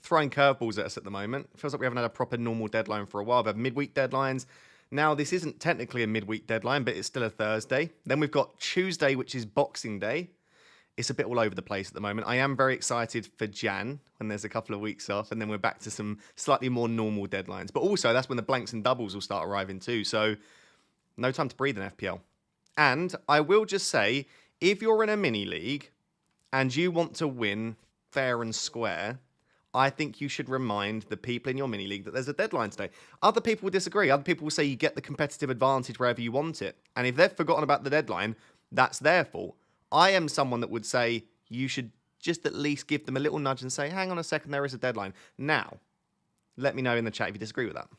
throwing curveballs at us at the moment. Feels like we haven't had a proper normal deadline for a while. We've had midweek deadlines. Now, this isn't technically a midweek deadline, but it's still a Thursday. Then we've got Tuesday, which is Boxing Day. It's a bit all over the place at the moment. I am very excited for Jan, when there's a couple of weeks off, and then we're back to some slightly more normal deadlines. But also, that's when the blanks and doubles will start arriving too. So, no time to breathe in FPL. And I will just say, if you're in a mini league and you want to win fair and square, I think you should remind the people in your mini league that there's a deadline today. Other people will disagree. Other people will say you get the competitive advantage wherever you want it. And if they've forgotten about the deadline, that's their fault. I am someone that would say you should just at least give them a little nudge and say, hang on a second, there is a deadline. Now, let me know in the chat if you disagree with that.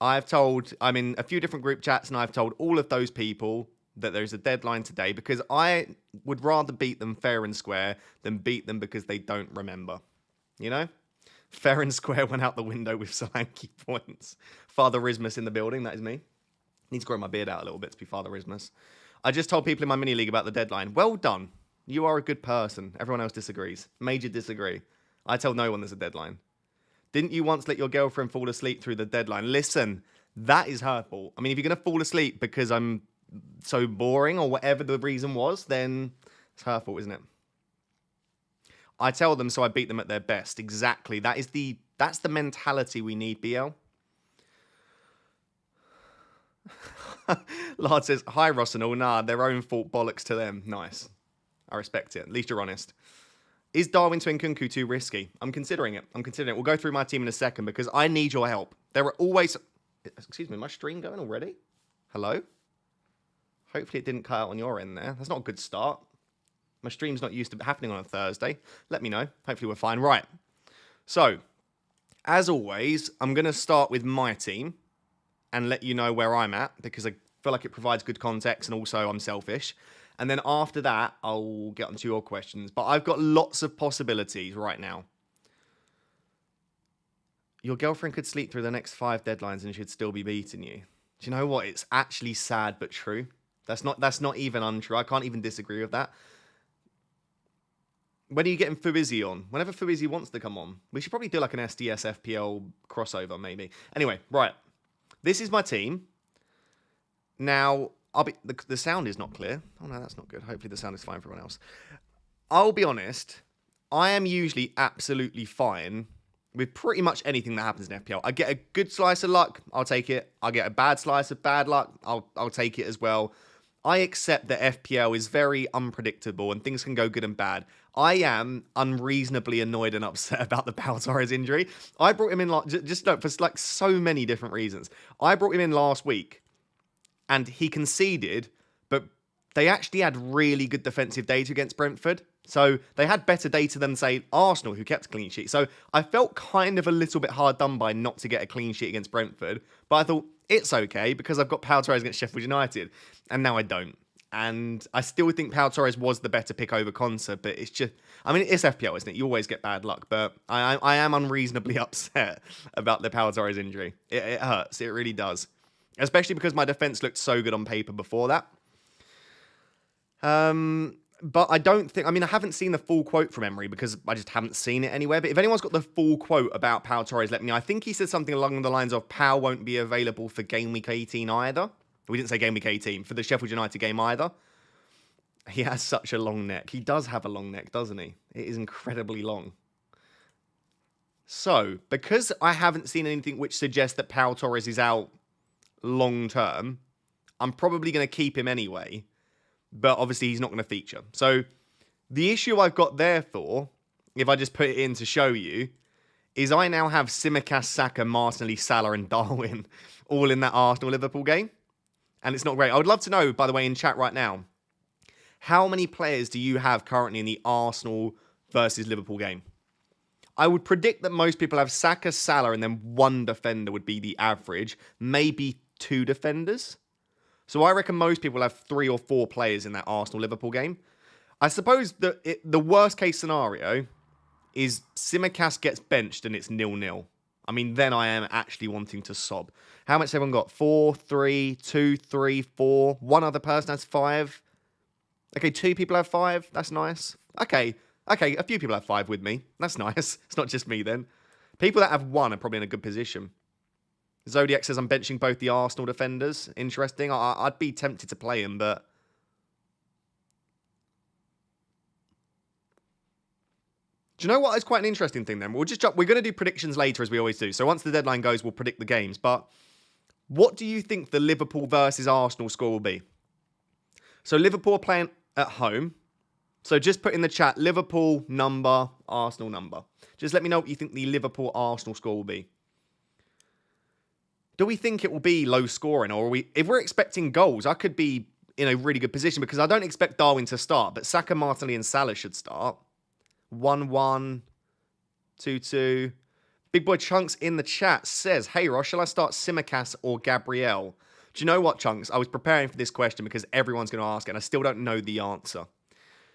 I'm in a few different group chats, and I've told all of those people that there's a deadline today because I would rather beat them fair and square than beat them because they don't remember. You know? Fair and square went out the window with Solanke points. Father Rismus in the building, that is me. Need to grow my beard out a little bit to be Father Rismus. I just told people in my mini league about the deadline. Well done. You are a good person. Everyone else disagrees. Major disagree. I tell no one there's a deadline. Didn't you once let your girlfriend fall asleep through the deadline? Listen, that is her fault. I mean, if you're going to fall asleep because I'm so boring or whatever the reason was, then it's her fault, isn't it? I tell them so I beat them at their best. Exactly. That's the mentality we need, BL. Lard says, hi, Ross and all. Nah, their own fault, bollocks to them. Nice. I respect it. At least you're honest. Is Darwin to Nkunku too risky? I'm considering it. We'll go through my team in a second because I need your help. There are always... Excuse me, my stream going already? Hello? Hopefully it didn't cut out on your end there. That's not a good start. My stream's not used to happening on a Thursday. Let me know. Hopefully we're fine. Right. So, as always, I'm going to start with my team and let you know where I'm at because I feel like it provides good context and also I'm selfish. And then after that, I'll get onto your questions. But I've got lots of possibilities right now. Your girlfriend could sleep through the next 5 deadlines and she'd still be beating you. Do you know what? It's actually sad but true. That's not even untrue. I can't even disagree with that. When are you getting Fuizzi on? Whenever Fuizzi wants to come on. We should probably do like an SDS FPL crossover, maybe. Anyway, right. This is my team. Now, the sound is not clear. Oh, no, that's not good. Hopefully the sound is fine for everyone else. I'll be honest. I am usually absolutely fine with pretty much anything that happens in FPL. I get a good slice of luck. I'll take it. I get a bad slice of bad luck. I'll take it as well. I accept that FPL is very unpredictable and things can go good and bad. I am unreasonably annoyed and upset about the Pau Torres injury. I brought him in for like so many different reasons. I brought him in last week and he conceded, but they actually had really good defensive data against Brentford. So they had better data than, say, Arsenal, who kept a clean sheet. So I felt kind of a little bit hard done by not to get a clean sheet against Brentford. But I thought, it's okay because I've got Pau Torres against Sheffield United. And now I don't. And I still think Pau Torres was the better pick over Konsa. But it's just, I mean, it's FPL, isn't it? You always get bad luck. But I am unreasonably upset about the Pau Torres injury. It hurts. It really does. Especially because my defense looked so good on paper before that. But I don't think... I mean, I haven't seen the full quote from Emery because I just haven't seen it anywhere. But if anyone's got the full quote about Pau Torres, let me know. I think he said something along the lines of Pau won't be available for Game Week 18 either. We didn't say Game Week 18. For the Sheffield United game either. He has such a long neck. He does have a long neck, doesn't he? It is incredibly long. So, because I haven't seen anything which suggests that Pau Torres is out long term, I'm probably going to keep him anyway. But obviously, he's not going to feature. So, the issue I've got therefore, if I just put it in to show you, is I now have Tsimikas, Saka, Martinelli, Salah, and Darwin all in that Arsenal-Liverpool game. And it's not great. I would love to know, by the way, in chat right now, how many players do you have currently in the Arsenal versus Liverpool game? I would predict that most people have Saka, Salah, and then one defender would be the average. Maybe 2 defenders. So I reckon most people have 3 or 4 players in that Arsenal-Liverpool game. I suppose that the worst-case scenario is Tsimikas gets benched and it's 0-0. I mean, then I am actually wanting to sob. How much has everyone got? 4, 3, 2, 3, 4. One other person has 5. Okay, 2 people have 5. That's nice. Okay, Okay, a few people have 5 with me. That's nice. It's not just me then. People that have 1 are probably in a good position. Zodiac says I'm benching both the Arsenal defenders. Interesting. I'd be tempted to play him, but... Do you know what is quite an interesting thing then? We're going to do predictions later as we always do. So once the deadline goes, we'll predict the games. But what do you think the Liverpool versus Arsenal score will be? So Liverpool are playing at home. So just put in the chat, Liverpool number, Arsenal number. Just let me know what you think the Liverpool-Arsenal score will be. Do we think it will be low scoring? Or if we're expecting goals, I could be in a really good position because I don't expect Darwin to start. But Saka, Martinelli and Salah should start. 1-1, 2-2. Big Boy Chunks in the chat says, hey Ross, shall I start Tsimikas or Gabriel? Do you know what, Chunks? I was preparing for this question because everyone's going to ask it and I still don't know the answer.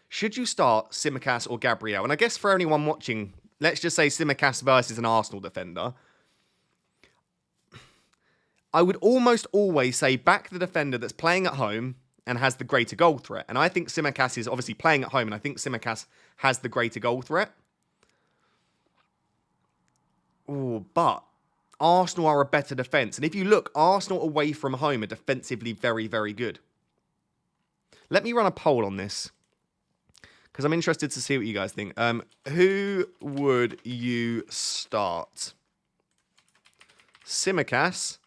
Should you start Tsimikas or Gabriel? And I guess for anyone watching, let's just say Tsimikas versus an Arsenal defender. I would almost always say back the defender that's playing at home and has the greater goal threat. And I think Tsimikas is obviously playing at home, and I think Tsimikas has the greater goal threat. Oh, but Arsenal are a better defence. And if you look, Arsenal away from home are defensively very, very good. Let me run a poll on this, because I'm interested to see what you guys think. Who would you start? Tsimikas?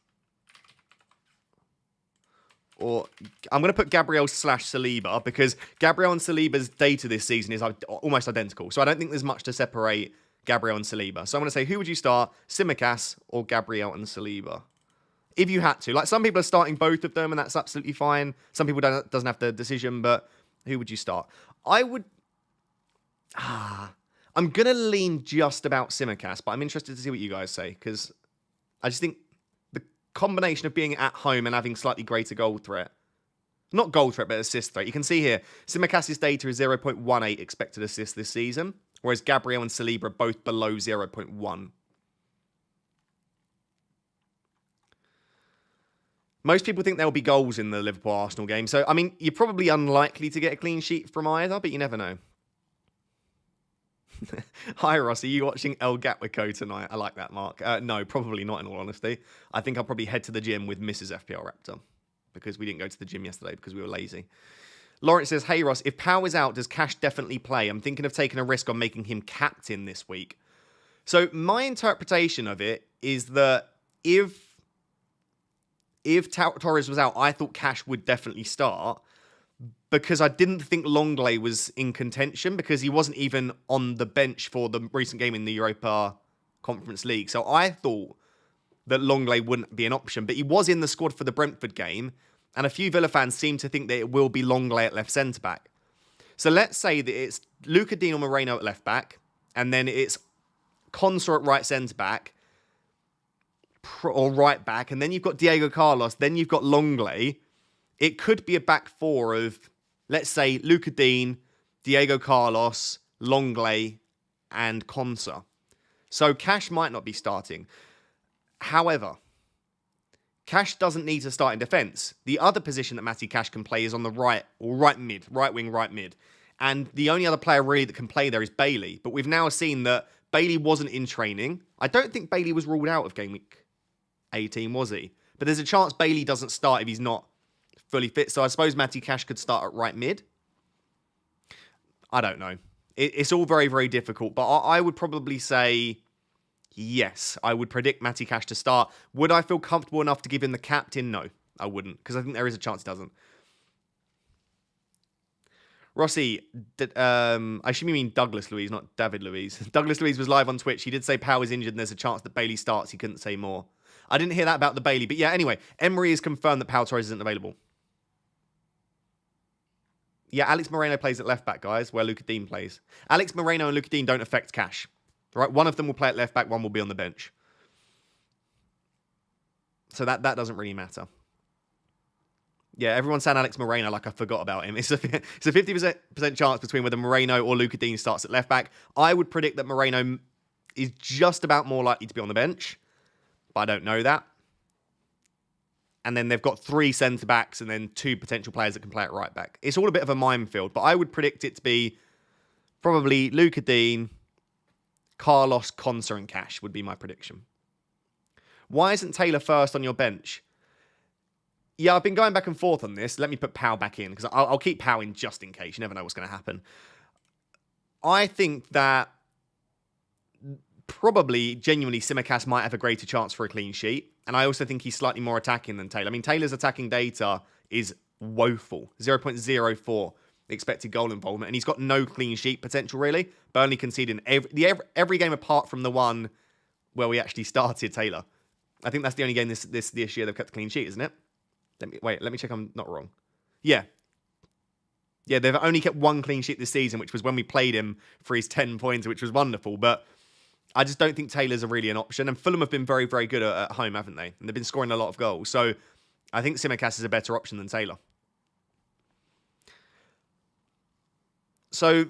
Or I'm going to put Gabriel / Saliba because Gabriel and Saliba's data this season is almost identical. So I don't think there's much to separate Gabriel and Saliba. So I'm going to say, who would you start? Tsimikas or Gabriel and Saliba? If you had to. Like, some people are starting both of them and that's absolutely fine. Some people doesn't have the decision, but who would you start? I would... I'm going to lean just about Tsimikas, but I'm interested to see what you guys say because I just think combination of being at home and having slightly greater goal threat. Not goal threat, but assist threat. You can see here, Tsimikas' data is 0.18 expected assists this season, whereas Gabriel and Saliba are both below 0.1. Most people think there will be goals in the Liverpool-Arsenal game. So, I mean, you're probably unlikely to get a clean sheet from either, but you never know. Hi, Ross. Are you watching El Gatwico tonight? I like that, Mark. No, probably not, in all honesty. I think I'll probably head to the gym with Mrs. FPL Raptor because we didn't go to the gym yesterday because we were lazy. Lawrence says, hey, Ross, if Power is out, does Cash definitely play? I'm thinking of taking a risk on making him captain this week. So my interpretation of it is that if Torres was out, I thought Cash would definitely start, because I didn't think Longley was in contention because he wasn't even on the bench for the recent game in the Europa Conference League. So I thought that Longley wouldn't be an option, but he was in the squad for the Brentford game, and a few Villa fans seem to think that it will be Longley at left centre-back. So let's say that it's Luca Dean or Moreno at left-back, and then it's Konsa at right centre-back, or right-back, and then you've got Diego Carlos, then you've got Longley. It could be a back four of, let's say, Luca Dean, Diego Carlos, Longley, and Konsa. So Cash might not be starting. However, Cash doesn't need to start in defence. The other position that Matty Cash can play is on the right, or right mid, right wing, right mid. And the only other player really that can play there is Bailey. But we've now seen that Bailey wasn't in training. I don't think Bailey was ruled out of Game Week 18, was he? But there's a chance Bailey doesn't start if he's not fully fit. So I suppose Matty Cash could start at right mid. I don't know. It's all very, very difficult. But I would probably say yes. I would predict Matty Cash to start. Would I feel comfortable enough to give him the captain? No, I wouldn't. Because I think there is a chance he doesn't. Rossi, I assume you mean Douglas Luiz, not David Luiz. Douglas Luiz was live on Twitch. He did say Powell is injured and there's a chance that Bailey starts. He couldn't say more. I didn't hear that about the Bailey. But yeah, anyway, Emery has confirmed that Pau Torres isn't available. Yeah, Alex Moreno plays at left back, guys, where Luca Dean plays. Alex Moreno and Luca Dean don't affect Cash. Right? One of them will play at left back, one will be on the bench. So that doesn't really matter. Yeah, everyone's saying Alex Moreno like I forgot about him. It's a 50% chance between whether Moreno or Luca Dean starts at left back. I would predict that Moreno is just about more likely to be on the bench, but I don't know that. And then they've got 3 centre-backs and then 2 potential players that can play at right back. It's all a bit of a minefield, but I would predict it to be Probably Luca Dean, Carlos, Conser, and Cash would be my prediction. Why isn't Taylor first on your bench? Yeah, I've been going back and forth on this. Let me put Powell back in, because I'll keep Powell in just in case. You never know what's going to happen. I think that probably, genuinely, Tsimikas might have a greater chance for a clean sheet. And I also think he's slightly more attacking than Taylor. I mean, Taylor's attacking data is woeful. 0.04 expected goal involvement. And he's got no clean sheet potential, really. Burnley conceding every game apart from the one where we actually started Taylor. I think that's the only game this year they've kept a clean sheet, isn't it? Let me check I'm not wrong. Yeah. Yeah, they've only kept one clean sheet this season, which was when we played him for his 10 points, which was wonderful. But I just don't think Taylor's really an option. And Fulham have been very, very good at home, haven't they? And they've been scoring a lot of goals. So I think Tsimikas is a better option than Taylor. So,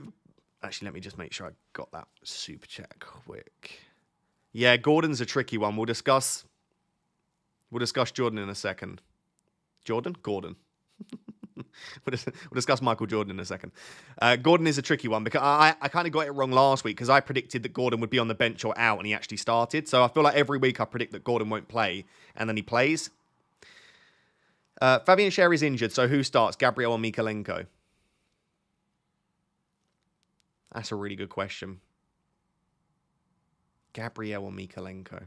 actually, let me just make sure I got that super chat quick. Yeah, Gordon's a tricky one. We'll discuss Jordan in a second. Jordan? Gordon. We'll discuss Michael Jordan in a second. Gordon is a tricky one because I kind of got it wrong last week because I predicted that Gordon would be on the bench or out and he actually started. So I feel like every week I predict that Gordon won't play and then he plays. Fabian Schär is injured, so who starts? Gabriel or Mikalenko? That's a really good question. Gabriel or Mikalenko?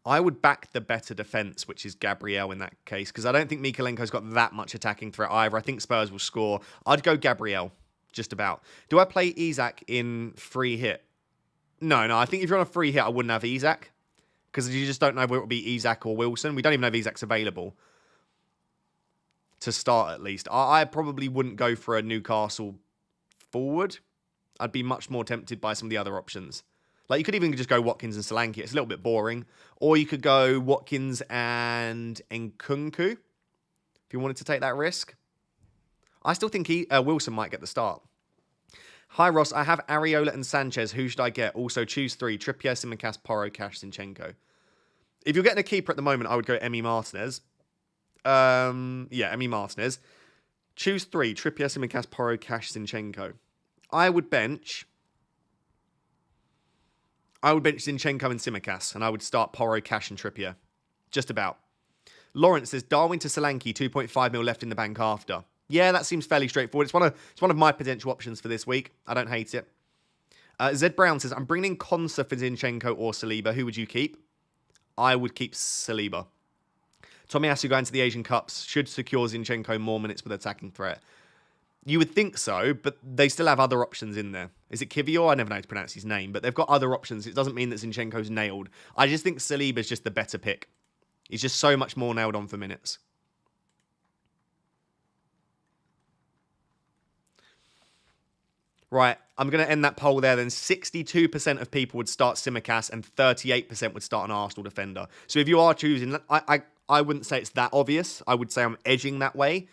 I would back the better defence, which is Gabriel in that case, because I don't think Mikalenko's got that much attacking threat either. I think Spurs will score. I'd go Gabriel, just about. Do I play Isak in free hit? No. I think if you're on a free hit, I wouldn't have Isak, because you just don't know whether it will be Isak or Wilson. We don't even know if Isak's available to start, at least. I probably wouldn't go for a Newcastle forward. I'd be much more tempted by some of the other options. Like, you could even just go Watkins and Solanke. It's a little bit boring. Or you could go Watkins and Nkunku, if you wanted to take that risk. I still think Wilson might get the start. Hi, Ross. I have Areola and Sanchez. Who should I get? Also, choose 3. Trippier, Tsimikas, Porro, Cash, Zinchenko. If you're getting a keeper at the moment, I would go Emi Martinez. Emi Martinez. Choose 3. Trippier, Tsimikas, Porro, Cash, Zinchenko. I would bench Zinchenko and Tsimikas, and I would start Porro, Cash, and Trippier. Just about. Lawrence says, Darwin to Solanke, 2.5 mil left in the bank after. Yeah, that seems fairly straightforward. It's one of my potential options for this week. I don't hate it. Zed Brown says, I'm bringing in Konsa for Zinchenko or Saliba. Who would you keep? I would keep Saliba. Tomiyasu going to the Asian Cups should secure Zinchenko more minutes with attacking threat. You would think so, but they still have other options in there. Is it Kivior? I never know how to pronounce his name, but they've got other options. It doesn't mean that Zinchenko's nailed. I just think Saliba's just the better pick. He's just so much more nailed on for minutes. Right, I'm going to end that poll there then. 62% of people would start Tsimikas and 38% would start an Arsenal defender. So if you are choosing, I wouldn't say it's that obvious. I would say I'm edging that way.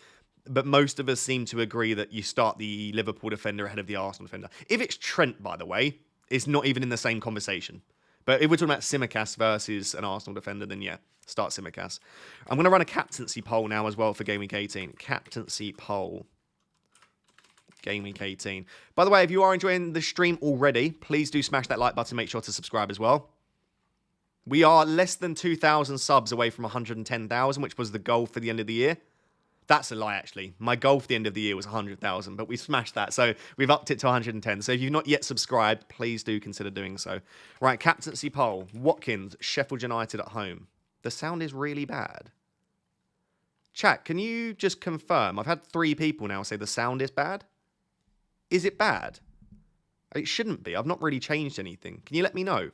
But most of us seem to agree that you start the Liverpool defender ahead of the Arsenal defender. If it's Trent, by the way, it's not even in the same conversation. But if we're talking about Tsimikas versus an Arsenal defender, then yeah, start Tsimikas. I'm going to run a captaincy poll now as well for Game Week 18. Captaincy poll. Game Week 18. By the way, if you are enjoying the stream already, please do smash that like button. Make sure to subscribe as well. We are less than 2,000 subs away from 110,000, which was the goal for the end of the year. That's a lie, actually. My goal for the end of the year was 100,000, but we smashed that. So we've upped it to 110. So if you've not yet subscribed, please do consider doing so. Right, captaincy poll. Watkins, Sheffield United at home. The sound is really bad. Chat, can you just confirm? I've had 3 people now say the sound is bad. Is it bad? It shouldn't be. I've not really changed anything. Can you let me know?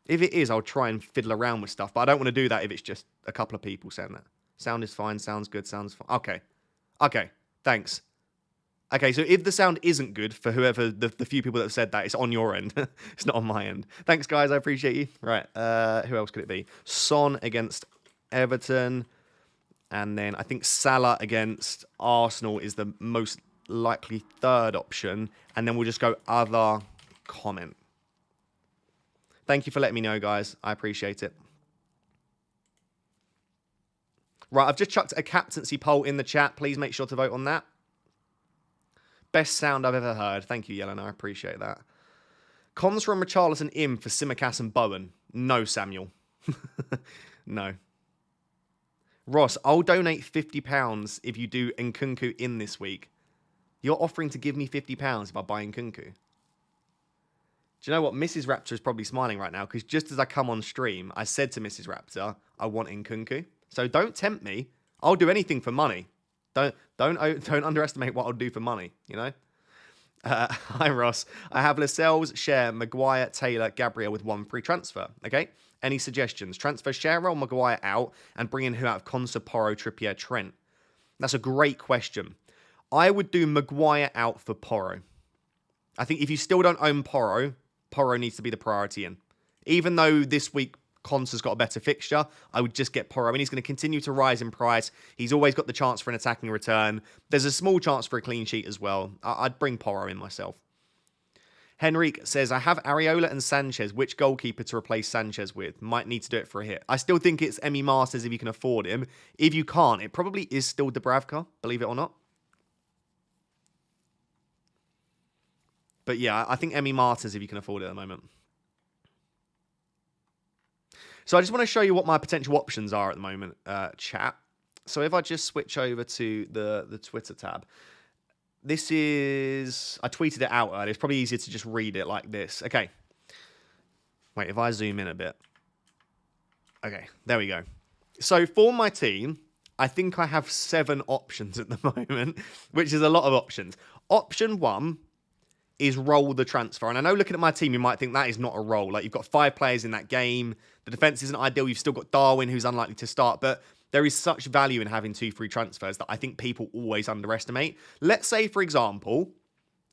If it is, I'll try and fiddle around with stuff, but I don't want to do that if it's just a couple of people saying that. Sound is fine, sounds good, sounds fine. Okay, thanks. Okay, so if the sound isn't good for whoever, the few people that have said that, it's on your end. It's not on my end. Thanks, guys, I appreciate you. Right, who else could it be? Son against Everton. And then I think Salah against Arsenal is the most likely third option. And then we'll just go other comment. Thank you for letting me know, guys. I appreciate it. Right, I've just chucked a captaincy poll in the chat. Please make sure to vote on that. Best sound I've ever heard. Thank you, Yelena. I appreciate that. Cons from Richarlison in for Simicast and Bowen. No, Samuel. No. Ross, I'll donate £50 if you do Nkunku in this week. You're offering to give me £50 if I buy Nkunku. Do you know what? Mrs. Raptor is probably smiling right now because just as I come on stream, I said to Mrs. Raptor, I want Nkunku. So don't tempt me. I'll do anything for money. Don't underestimate what I'll do for money, you know? Hi, Ross. I have Lascelles, Share, Maguire, Taylor, Gabriel with 1 free transfer. Okay? Any suggestions? Transfer Share or Maguire out and bring in who out of Konsa, Porro, Trippier, Trent? That's a great question. I would do Maguire out for Porro. I think if you still don't own Porro, Porro needs to be the priority in. Even though this week Konsa's got a better fixture, I would just get Porro. I mean, he's going to continue to rise in price. He's always got the chance for an attacking return. There's a small chance for a clean sheet as well. I'd bring Porro in myself. Henrique says, I have Areola and Sanchez. Which goalkeeper to replace Sanchez with? Might need to do it for a hit. I still think it's Emi Masters if you can afford him. If you can't, it probably is still Dubravka, believe it or not. But yeah, I think Emi Martins if you can afford it at the moment. So I just want to show you what my potential options are at the moment, chat. So if I just switch over to the Twitter tab. This is... I tweeted it out earlier. It's probably easier to just read it like this. Okay. Wait, if I zoom in a bit. Okay, there we go. So for my team, I think I have 7 options at the moment, which is a lot of options. Option 1 is roll the transfer. And I know looking at my team, you might think that is not a roll. Like, you've got 5 players in that game. The defense isn't ideal. You've still got Darwin, who's unlikely to start. But there is such value in having 2 free transfers that I think people always underestimate. Let's say, for example,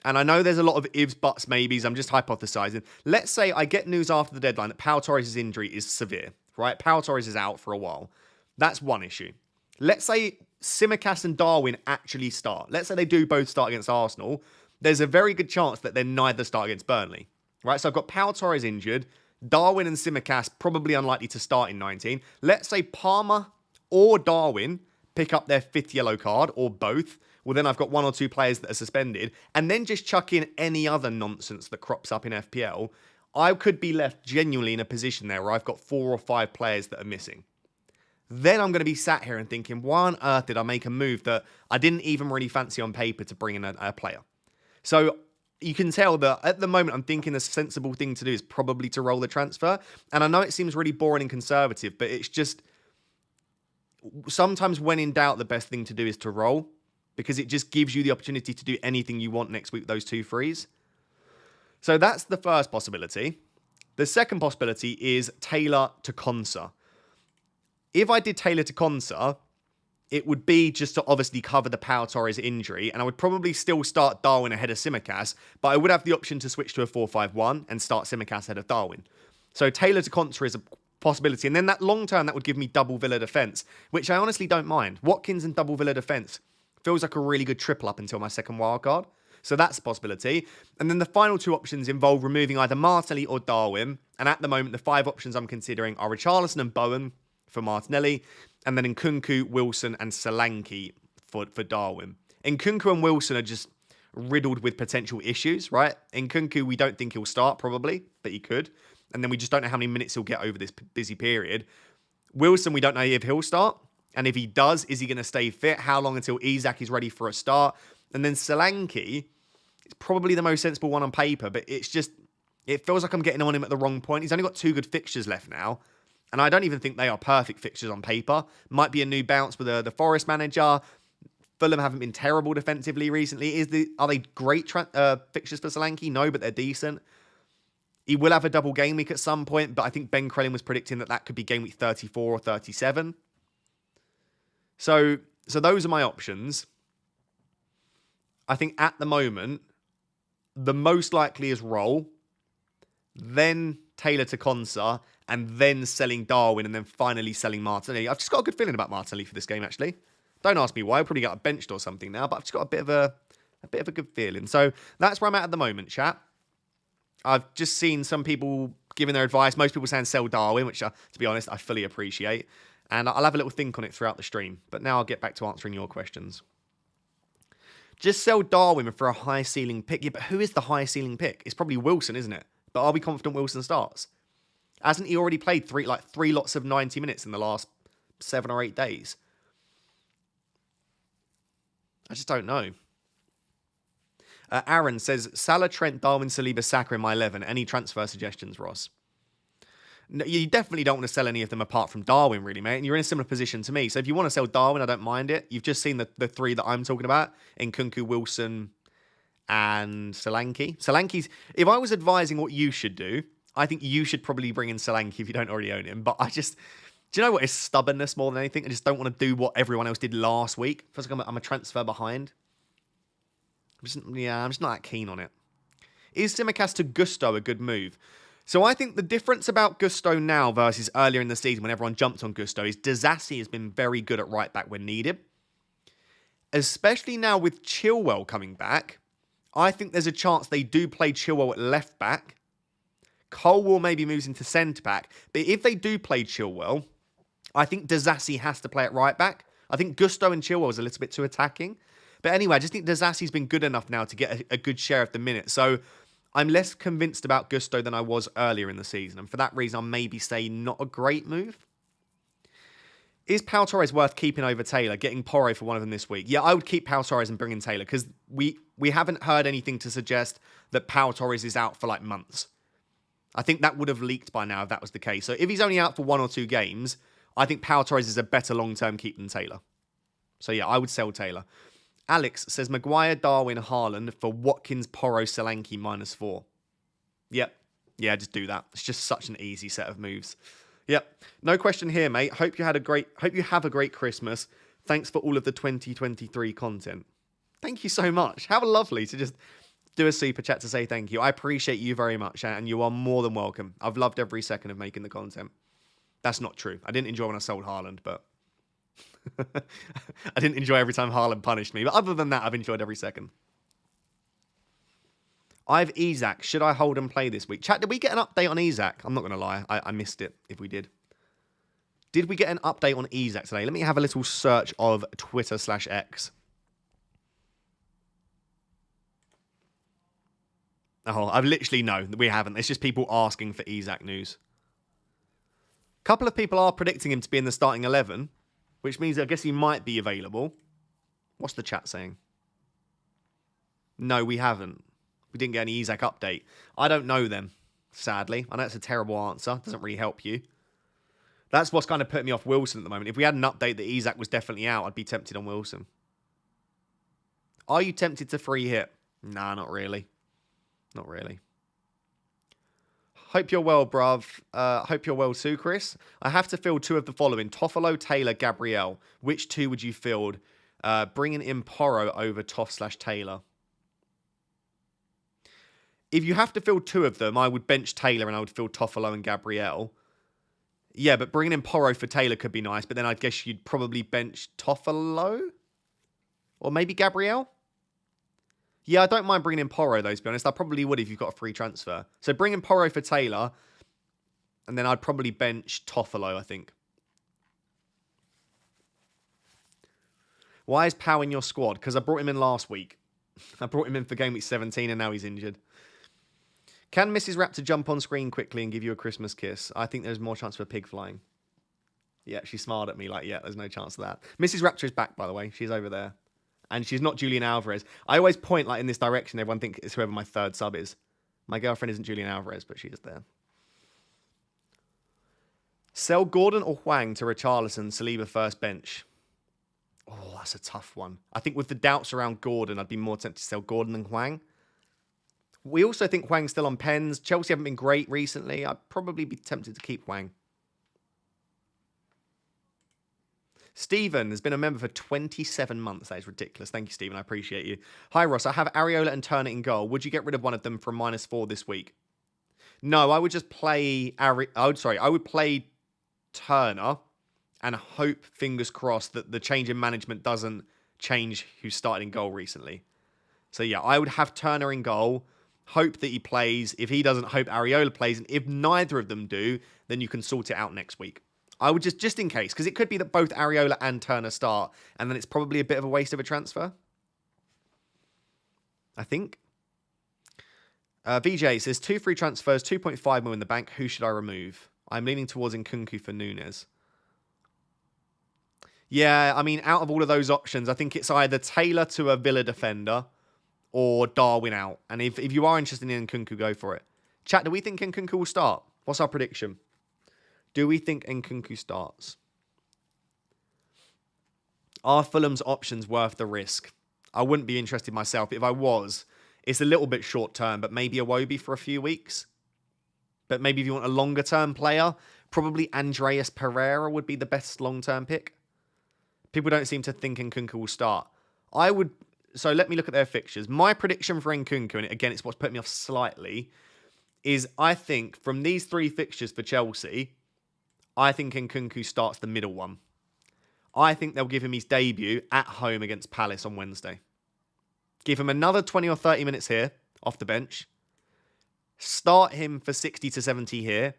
and I know there's a lot of ifs, buts, maybes. I'm just hypothesizing. Let's say I get news after the deadline that Pau Torres' injury is severe, right? Pau Torres is out for a while. That's one issue. Let's say Simicast and Darwin actually start. Let's say they do both start against Arsenal. There's a very good chance that they neither start against Burnley, right? So I've got Pau Torres injured. Darwin and Simicast probably unlikely to start in 19. Let's say Palmer or Darwin pick up their 5th yellow card, or both. Well, then I've got 1 or 2 players that are suspended, and then just chuck in any other nonsense that crops up in FPL. I could be left genuinely in a position there where I've got 4 or 5 players that are missing. Then I'm going to be sat here and thinking, why on earth did I make a move that I didn't even really fancy on paper to bring in a player? So you can tell that at the moment, I'm thinking the sensible thing to do is probably to roll the transfer. And I know it seems really boring and conservative, but it's just... sometimes when in doubt, the best thing to do is to roll, because it just gives you the opportunity to do anything you want next week with those 2 frees. So that's the first possibility. The second possibility is Taylor to Konsa. If I did Taylor to Konsa, it would be just to obviously cover the Pau Torres injury, and I would probably still start Darwin ahead of Simicast, but I would have the option to switch to a 4-5-1 and start Simicast ahead of Darwin. So Taylor to Konsa is a possibility, and then that long term, that would give me double Villa defence, which I honestly don't mind. Watkins and double Villa defence feels like a really good triple up until my second wildcard. So that's a possibility. And then the final 2 options involve removing either Martinelli or Darwin. And at the moment, the 5 options I'm considering are Richarlison and Bowen for Martinelli, and then Nkunku, Wilson, and Solanke for Darwin. Nkunku and Wilson are just riddled with potential issues, right? Nkunku, we don't think he'll start, probably, but he could. And then we just don't know how many minutes he'll get over this busy period. Wilson, we don't know if he'll start. And if he does, is he going to stay fit? How long until Isak is ready for a start? And then Solanke is probably the most sensible one on paper, but it's just, it feels like I'm getting on him at the wrong point. He's only got 2 good fixtures left now. And I don't even think they are perfect fixtures on paper. Might be a new bounce with the Forest manager. Fulham haven't been terrible defensively recently. Are they great fixtures for Solanke? No, but they're decent. He will have a double game week at some point, but I think Ben Crellin was predicting that could be game week 34 or 37. So those are my options. I think at the moment, the most likely is roll, then Taylor to Konsa, and then selling Darwin, and then finally selling Martinelli. I've just got a good feeling about Martinelli for this game, actually. Don't ask me why. I'll probably get benched or something now, but I've just got a bit of a good feeling. So that's where I'm at the moment, chat. I've just seen some people giving their advice. Most people saying sell Darwin, which, to be honest, I fully appreciate. And I'll have a little think on it throughout the stream. But now I'll get back to answering your questions. Just sell Darwin for a high ceiling pick. Yeah, but who is the high ceiling pick? It's probably Wilson, isn't it? But are we confident Wilson starts? Hasn't he already played three lots of 90 minutes in the last 7 or 8 days? I just don't know. Aaron says, Salah, Trent, Darwin, Saliba, Saka in my 11. Any transfer suggestions, Ross? No, you definitely don't want to sell any of them apart from Darwin, really, mate. And you're in a similar position to me. So if you want to sell Darwin, I don't mind it. You've just seen the three that I'm talking about in Nkunku, Wilson, and Solanke. Solanke's, if I was advising what you should do, I think you should probably bring in Solanke if you don't already own him. But do you know what? It's stubbornness more than anything. I just don't want to do what everyone else did last week. Feels like I'm a transfer behind. I'm just not that keen on it. Is Tsimikas to Gusto a good move? So I think the difference about Gusto now versus earlier in the season when everyone jumped on Gusto is Disasi has been very good at right back when needed. Especially now with Chilwell coming back, I think there's a chance they do play Chilwell at left back. Colwell maybe moves into centre back. But if they do play Chilwell, I think Disasi has to play at right back. I think Gusto and Chilwell is a little bit too attacking. But anyway, I just think Disasi's been good enough now to get a good share of the minute. So I'm less convinced about Gusto than I was earlier in the season. And for that reason, I'll maybe say not a great move. Is Pau Torres worth keeping over Taylor? Getting Porro for one of them this week? Yeah, I would keep Pau Torres and bring in Taylor because we haven't heard anything to suggest that Pau Torres is out for like months. I think that would have leaked by now if that was the case. So if he's only out for 1 or 2 games, I think Pau Torres is a better long-term keep than Taylor. So yeah, I would sell Taylor. Alex says Maguire, Darwin, Haaland for Watkins, Porro, Solanke -4. Yep. Yeah, just do that. It's just such an easy set of moves. Yep. No question here, mate. Hope you have a great Christmas. Thanks for all of the 2023 content. Thank you so much. How lovely to just do a super chat to say thank you. I appreciate you very much, and you are more than welcome. I've loved every second of making the content. That's not true. I didn't enjoy when I sold Haaland, but I didn't enjoy every time Haaland punished me. But other than that, I've enjoyed every second. I've Isak. Should I hold and play this week? Chat, did we get an update on Isak? I'm not going to lie. I missed it if we did. Did we get an update on Isak today? Let me have a little search of Twitter/X. Oh, I've literally no, we haven't. It's just people asking for Isak news. A couple of people are predicting him to be in the starting 11, which means I guess he might be available. What's the chat saying? No, we haven't. We didn't get any Isak update. I don't know them, sadly. I know it's a terrible answer. Doesn't really help you. That's what's kind of putting me off Wilson at the moment. If we had an update that Isak was definitely out, I'd be tempted on Wilson. Are you tempted to free hit? Nah, not really. Not really. Hope you're well, bruv. Hope you're well too, Chris. I have to field 2 of the following. Toffolo, Taylor, Gabriel. Which 2 would you field? Bringing in Porro over Toff/Taylor. If you have to field 2 of them, I would bench Taylor and I would field Toffolo and Gabriel. Yeah, but bringing in Porro for Taylor could be nice, but then I guess you'd probably bench Toffolo? Or maybe Gabriel? Yeah, I don't mind bringing in Porro, though, to be honest. I probably would if you've got a free transfer. So bring in Porro for Taylor, and then I'd probably bench Toffolo, I think. Why is Pau in your squad? Because I brought him in last week. I brought him in for GameWeek 17, and now he's injured. Can Mrs. Raptor jump on screen quickly and give you a Christmas kiss? I think there's more chance of a pig flying. Yeah, she smiled at me like, yeah, there's no chance of that. Mrs. Raptor is back, by the way. She's over there. And she's not Julian Alvarez. I always point like in this direction. Everyone thinks it's whoever my 3rd sub is. My girlfriend isn't Julian Alvarez, but she is there. Sell Gordon or Hwang to Richarlison, Saliba first bench. Oh, that's a tough one. I think with the doubts around Gordon, I'd be more tempted to sell Gordon than Hwang. We also think Hwang's still on pens. Chelsea haven't been great recently. I'd probably be tempted to keep Hwang. Stephen has been a member for 27 months. That is ridiculous. Thank you, Stephen. I appreciate you. Hi, Ross. I have Areola and Turner in goal. Would you get rid of one of them from -4 this week? No, I would just play... I would play Turner and hope, fingers crossed, that the change in management doesn't change who started in goal recently. So, yeah, I would have Turner in goal, hope that he plays. If he doesn't, hope Areola plays. And if neither of them do, then you can sort it out next week. I would just in case, because it could be that both Areola and Turner start, and then it's probably a bit of a waste of a transfer. I think. VJ says 2 free transfers, 2.5 mil in the bank. Who should I remove? I'm leaning towards Nkunku for Nunes. Yeah, I mean, out of all of those options, I think it's either Taylor to a Villa defender or Darwin out. And if you are interested in Nkunku, go for it. Chat, do we think Nkunku will start? What's our prediction? Do we think Nkunku starts? Are Fulham's options worth the risk? I wouldn't be interested myself. If I was, it's a little bit short term, but maybe Iwobi for a few weeks. But maybe if you want a longer term player, probably Andreas Pereira would be the best long term pick. People don't seem to think Nkunku will start. So let me look at their fixtures. My prediction for Nkunku, and again, it's what's put me off slightly, is I think from these 3 fixtures for Chelsea, I think Nkunku starts the middle one. I think they'll give him his debut at home against Palace on Wednesday. Give him another 20 or 30 minutes here, off the bench. Start him for 60 to 70 here.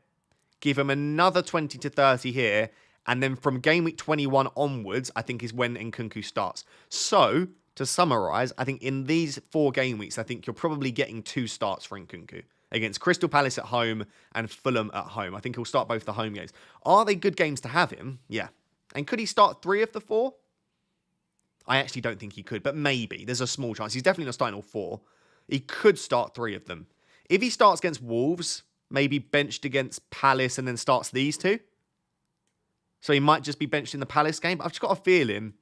Give him another 20 to 30 here. And then from game week 21 onwards, I think is when Nkunku starts. So, to summarise, I think in these 4 game weeks, I think you're probably getting 2 starts for Nkunku. Against Crystal Palace at home and Fulham at home. I think he'll start both the home games. Are they good games to have him? Yeah. And could he start 3 of the 4? I actually don't think he could, but maybe. There's a small chance. He's definitely not starting all 4. He could start 3 of them. If he starts against Wolves, maybe benched against Palace and then starts these 2. So he might just be benched in the Palace game. But I've just got a feeling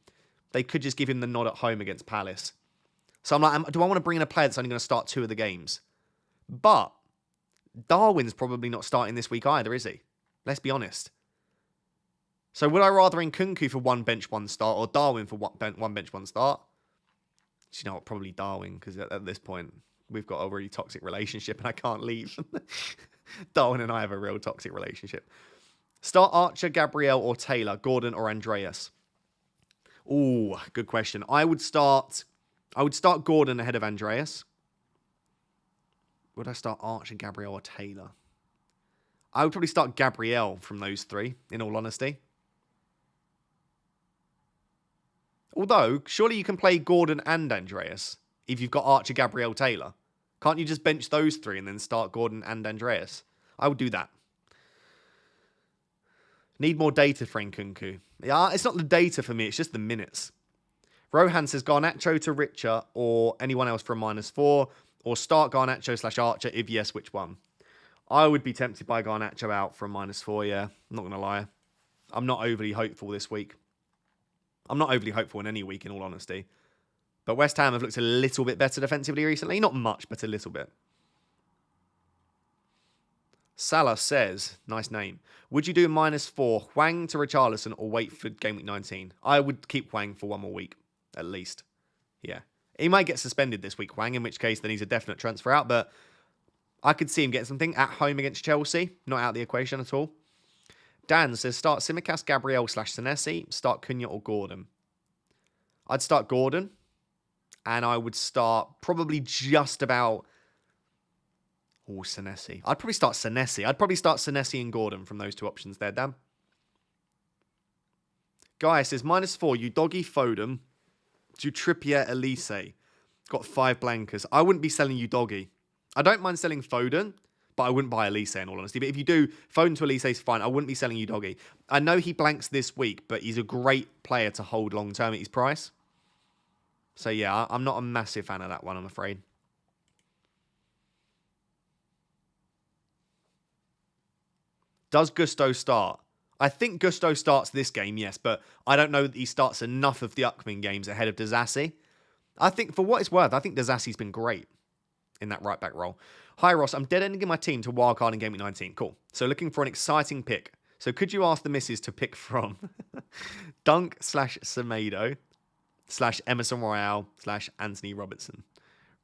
they could just give him the nod at home against Palace. So I'm like, do I want to bring in a player that's only going to start 2 of the games? But Darwin's probably not starting this week either, is he? Let's be honest. So would I rather Nkunku for 1 bench, 1 start, or Darwin for 1 bench, 1 start? Do you know what? Probably Darwin, because at this point, we've got a really toxic relationship and I can't leave. Darwin and I have a real toxic relationship. Start Archer, Gabriel, or Taylor, Gordon, or Andreas? Ooh, good question. I would start Gordon ahead of Andreas. Would I start Archer, Gabriel, or Taylor? I would probably start Gabriel from those 3, in all honesty. Although, surely you can play Gordon and Andreas if you've got Archer, Gabriel, Taylor. Can't you just bench those 3 and then start Gordon and Andreas? I would do that. Need more data for Nkunku. Yeah, it's not the data for me, it's just the minutes. Rohan says Garnacho to Richer or anyone else for a -4, or start Garnacho/Archer, if yes, which one? I would be tempted by Garnacho out for a -4, yeah. I'm not going to lie. I'm not overly hopeful this week. I'm not overly hopeful in any week, in all honesty. But West Ham have looked a little bit better defensively recently. Not much, but a little bit. Salah says, nice name, would you do -4 Hwang to Richarlison or wait for game week 19? I would keep Hwang for 1 more week, at least. Yeah. He might get suspended this week, Hwang, in which case then he's a definite transfer out, but I could see him getting something at home against Chelsea. Not out of the equation at all. Dan says, start Tsimikas, Gabriel/Senesi, start Cunha or Gordon. I'd start Gordon, and I would start probably just about... Oh, Senesi. I'd probably start Senesi. I'd probably start Senesi and Gordon from those 2 options there, Dan. Guy says, -4, Udogi, Foden to Trippier, Elise. Got 5 blankers. I wouldn't be selling Udogi. I don't mind selling Foden, but I wouldn't buy Elise in all honesty. But if you do, Foden to Elise is fine. I wouldn't be selling Udogi. I know he blanks this week, but he's a great player to hold long term at his price. So yeah, I'm not a massive fan of that one, I'm afraid. Does Gusto start? I think Gusto starts this game, yes, but I don't know that he starts enough of the upcoming games ahead of Disasi. I think, for what it's worth, I think Disasi's been great in that right-back role. Hi, Ross. I'm dead-ending my team to wildcard in Game Week 19. Cool. So looking for an exciting pick. So could you ask the missus to pick from Dunk/Semedo / Emerson Royale / Anthony Robinson?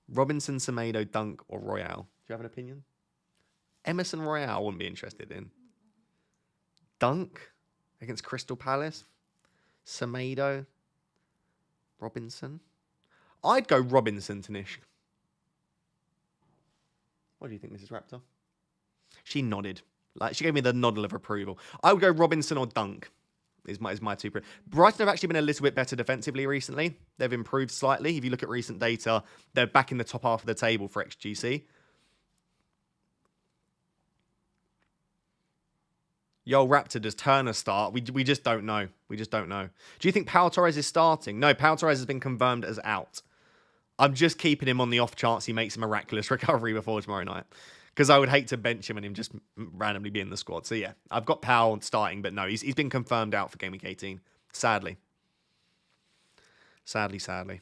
Robinson, Semedo, Dunk, or Royale? Do you have an opinion? Emerson Royale I wouldn't be interested in. Dunk against Crystal Palace. Semedo. Robinson. I'd go Robinson, Tanish. What do you think, Mrs. Raptor? She nodded. Like, she gave me the noddle of approval. I would go Robinson or Dunk. Is my two. Brighton have actually been a little bit better defensively recently. They've improved slightly. If you look at recent data, they're back in the top half of the table for XGC. Yo, Raptor, does Turner start? We just don't know. We just don't know. Do you think Pau Torres is starting? No, Pau Torres has been confirmed as out. I'm just keeping him on the off chance he makes a miraculous recovery before tomorrow night. Because I would hate to bench him and him just randomly be in the squad. So yeah, I've got Pau starting, but no, he's been confirmed out for Game Week 18. Sadly. Sadly.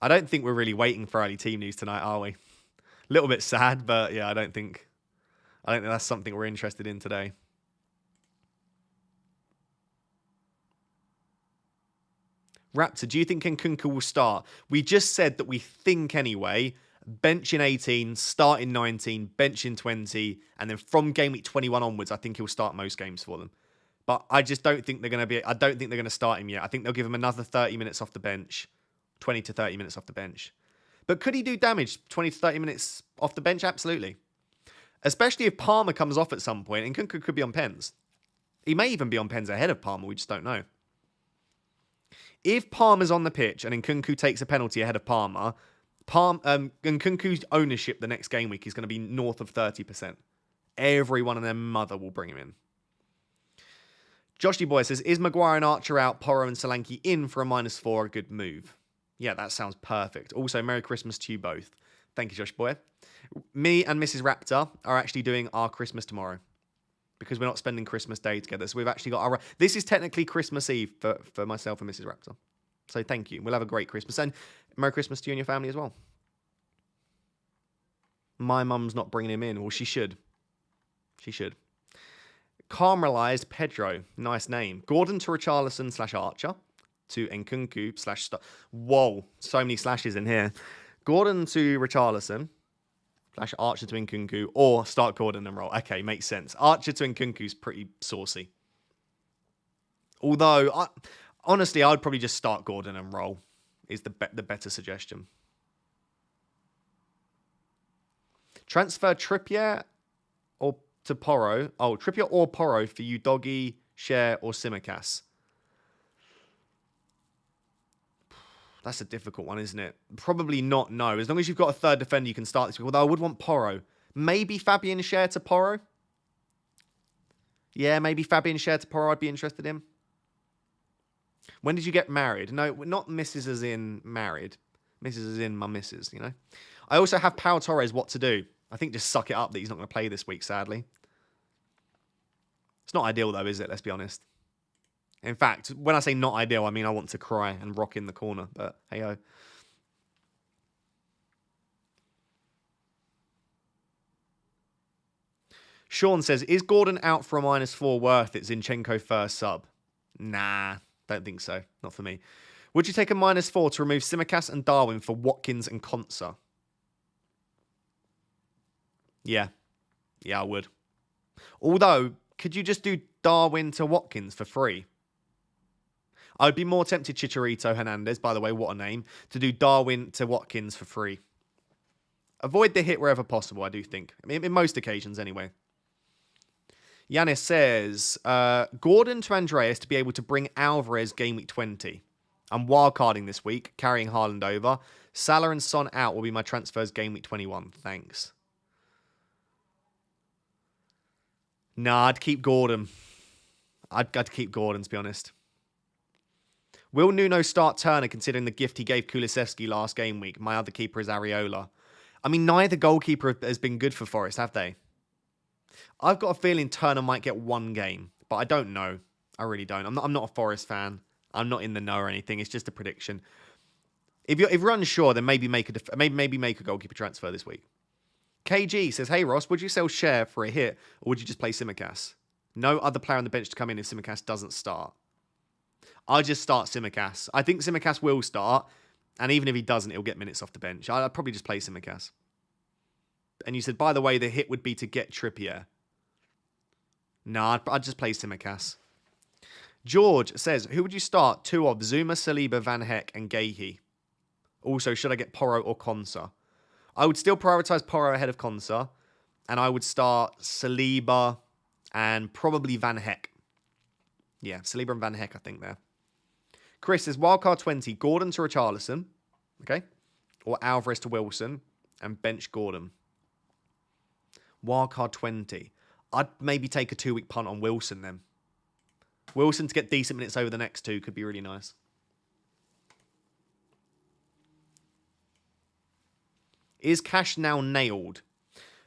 I don't think we're really waiting for early team news tonight, are we? A little bit sad, but yeah, I don't think that's something we're interested in today. Raptor, do you think Nkunku will start? We just said that we think anyway. Bench in 18, start in 19, bench in 20, and then from game week 21 onwards, I think he'll start most games for them. But I just don't think they're going to be. I don't think they're going to start him yet. I think they'll give him another 30 minutes off the bench, 20 to 30 minutes off the bench. But could he do damage 20 to 30 minutes off the bench? Absolutely. Especially if Palmer comes off at some point, and Nkunku could be on pens. He may even be on pens ahead of Palmer. We just don't know. If Palmer's on the pitch and Nkunku takes a penalty ahead of Palmer, Nkunku's ownership the next game week is going to be north of 30%. Everyone and their mother will bring him in. Joshy Boy says, is Maguire and Archer out, Porro and Solanke in for a -4 a good move? Yeah, that sounds perfect. Also, Merry Christmas to you both. Thank you, Josh Boy. Me and Mrs. Raptor are actually doing our Christmas tomorrow because we're not spending Christmas Day together. So we've actually got our... This is technically Christmas Eve for myself and Mrs. Raptor. So thank you. We'll have a great Christmas. And Merry Christmas to you and your family as well. My mum's not bringing him in. Well, she should. She should. Caramelized Pedro. Nice name. Gordon to Richarlison / Archer. To Nkunku / Whoa. So many slashes in here. Gordon to Richarlison / Archer to Nkunku. Or start Gordon and roll. Okay, makes sense. Archer to Nkunku's pretty saucy. Although, honestly, I'd probably just start Gordon and roll. Is the better suggestion. Transfer Trippier or to Porro. Oh, Trippier or Porro for you, Doggy, Share, or Simicast. That's a difficult one, isn't it? Probably not, no. As long as you've got a third defender, you can start this week. Although I would want Porro. Maybe Fabian Share to Porro. Yeah, maybe Fabian Share to Porro I'd be interested in. When did you get married? No, not Mrs. as in married. Mrs. as in my missus, you know. I also have Pau Torres what to do. I think just suck it up that he's not going to play this week, sadly. It's not ideal, though, is it? Let's be honest. In fact, when I say not ideal, I mean I want to cry and rock in the corner. But hey-ho. Sean says, is Gordon out for a -4 worth it? Zinchenko first sub? Nah, don't think so. Not for me. Would you take a -4 to remove Simicast and Darwin for Watkins and Konsa? Yeah. Yeah, I would. Although, could you just do Darwin to Watkins for free? I'd be more tempted, Chicharito Hernandez, by the way, what a name, to do Darwin to Watkins for free. Avoid the hit wherever possible, I do think. I mean, in most occasions, anyway. Yanis says, Gordon to Andreas to be able to bring Alvarez game week 20. I'm wildcarding this week, carrying Haaland over. Salah and Son out will be my transfers game week 21. Thanks. Nah, I'd keep Gordon. I'd keep Gordon, to be honest. Will Nuno start Turner considering the gift he gave Kulusevski last game week? My other keeper is Areola. I mean, neither goalkeeper has been good for Forest, have they? I've got a feeling Turner might get one game, but I don't know. I really don't. I'm not a Forest fan. I'm not in the know or anything. It's just a prediction. If you're unsure, then maybe make a goalkeeper transfer this week. KG says, hey Ross, would you sell Share for a hit or would you just play Simicast? No other player on the bench to come in if Simicast doesn't start. I'll just start Simicast. I think Simicast will start, and even if he doesn't, he'll get minutes off the bench. I'd probably just play Simicast. And you said, by the way, the hit would be to get Trippier. No, I'd just play Simicast. George says, who would you start? Two of Zuma, Saliba, Van Heck, and Gahey. Also, should I get Porro or Konsa? I would still prioritise Porro ahead of Konsa, and I would start Saliba and probably Van Heck. Yeah, Saliba and Van Heck, I think, there. Chris says, wildcard 20, Gordon to Richarlison, okay? Or Alvarez to Wilson, and bench Gordon. Wildcard 20. I'd maybe take a 2-week punt on Wilson then. Wilson to get decent minutes over the next 2 could be really nice. Is Cash now nailed?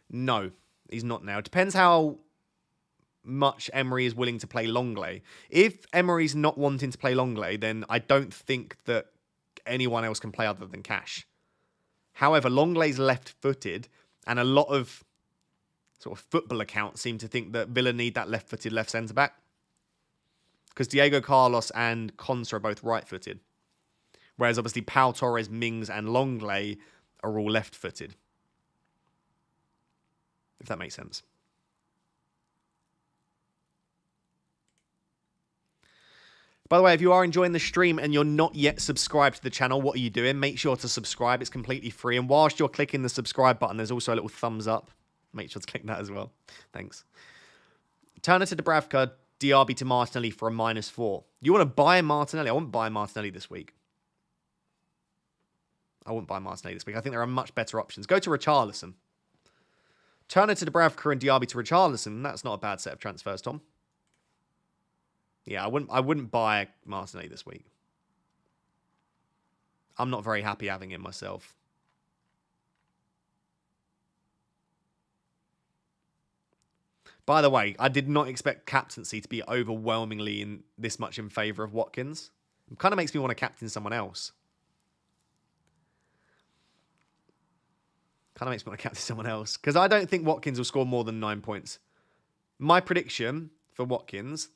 No, he's not now. It depends how much Emery is willing to play Longley. If Emery's not wanting to play Longley, then I don't think that anyone else can play other than Cash. However, Longley's left-footed, and a lot of sort of football accounts seem to think that Villa need that left-footed left centre-back. Because Diego Carlos and Konsa are both right-footed. Whereas obviously Pau Torres, Mings and Longley are all left-footed. If that makes sense. By the way, if you are enjoying the stream and you're not yet subscribed to the channel, what are you doing? Make sure to subscribe. It's completely free. And whilst you're clicking the subscribe button, there's also a little thumbs up. Make sure to click that as well. Thanks. Turner to Dubravka, Diaby to Martinelli for a -4. You want to buy Martinelli? I wouldn't buy Martinelli this week. I wouldn't buy Martinelli this week. I think there are much better options. Go to Richarlison. Turner to Dubravka and Diaby to Richarlison. That's not a bad set of transfers, Tom. Yeah, I wouldn't buy Martinelli this week. I'm not very happy having him myself. By the way, I did not expect captaincy to be overwhelmingly in this much in favour of Watkins. It kind of makes me want to captain someone else. Kind of makes me want to captain someone else. Because I don't think Watkins will score more than 9 points. My prediction for Watkins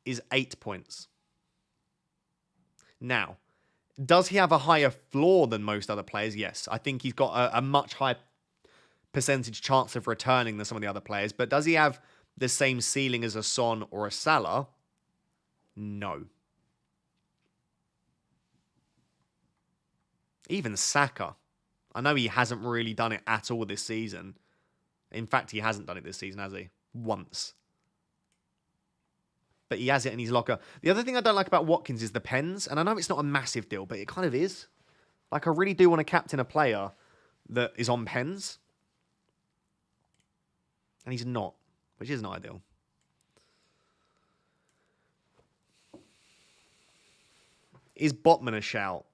is 8 points. Now, does he have a higher floor than most other players? Yes. I think he's got a much higher percentage chance of returning than some of the other players. But does he have the same ceiling as a Son or a Salah? No. Even Saka. I know he hasn't really done it at all this season. In fact, he hasn't done it this season, has he? Once. But he has it in his locker. The other thing I don't like about Watkins is the pens. And I know it's not a massive deal, but it kind of is. Like, I really do want to captain a player that is on pens. And he's not, which isn't ideal. Is Botman a shout?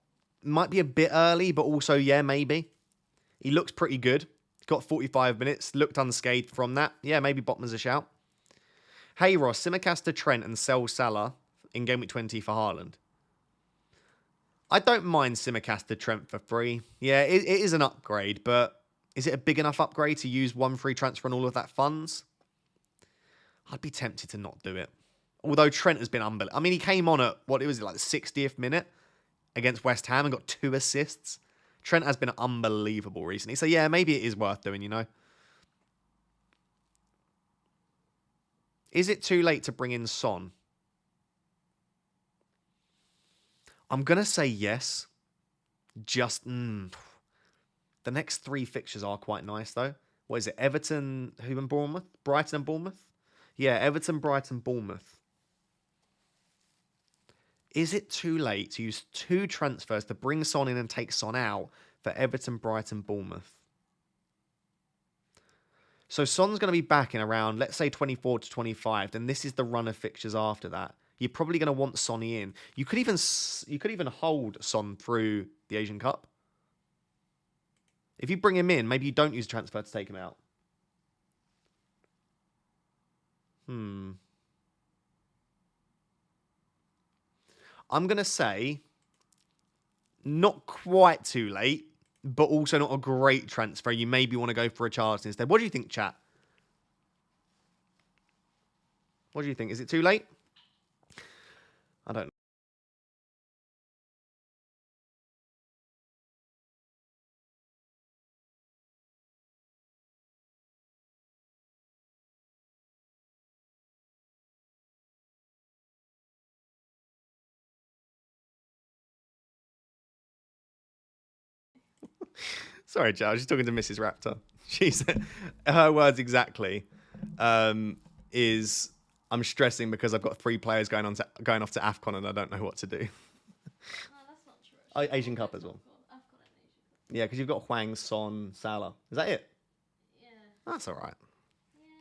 Might be a bit early, but also, yeah, maybe. He looks pretty good. Got 45 minutes. Looked unscathed from that. Yeah, maybe Botman's a shout. Hey, Ross. Simicast to Trent and sell Salah in GameWeek 20 for Haaland. I don't mind Simicast to Trent for free. Yeah, it is an upgrade, but is it a big enough upgrade to use one free transfer and all of that funds? I'd be tempted to not do it. Although Trent has been unbelievable. I mean, he came on at, what was it, like the 60th minute against West Ham and got 2 assists. Trent has been unbelievable recently. So, yeah, maybe it is worth doing, you know. Is it too late to bring in Son? I'm going to say yes. Just, the next 3 fixtures are quite nice, though. What is it? Everton, who and Bournemouth? Brighton and Bournemouth? Yeah, Everton, Brighton, Bournemouth. Is it too late to use 2 transfers to bring Son in and take Son out for Everton, Brighton, Bournemouth? So Son's going to be back in around, let's say, 24 to 25. Then this is the run of fixtures after that. You're probably going to want Sonny in. You could even hold Son through the Asian Cup. If you bring him in, maybe you don't use a transfer to take him out. I'm going to say not quite too late, but also not a great transfer. You maybe want to go for a Richarlison instead. What do you think, chat? What do you think? Is it too late? I don't know. Sorry, Joe. I was just talking to Mrs. Raptor. She said her words exactly is I'm stressing because I've got 3 players going off to AFCON and I don't know what to do. No, that's not true. Asian Cup as well. AFCON and Asian Cup. Yeah, because you've got Hwang, Son, Salah. Is that it? Yeah. That's all right. Yeah,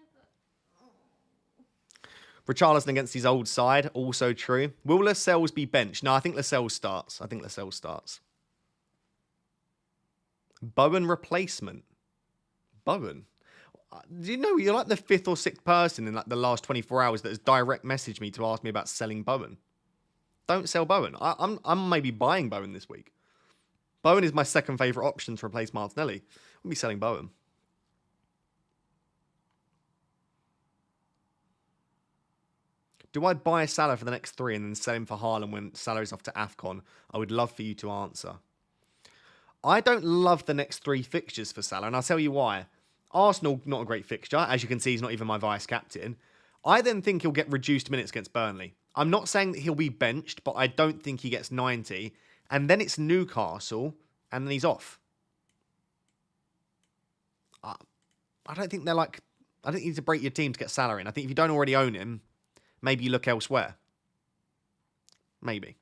but... Richarlison against his old side, also true. Will Lascelles be benched? No, I think Lascelles starts. Bowen replacement. Bowen? Do you know you're like the 5th or 6th person in like the last 24 hours that has direct messaged me to ask me about selling Bowen? Don't sell Bowen. I'm maybe buying Bowen this week. Bowen is my second favourite option to replace Martinelli. I'll be selling Bowen. Do I buy Salah for the next 3 and then sell him for Haaland when Salah is off to AFCON? I would love for you to answer. I don't love the next 3 fixtures for Salah, and I'll tell you why. Arsenal, not a great fixture. As you can see, he's not even my vice-captain. I then think he'll get reduced minutes against Burnley. I'm not saying that he'll be benched, but I don't think he gets 90. And then it's Newcastle, and then he's off. I don't think they're like... I don't think you need to break your team to get Salah in. I think if you don't already own him, maybe you look elsewhere. Maybe.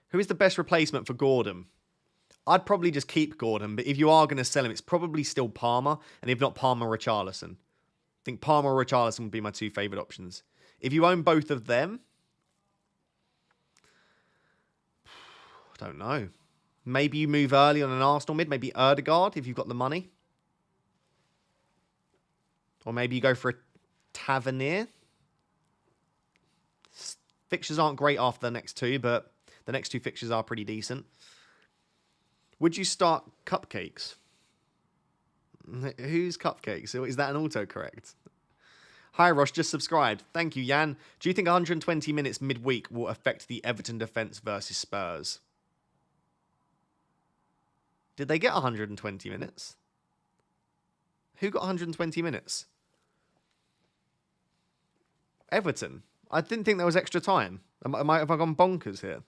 Who is the best replacement for Gordon? I'd probably just keep Gordon, but if you are going to sell him, it's probably still Palmer, and if not Palmer, Richarlison. I think Palmer or Richarlison would be my 2 favourite options. If you own both of them, I don't know. Maybe you move early on an Arsenal mid, maybe Ødegaard if you've got the money. Or maybe you go for a Tavernier. Fixtures aren't great after the next 2, but the next 2 fixtures are pretty decent. Would you start Cupcakes? Who's Cupcakes? Is that an autocorrect? Hi, Ross, just subscribed. Thank you, Jan. Do you think 120 minutes midweek will affect the Everton defence versus Spurs? Did they get 120 minutes? Who got 120 minutes? Everton. I didn't think there was extra time. Have I gone bonkers here?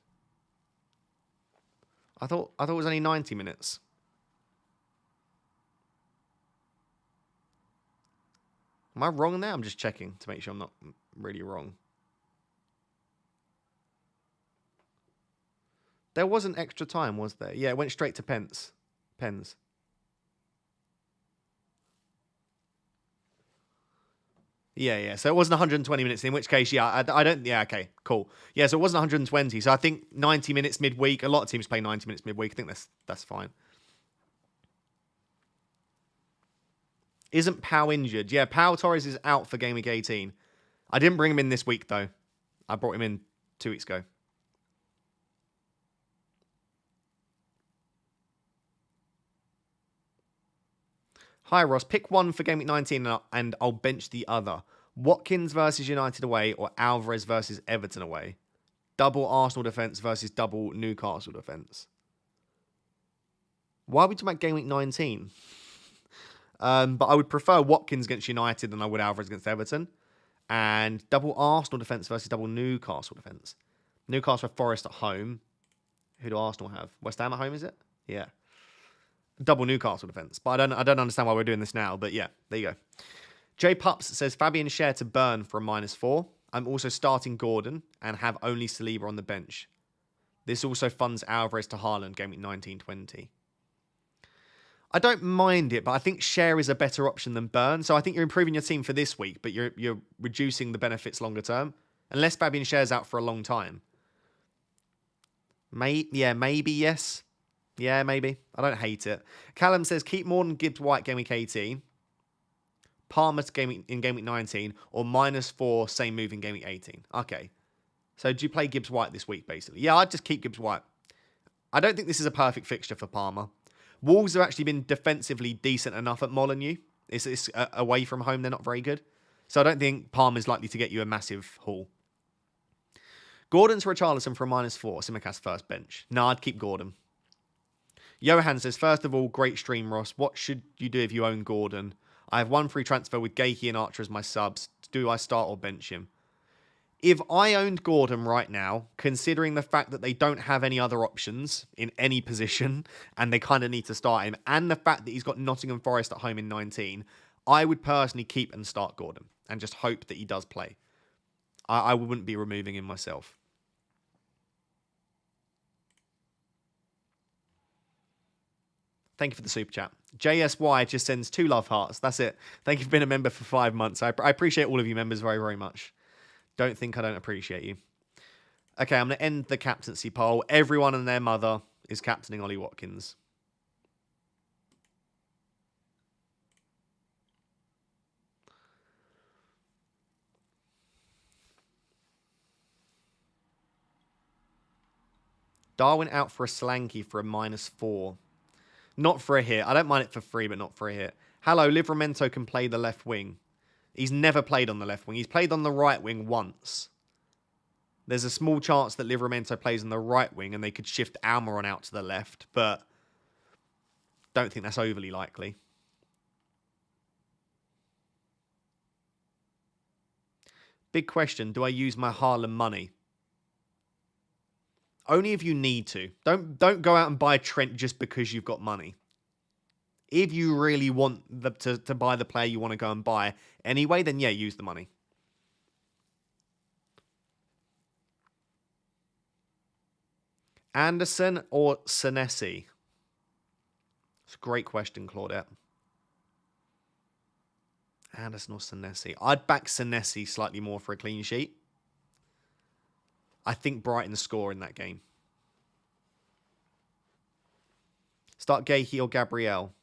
I thought it was only 90 minutes. Am I wrong there? I'm just checking to make sure I'm not really wrong. There wasn't extra time, was there? Yeah, it went straight to pens. Yeah. So it wasn't 120 minutes, in which case, yeah, I don't... Yeah, okay, cool. Yeah, so it wasn't 120. So I think 90 minutes midweek. A lot of teams play 90 minutes midweek. I think that's fine. Isn't Pau injured? Yeah, Pau Torres is out for Game Week 18. I didn't bring him in this week, though. I brought him in 2 weeks ago. Hi, Ross. Pick one for Game Week 19 and I'll bench the other. Watkins versus United away or Alvarez versus Everton away? Double Arsenal defence versus double Newcastle defence. Why are we talking about Game Week 19? But I would prefer Watkins against United than I would Alvarez against Everton. And double Arsenal defence versus double Newcastle defence. Newcastle have Forest at home. Who do Arsenal have? West Ham at home, is it? Yeah. Double Newcastle defence. But I don't understand why we're doing this now. But yeah, there you go. J Pups says Fabian Schär to burn for a -4. I'm also starting Gordon and have only Saliba on the bench. This also funds Alvarez to Haaland Game Week 19-20. I don't mind it, but I think Schär is a better option than Burn. So I think you're improving your team for this week, but you're reducing the benefits longer term. Unless Fabian Schär's out for a long time. Maybe yes. Yeah, maybe. I don't hate it. Callum says, keep Morton, Gibbs, White, Game Week 18. Palmer in Game Week 19. Or -4, same move in Game Week 18. Okay. So do you play Gibbs, White this week, basically? Yeah, I'd just keep Gibbs, White. I don't think this is a perfect fixture for Palmer. Wolves have actually been defensively decent enough at Molineux. It's away from home, they're not very good. So I don't think Palmer's likely to get you a massive haul. Gordon's Richarlison for a -4. Simicast first bench. No, I'd keep Gordon. Johan says, first of all, great stream, Ross. What should you do if you own Gordon? I have one free transfer with Gakey and Archer as my subs. Do I start or bench him? If I owned Gordon right now, considering the fact that they don't have any other options in any position and they kind of need to start him, and the fact that he's got Nottingham Forest at home in 19, I would personally keep and start Gordon and just hope that he does play. I wouldn't be removing him myself. Thank you for the super chat. JSY just sends 2 love hearts. That's it. Thank you for being a member for 5 months. I appreciate all of you members very, very much. Don't think I don't appreciate you. Okay, I'm going to end the captaincy poll. Everyone and their mother is captaining Ollie Watkins. Darwin out for a slanky for a -4. Not for a hit. I don't mind it for free, but not for a hit. Hello, Livramento can play the left wing. He's never played on the left wing. He's played on the right wing once. There's a small chance that Livramento plays on the right wing and they could shift Almiron out to the left, but don't think that's overly likely. Big question, do I use my Haaland money? Only if you need to. Don't go out and buy Trent just because you've got money. If you really want to buy the player you want to go and buy anyway, then yeah, use the money. Anderson or Senesi? It's a great question, Claudette. Anderson or Senesi? I'd back Senesi slightly more for a clean sheet. I think Brighton score in that game. Start Gahey or Gabriel?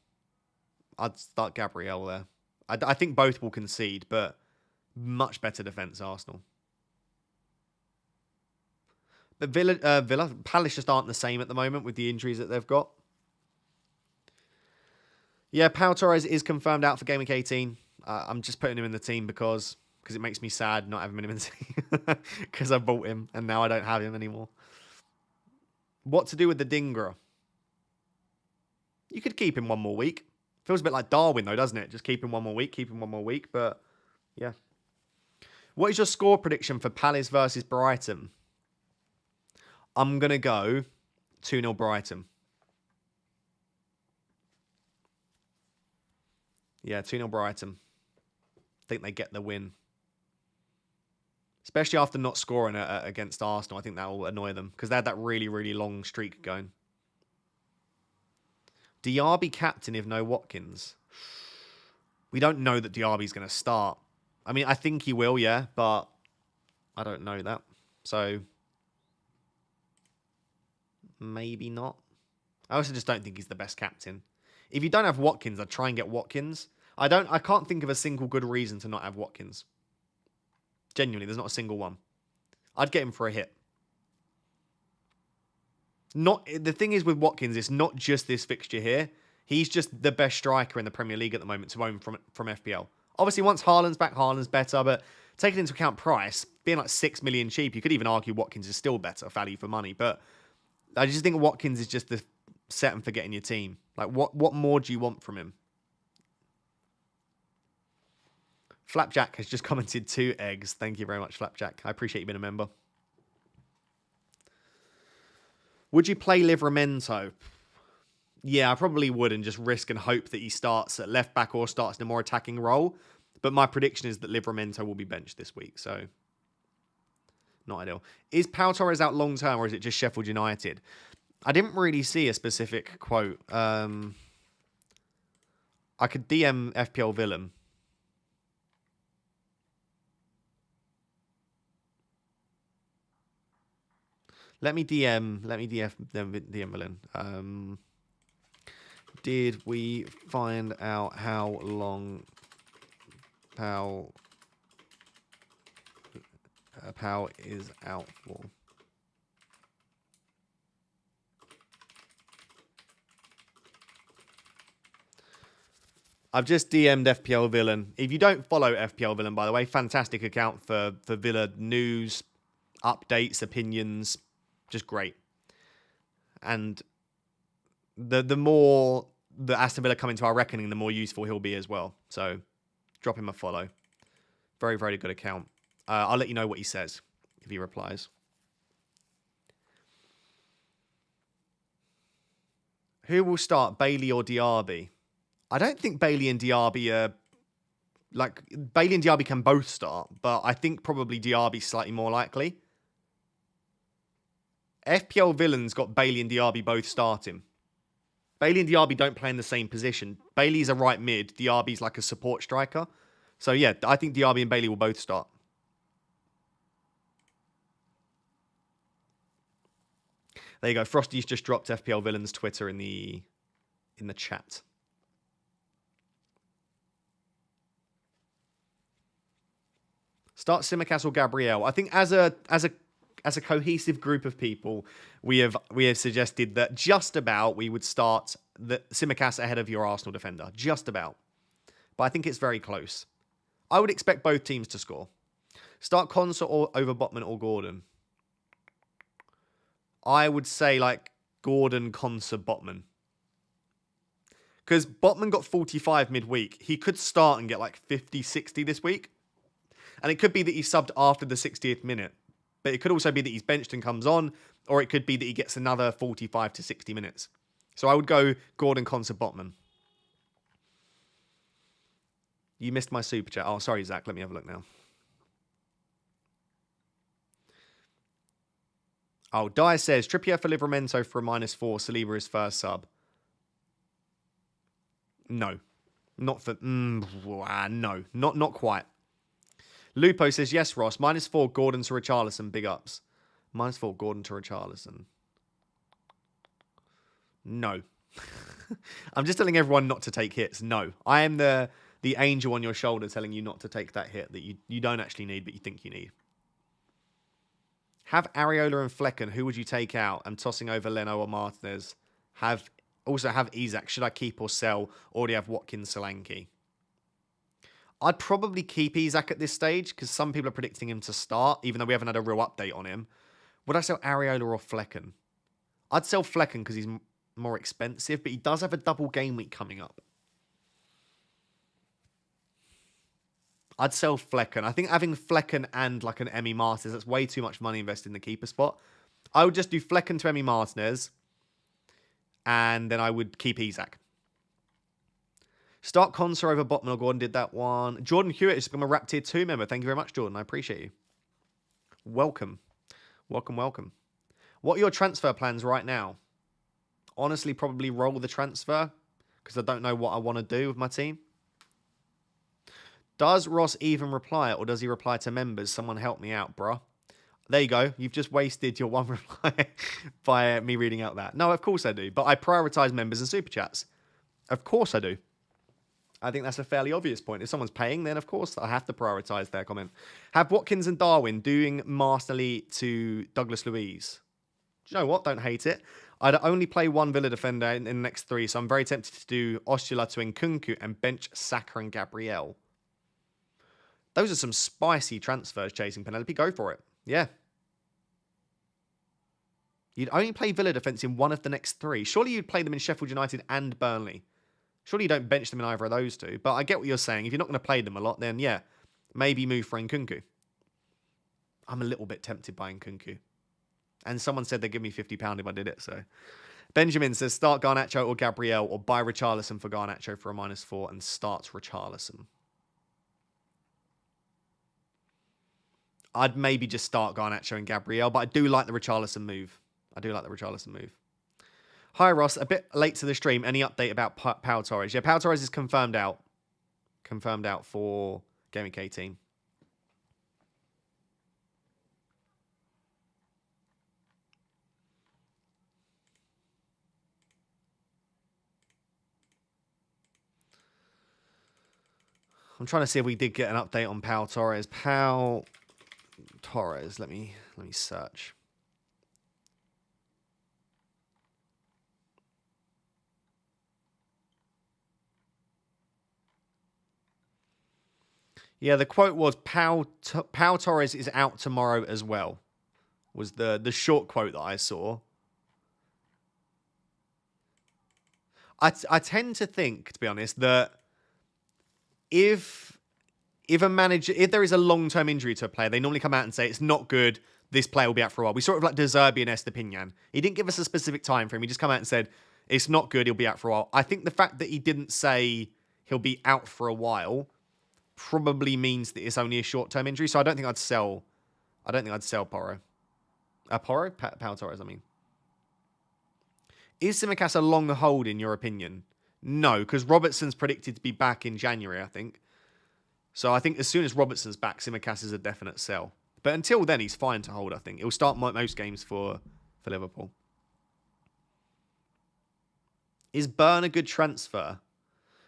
I'd start Gabriel there. I think both will concede, but much better defence, Arsenal. But Palace just aren't the same at the moment with the injuries that they've got. Yeah, Pau Torres is confirmed out for GameWeek 18. I'm just putting him in the team because it makes me sad not having him in the team. Because I bought him and now I don't have him anymore. What to do with the Dingra? You could keep him one more week. Feels a bit like Darwin though, doesn't it? Just keep him one more week, but yeah. What is your score prediction for Palace versus Brighton? I'm going to go 2-0 Brighton. Yeah, 2-0 Brighton. I think they get the win. Especially after not scoring against Arsenal. I think that will annoy them because they had that really, really long streak going. Diaby captain if no Watkins. We don't know that Diaby's going to start. I mean, I think he will, yeah, but I don't know that. So maybe not. I also just don't think he's the best captain. If you don't have Watkins, I'd try and get Watkins. I can't think of a single good reason to not have Watkins. Genuinely, there's not a single one. I'd get him for a hit. The thing is with Watkins, it's not just this fixture here. He's just the best striker in the Premier League at the moment to own from FPL. Obviously, once Haaland's back, Haaland's better, but taking into account price, being like 6 million cheap, you could even argue Watkins is still better value for money. But I just think Watkins is just the set and forget in your team. Like, what more do you want from him? Flapjack has just commented 2 eggs. Thank you very much, Flapjack. I appreciate you being a member. Would you play Livramento? Yeah, I probably would and just risk and hope that he starts at left back or starts in a more attacking role. But my prediction is that Livramento will be benched this week, so not ideal. Is Pau Torres out long term or is it just Sheffield United? I didn't really see a specific quote. I could DM FPL Villain. Let me DM Villain. Did we find out how long Pau is out for? I've just DM'd FPL Villain. If you don't follow FPL Villain, by the way, fantastic account for Villa news, updates, opinions. Just great. And the more that Aston Villa come into our reckoning, the more useful he'll be as well. So drop him a follow. Very, very good account. I'll let you know what he says if he replies. Who will start, Bailey or Diaby? I don't think Bailey and Diaby are... Like, Bailey and Diaby can both start, but I think probably Diaby's slightly more likely. FPL Villains got Bailey and Diaby both starting. Bailey and Diaby don't play in the same position. Bailey's a right mid. Diaby's like a support striker. So, yeah, I think Diaby and Bailey will both start. There you go. Frosty's just dropped FPL Villains Twitter in the chat. Start Simicast or Gabriel. I think as a cohesive group of people, we have suggested that just about we would start the Simicast ahead of your Arsenal defender. Just about. But I think it's very close. I would expect both teams to score. Start Consort or over Botman or Gordon. I would say like Gordon, Consort, Botman. Because Botman got 45 midweek. He could start and get like 50, 60 this week. And it could be that he subbed after the 60th minute. But it could also be that he's benched and comes on. Or it could be that he gets another 45 to 60 minutes. So I would go Gordon, Consort, Botman. You missed my super chat. Oh, sorry, Zach. Let me have a look now. Oh, Dyer says, Trippier for Livramento for a -4. Saliba is first sub. No. Not for... no. Not quite. Lupo says, yes, Ross. -4, Gordon to Richarlison. Big ups. -4, Gordon to Richarlison. No. I'm just telling everyone not to take hits. No. I am the angel on your shoulder telling you not to take that hit that you don't actually need, but you think you need. Have Areola and Flecken. Who would you take out? I'm tossing over Leno or Martinez. Also have Isak. Should I keep or sell? Already have Watkins, Solanke. I'd probably keep Isak at this stage because some people are predicting him to start, even though we haven't had a real update on him. Would I sell Areola or Flecken? I'd sell Flecken because he's more expensive, but he does have a double game week coming up. I'd sell Flecken. I think having Flecken and like an Emi Martinez, that's way too much money invested in the keeper spot. I would just do Flecken to Emi Martinez, and then I would keep Isak. Start Consor over Botman or Gordon did that one. Jordan Hewitt has become a Rap Tier 2 member. Thank you very much, Jordan. I appreciate you. Welcome. Welcome, welcome. What are your transfer plans right now? Honestly, probably roll the transfer because I don't know what I want to do with my team. Does Ross even reply or does he reply to members? Someone help me out, bruh. There you go. You've just wasted your one reply by me reading out that. No, of course I do. But I prioritize members and super chats. Of course I do. I think that's a fairly obvious point. If someone's paying, then of course I have to prioritize their comment. Have Watkins and Darwin doing masterly to Douglas Luiz. Do you know what? Don't hate it. I'd only play one Villa defender in the next 3, so I'm very tempted to do Osula to Nkunku and bench Saka and Gabriel. Those are some spicy transfers, Chasing Penelope. Go for it. Yeah. You'd only play Villa defence in one of the next 3. Surely you'd play them in Sheffield United and Burnley. Surely you don't bench them in either of those 2. But I get what you're saying. If you're not going to play them a lot, then yeah, maybe move for Nkunku. I'm a little bit tempted by Nkunku. And someone said they'd give me £50 if I did it, so... Benjamin says, start Garnacho or Gabriel or buy Richarlison for Garnacho for a -4 and start Richarlison. I'd maybe just start Garnacho and Gabriel, but I do like the Richarlison move. Hi, Ross. A bit late to the stream. Any update about Pau Torres? Yeah, Pau Torres is confirmed out. Confirmed out for GAMEWEEK 18. I'm trying to see if we did get an update on Pau Torres. Pau Torres. Let me search. Yeah, the quote was Pau Torres is out tomorrow as well. Was the short quote that I saw. I tend to think, to be honest, that if if there is a long-term injury to a player, they normally come out and say it's not good. This player will be out for a while. We sort of like De Zerbi and Estepinian. He didn't give us a specific time frame. He just come out and said it's not good. He'll be out for a while. I think the fact that he didn't say he'll be out for a while probably means that it's only a short-term injury. So I don't think I'd sell. Porro. Pau Torres. I mean, is Tsimikas a long hold in your opinion? No, because Robertson's predicted to be back in January, I think. So I think as soon as Robertson's back, Tsimikas is a definite sell. But until then, he's fine to hold, I think. He'll start most games for Liverpool. Is Burn a good transfer?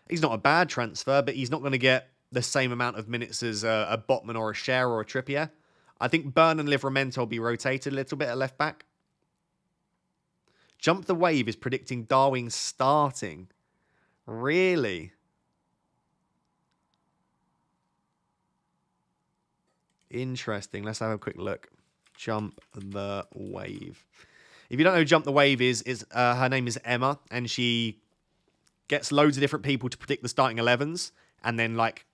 He's not a bad transfer, but he's not going to get the same amount of minutes as a Botman or a Cher or a Trippier. I think Burn and Livramento will be rotated a little bit at left back. Jump the Wave is predicting Darwin starting. Really? Interesting. Let's have a quick look. Jump the Wave. If you don't know who Jump the Wave is her name is Emma, and she gets loads of different people to predict the starting 11s, and then like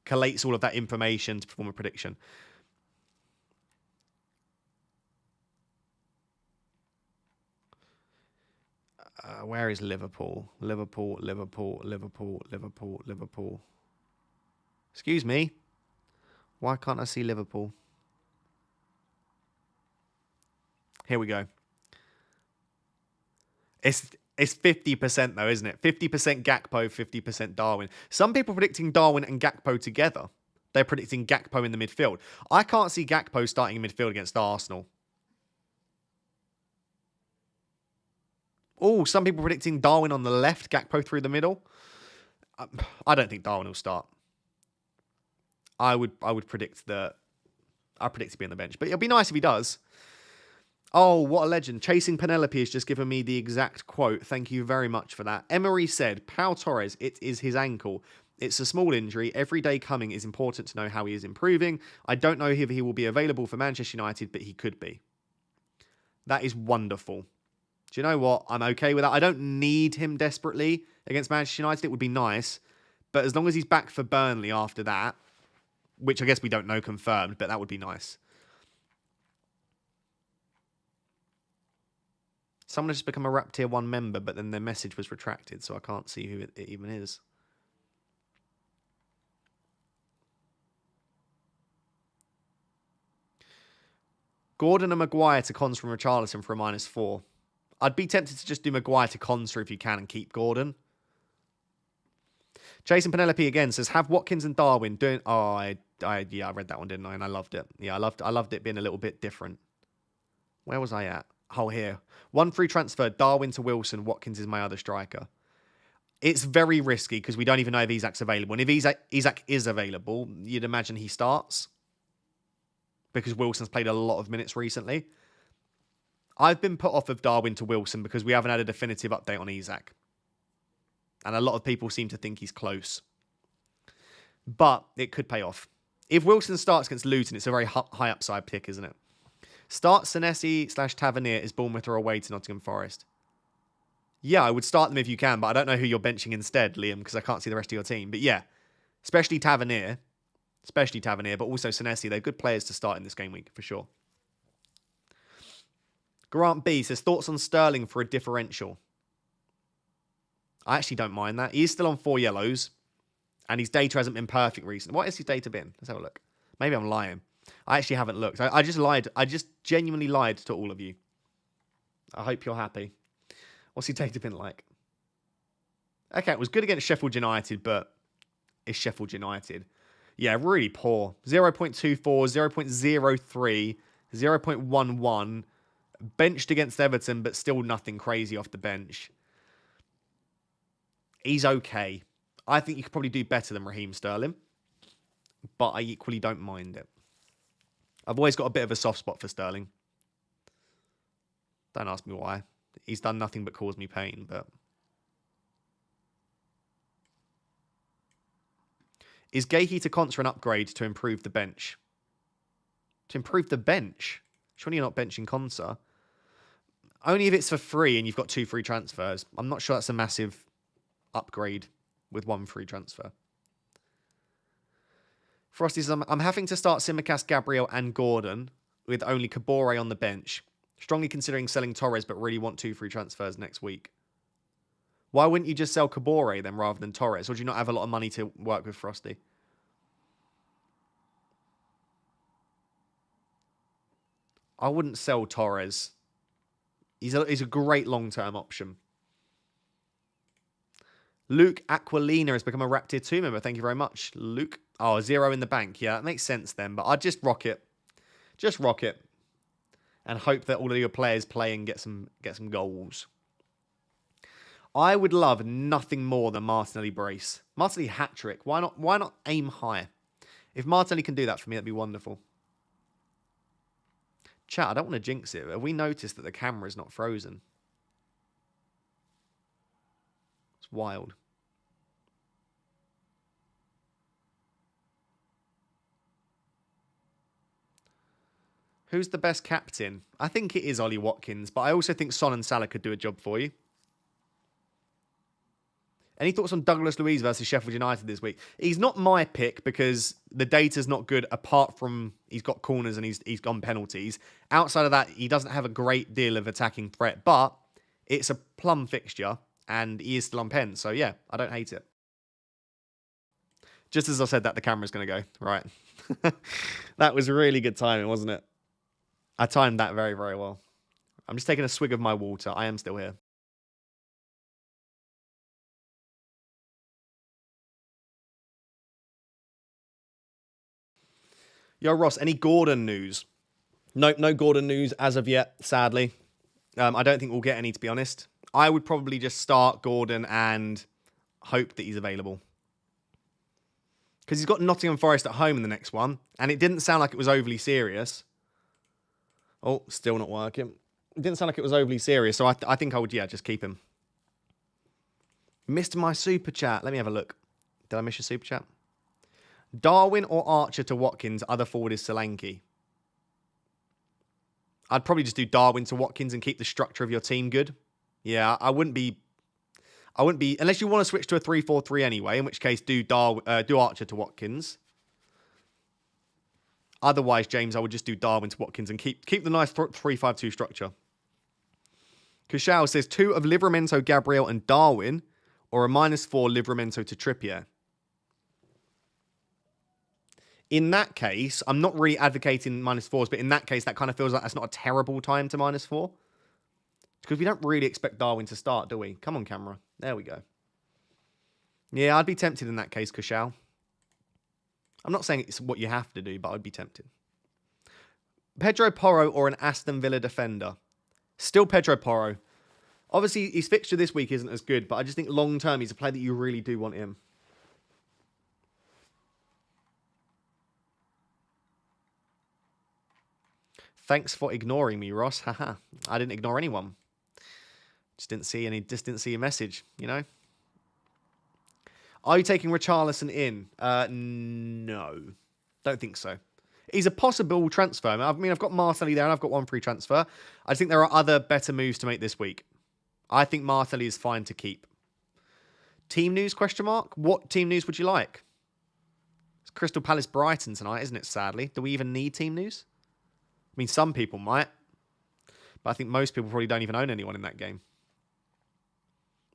collates all of that information to perform a prediction. Where is Liverpool? Liverpool. Excuse me. Why can't I see Liverpool? Here we go. It's 50% though, isn't it? 50% Gakpo, 50% Darwin. Some people are predicting Darwin and Gakpo together. They're predicting Gakpo in the midfield. I can't see Gakpo starting in midfield against Arsenal. Oh, some people predicting Darwin on the left, Gakpo through the middle. I don't think Darwin will start. I would predict that. I predict to be on the bench, but it'll be nice if he does. Oh, what a legend. Chasing Penelope has just given me the exact quote. Thank you very much for that. Emery said, Pau Torres, it is his ankle. It's a small injury. Every day coming is important to know how he is improving. I don't know if he will be available for Manchester United, but he could be. That is wonderful. Do you know what? I'm okay with that. I don't need him desperately against Manchester United. It would be nice. But as long as he's back for Burnley after that, which I guess we don't know confirmed, but that would be nice. Someone has just become a Rap Tier 1 member, but then their message was retracted, so I can't see who it even is. Gordon and Maguire to cons from Richarlison for a -4. I'd be tempted to just do Maguire to Conser if you can and keep Gordon. Jason Penelope again says, have Watkins and Darwin doing... Oh, yeah, I read that one, didn't I? And I loved it. Yeah, I loved it being a little bit different. Where was I at? Oh, here. 1 free transfer, Darwin to Wilson. Watkins is my other striker. It's very risky because we don't even know if Isak's available. And if Isak is available, you'd imagine he starts. Because Wilson's played a lot of minutes recently. I've been put off of Darwin to Wilson because we haven't had a definitive update on Isak. And a lot of people seem to think he's close. But it could pay off. If Wilson starts against Luton, it's a very high upside pick, isn't it? Start Senesi/Tavernier as Bournemouth are away to Nottingham Forest. Yeah, I would start them if you can, but I don't know who you're benching instead, Liam, because I can't see the rest of your team. But yeah, especially Tavernier, but also Senesi. They're good players to start in this game week, for sure. Grant B says, thoughts on Sterling for a differential? I actually don't mind that. He is still on 4 yellows, and his data hasn't been perfect recently. What has his data been? Let's have a look. Maybe I'm lying. I actually haven't looked. I just lied. I just genuinely lied to all of you. I hope you're happy. What's his data been like? Okay, it was good against Sheffield United, but it's Sheffield United. Yeah, really poor. 0.24, 0.03, 0.11. Benched against Everton, but still nothing crazy off the bench. He's okay. I think you could probably do better than Raheem Sterling, but I equally don't mind it. I've always got a bit of a soft spot for Sterling. Don't ask me why. He's done nothing but cause me pain, but... Is Gahey to Contra an upgrade to improve the bench? To improve the bench? Surely you're not benching Contra. Only if it's for free and you've got 2 free transfers. I'm not sure that's a massive upgrade with 1 free transfer. Frosty says, I'm having to start Simicast, Gabriel, and Gordon with only Kabore on the bench. Strongly considering selling Torres, but really want 2 free transfers next week. Why wouldn't you just sell Kabore then rather than Torres? Or do you not have a lot of money to work with, Frosty? I wouldn't sell Torres. He's a great long-term option. Luke Aquilina has become a Rap Tier 2 member. Thank you very much, Luke. Oh, 0 in the bank. Yeah, that makes sense then. But I'd just rock it. Just rock it. And hope that all of your players play and get some goals. I would love nothing more than Martinelli brace. Martinelli hat-trick. Why not aim high? If Martinelli can do that for me, that'd be wonderful. Chat, I don't want to jinx it. Have we noticed that the camera is not frozen? It's wild. Who's the best captain? I think it is Ollie Watkins, but I also think Son and Salah could do a job for you. Any thoughts on Douglas Luiz versus Sheffield United this week? He's not my pick because the data's not good apart from he's got corners and he's gone penalties. Outside of that, he doesn't have a great deal of attacking threat, but it's a plum fixture and he is still on pen. So yeah, I don't hate it. Just as I said that, the camera's going to go. Right. That was really good timing, wasn't it? I timed that very, very well. I'm just taking a swig of my water. I am still here. Yo, Ross, any Gordon news? Nope, no Gordon news as of yet, sadly. I don't think we'll get any, to be honest. I would probably just start Gordon and hope that he's available. Because he's got Nottingham Forest at home in the next one, and it didn't sound like it was overly serious. Oh, still not working. It didn't sound like it was overly serious, so I think I would, yeah, just keep him. Missed my super chat. Let me have a look. Did I miss your super chat? Darwin or Archer to Watkins, other forward is Solanke. I'd probably just do Darwin to Watkins and keep the structure of your team good. Yeah, I wouldn't be, unless you want to switch to a 3-4-3 anyway, in which case do Archer to Watkins. Otherwise, James, I would just do Darwin to Watkins and keep the nice 3-5-2 structure. Kushal says 2 of Livramento, Gabriel and Darwin, or a -4 Livramento to Trippier. In that case, I'm not really advocating -4s, but in that case, that kind of feels like that's not a terrible time to -4. Because we don't really expect Darwin to start, do we? Come on, camera. There we go. Yeah, I'd be tempted in that case, Kushal. I'm not saying it's what you have to do, but I'd be tempted. Pedro Porro or an Aston Villa defender? Still Pedro Porro. Obviously, his fixture this week isn't as good, but I just think long-term, he's a player that you really do want him. Thanks for ignoring me, Ross. Haha. I didn't ignore anyone. Just didn't see a message, you know? Are you taking Richarlison in? No. Don't think so. He's a possible transfer. I mean, I've got Martinelli there and I've got 1 free transfer. I think there are other better moves to make this week. I think Martinelli is fine to keep. Team news, question mark? What team news would you like? It's Crystal Palace Brighton tonight, isn't it, sadly? Do we even need team news? I mean, some people might. But I think most people probably don't even own anyone in that game.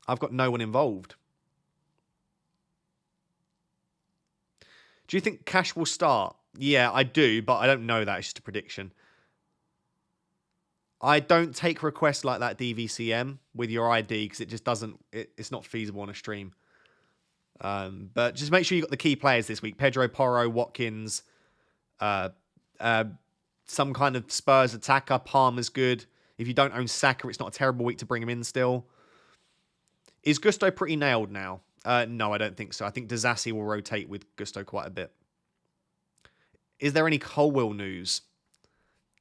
I've got no one involved. Do you think Cash will start? Yeah, I do, but I don't know that. It's just a prediction. I don't take requests like that DVCM with your ID because it just doesn't... It's not feasible on a stream. But just make sure you got the key players this week. Pedro Porro, Watkins, some kind of Spurs attacker. Palmer's good. If you don't own Saka, it's not a terrible week to bring him in still. Is Gusto pretty nailed now? No, I don't think so. I think Disasi will rotate with Gusto quite a bit. Is there any Colwill news?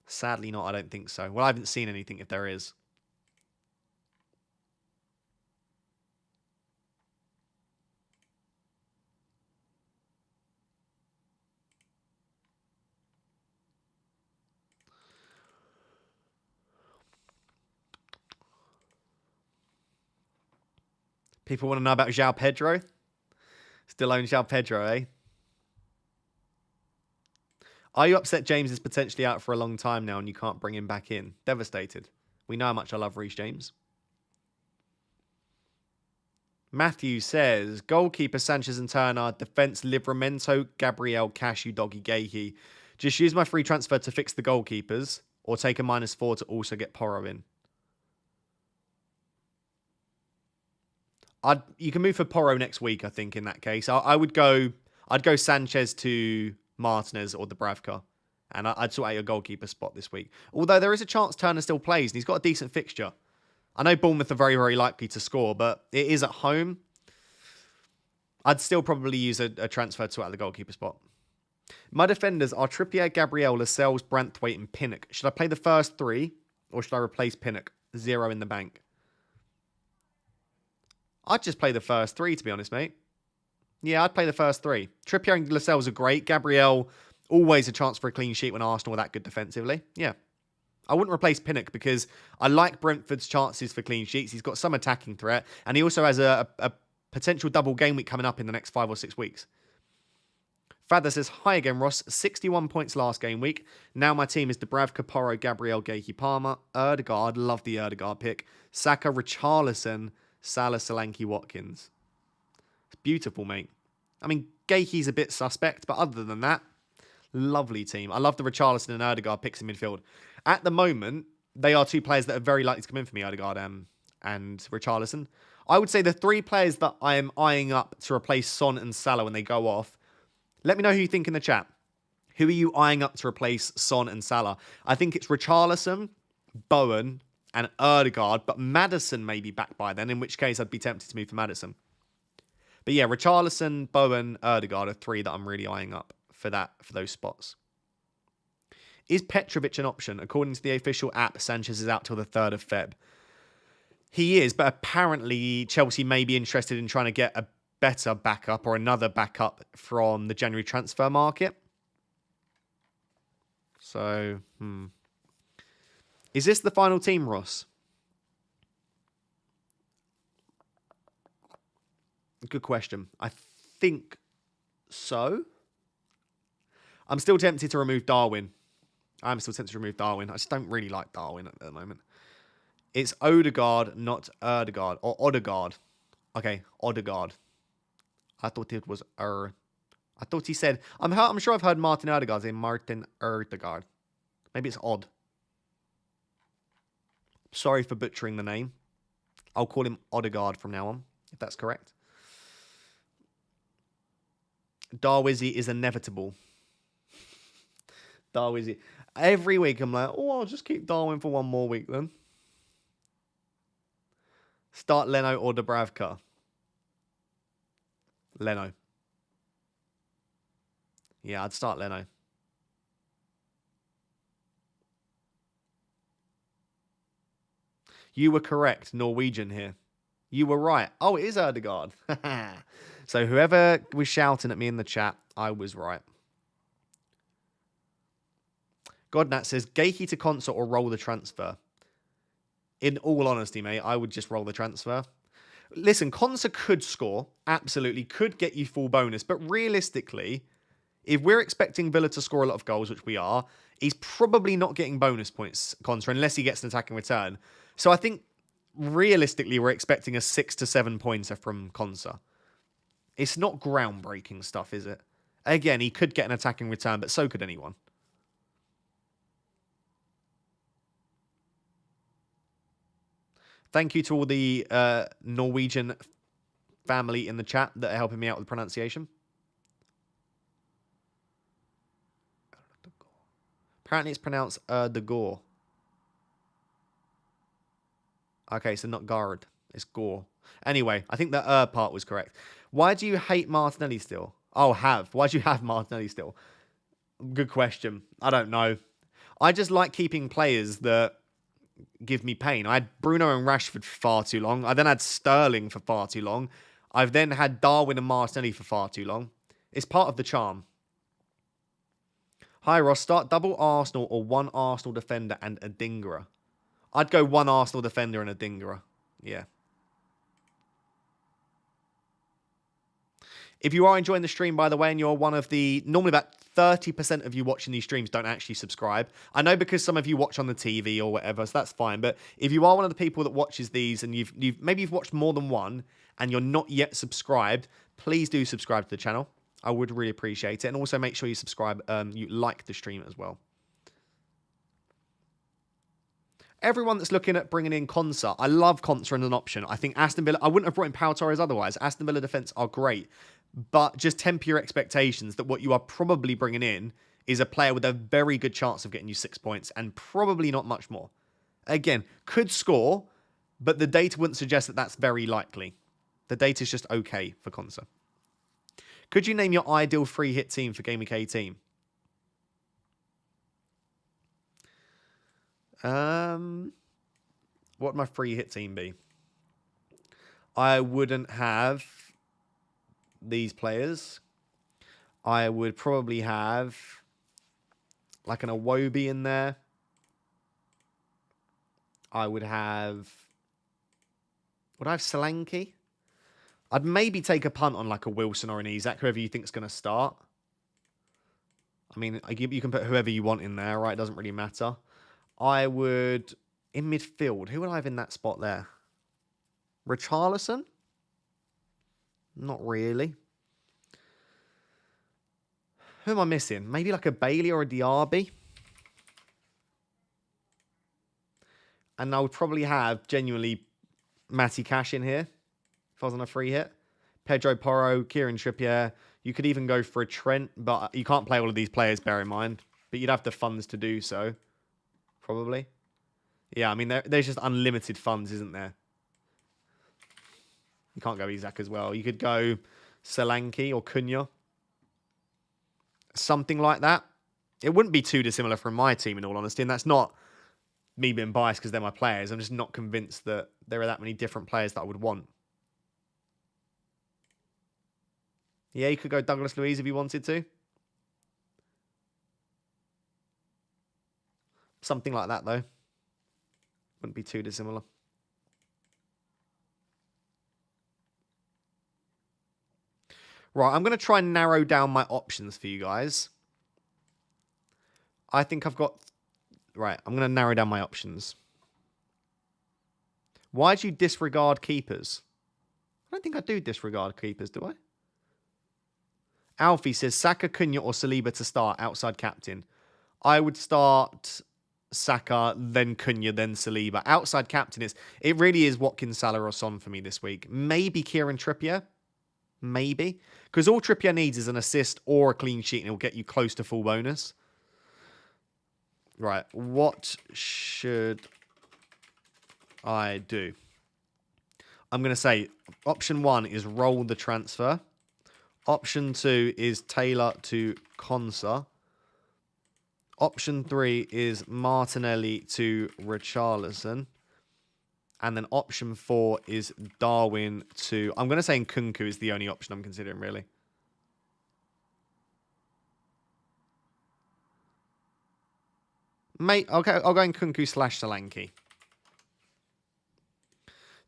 Sadly not, I don't think so. Well, I haven't seen anything if there is. People want to know about João Pedro? Still own João Pedro, eh? Are you upset James is potentially out for a long time now and you can't bring him back in? Devastated. We know how much I love Reece James. Matthew says, goalkeeper Sanchez and Turner, defence Livramento, Gabriel, Cashew, Doggy, Gahey. Just use my free transfer to fix the goalkeepers or take a -4 to also get Porro in. You can move for Porro next week, I think, in that case. I'd go Sanchez to Martinez or Dubravka. And I'd sort out your goalkeeper spot this week. Although there is a chance Turner still plays and he's got a decent fixture. I know Bournemouth are very, very likely to score, but it is at home. I'd still probably use a transfer to out of the goalkeeper spot. My defenders are Trippier, Gabriel, Lascelles, Branthwaite, and Pinnock. Should I play the first 3 or should I replace Pinnock? 0 in the bank. I'd just play the first 3, to be honest, mate. Yeah, I'd play the first 3. Trippier and Lascelles are great. Gabriel, always a chance for a clean sheet when Arsenal are that good defensively. Yeah. I wouldn't replace Pinnock because I like Brentford's chances for clean sheets. He's got some attacking threat, and he also has a potential double game week coming up in the next 5 or 6 weeks. Father says, hi again, Ross. 61 points last game week. Now my team is Dubravka, Porro, Gabriel, Gahey, Palmer, Erdegaard. Love the Erdegaard pick. Saka, Richarlison, Salah, Solanke, Watkins. It's beautiful, mate. I mean, Gahey's a bit suspect, but other than that, lovely team. I love the Richarlison and Erdegaard picks in midfield. At the moment, they are 2 players that are very likely to come in for me, Erdegaard and Richarlison. I would say the 3 players that I am eyeing up to replace Son and Salah when they go off. Let me know who you think in the chat. Who are you eyeing up to replace Son and Salah? I think it's Richarlison, Bowen, and Erdegaard, but Maddison may be back by then, in which case I'd be tempted to move for Maddison. But yeah, Richarlison, Bowen, Erdegaard are 3 that I'm really eyeing up for those spots. Is Petrovic an option? According to the official app, Sanchez is out till the 3rd of Feb. He is, but apparently Chelsea may be interested in trying to get a better backup or another backup from the January transfer market. So, Is this the final team, Ross? Good question. I think so. I'm still tempted to remove Darwin. I just don't really like Darwin at the moment. It's Odegaard, not Erdegaard. Or Odegaard. Okay, Odegaard. I thought it was I thought he said... I'm sure I've heard Martin Erdegaard say Martin Erdegaard. Maybe it's odd. Sorry for butchering the name. I'll call him Odegaard from now on, if that's correct. Darwizzy is inevitable. Darwizzy. Every week I'm like, I'll just keep Darwin for 1 more week then. Start Leno or Dubravka. Leno. Yeah, I'd start Leno. You were correct, Norwegian here. You were right. Oh, it is Erdegaard. So whoever was shouting at me in the chat, I was right. Godnat says, Gahey to Concert or roll the transfer. In all honesty, mate, I would just roll the transfer. Listen, Concert could score. Absolutely. Could get you full bonus. But realistically, if we're expecting Villa to score a lot of goals, which we are, he's probably not getting bonus points, Concert, unless he gets an attacking return. So I think, realistically, we're expecting a 6 to 7 pointer from Concert. It's not groundbreaking stuff, is it? Again, he could get an attacking return, but so could anyone. Thank you to all the Norwegian family in the chat that are helping me out with the pronunciation. Apparently it's pronounced de Gore. Okay, so not guard. It's Gore. Anyway, I think the part was correct. Why do you hate Martinelli still? Oh, have. Why do you have Martinelli still? Good question. I don't know. I just like keeping players that give me pain. I had Bruno and Rashford for far too long. I then had Sterling for far too long. I've then had Darwin and Martinelli for far too long. It's part of the charm. Hi, Ross. Start double Arsenal or 1 Arsenal defender and a Dingerer. I'd go 1 Arsenal defender and a Dingerer. Yeah. If you are enjoying the stream, by the way, and you're one of the, normally about 30% of you watching these streams don't actually subscribe. I know because some of you watch on the TV or whatever, so that's fine. But if you are one of the people that watches these and maybe you've watched more than one and you're not yet subscribed, please do subscribe to the channel. I would really appreciate it. And also make sure you subscribe, you like the stream as well. Everyone that's looking at bringing in Konsa, I love Konsa as an option. I think Aston Villa, I wouldn't have brought in Pau Torres otherwise. Aston Villa defence are great. But just temper your expectations that what you are probably bringing in is a player with a very good chance of getting you 6 points and probably not much more. Again, could score, but the data wouldn't suggest that that's very likely. The data is just okay for Konsa. Could you name your ideal free hit team for GameWeek 18? What would my free hit team be? I wouldn't have these players. I would probably have like an Iwobi in there. I would have... Would I have Solanke? I'd maybe take a punt on like a Wilson or an Isak, whoever you think's going to start. I mean, you can put whoever you want in there, right? It doesn't really matter. I would... In midfield, who would I have in that spot there? Richarlison? Not really. Who am I missing? Maybe like a Bailey or a Diaby. And I would probably have, genuinely, Matty Cash in here. If I was on a free hit. Pedro Porro, Kieran Trippier. You could even go for a Trent, but you can't play all of these players, bear in mind. But you'd have the funds to do so. Probably. Yeah, I mean, there's just unlimited funds, isn't there? You can't go Isak as well. You could go Solanke or Cunha. Something like that. It wouldn't be too dissimilar from my team, in all honesty. And that's not me being biased because they're my players. I'm just not convinced that there are that many different players that I would want. Yeah, you could go Douglas Luiz if you wanted to. Something like that, though. Wouldn't be too dissimilar. Right, I'm going to try and narrow down my options for you guys. I think I've got... Right, I'm going to narrow down my options. Why do you disregard keepers? I don't think I do disregard keepers, do I? Alfie says, Saka, Cunha or Saliba to start outside captain. I would start Saka, then Cunha, then Saliba. Outside captain, it really is Watkins, Salah or Son for me this week. Maybe Kieran Trippier. Maybe. Because all Trippier needs is an assist or a clean sheet and it'll get you close to full bonus. Right. What should I do? I'm going to say option 1 is roll the transfer. Option 2 is Taylor to Konsa. Option 3 is Martinelli to Richarlison. And then option 4 is Darwin to... I'm going to say Nkunku is the only option I'm considering, really. Mate, okay, I'll go Nkunku / Solanke.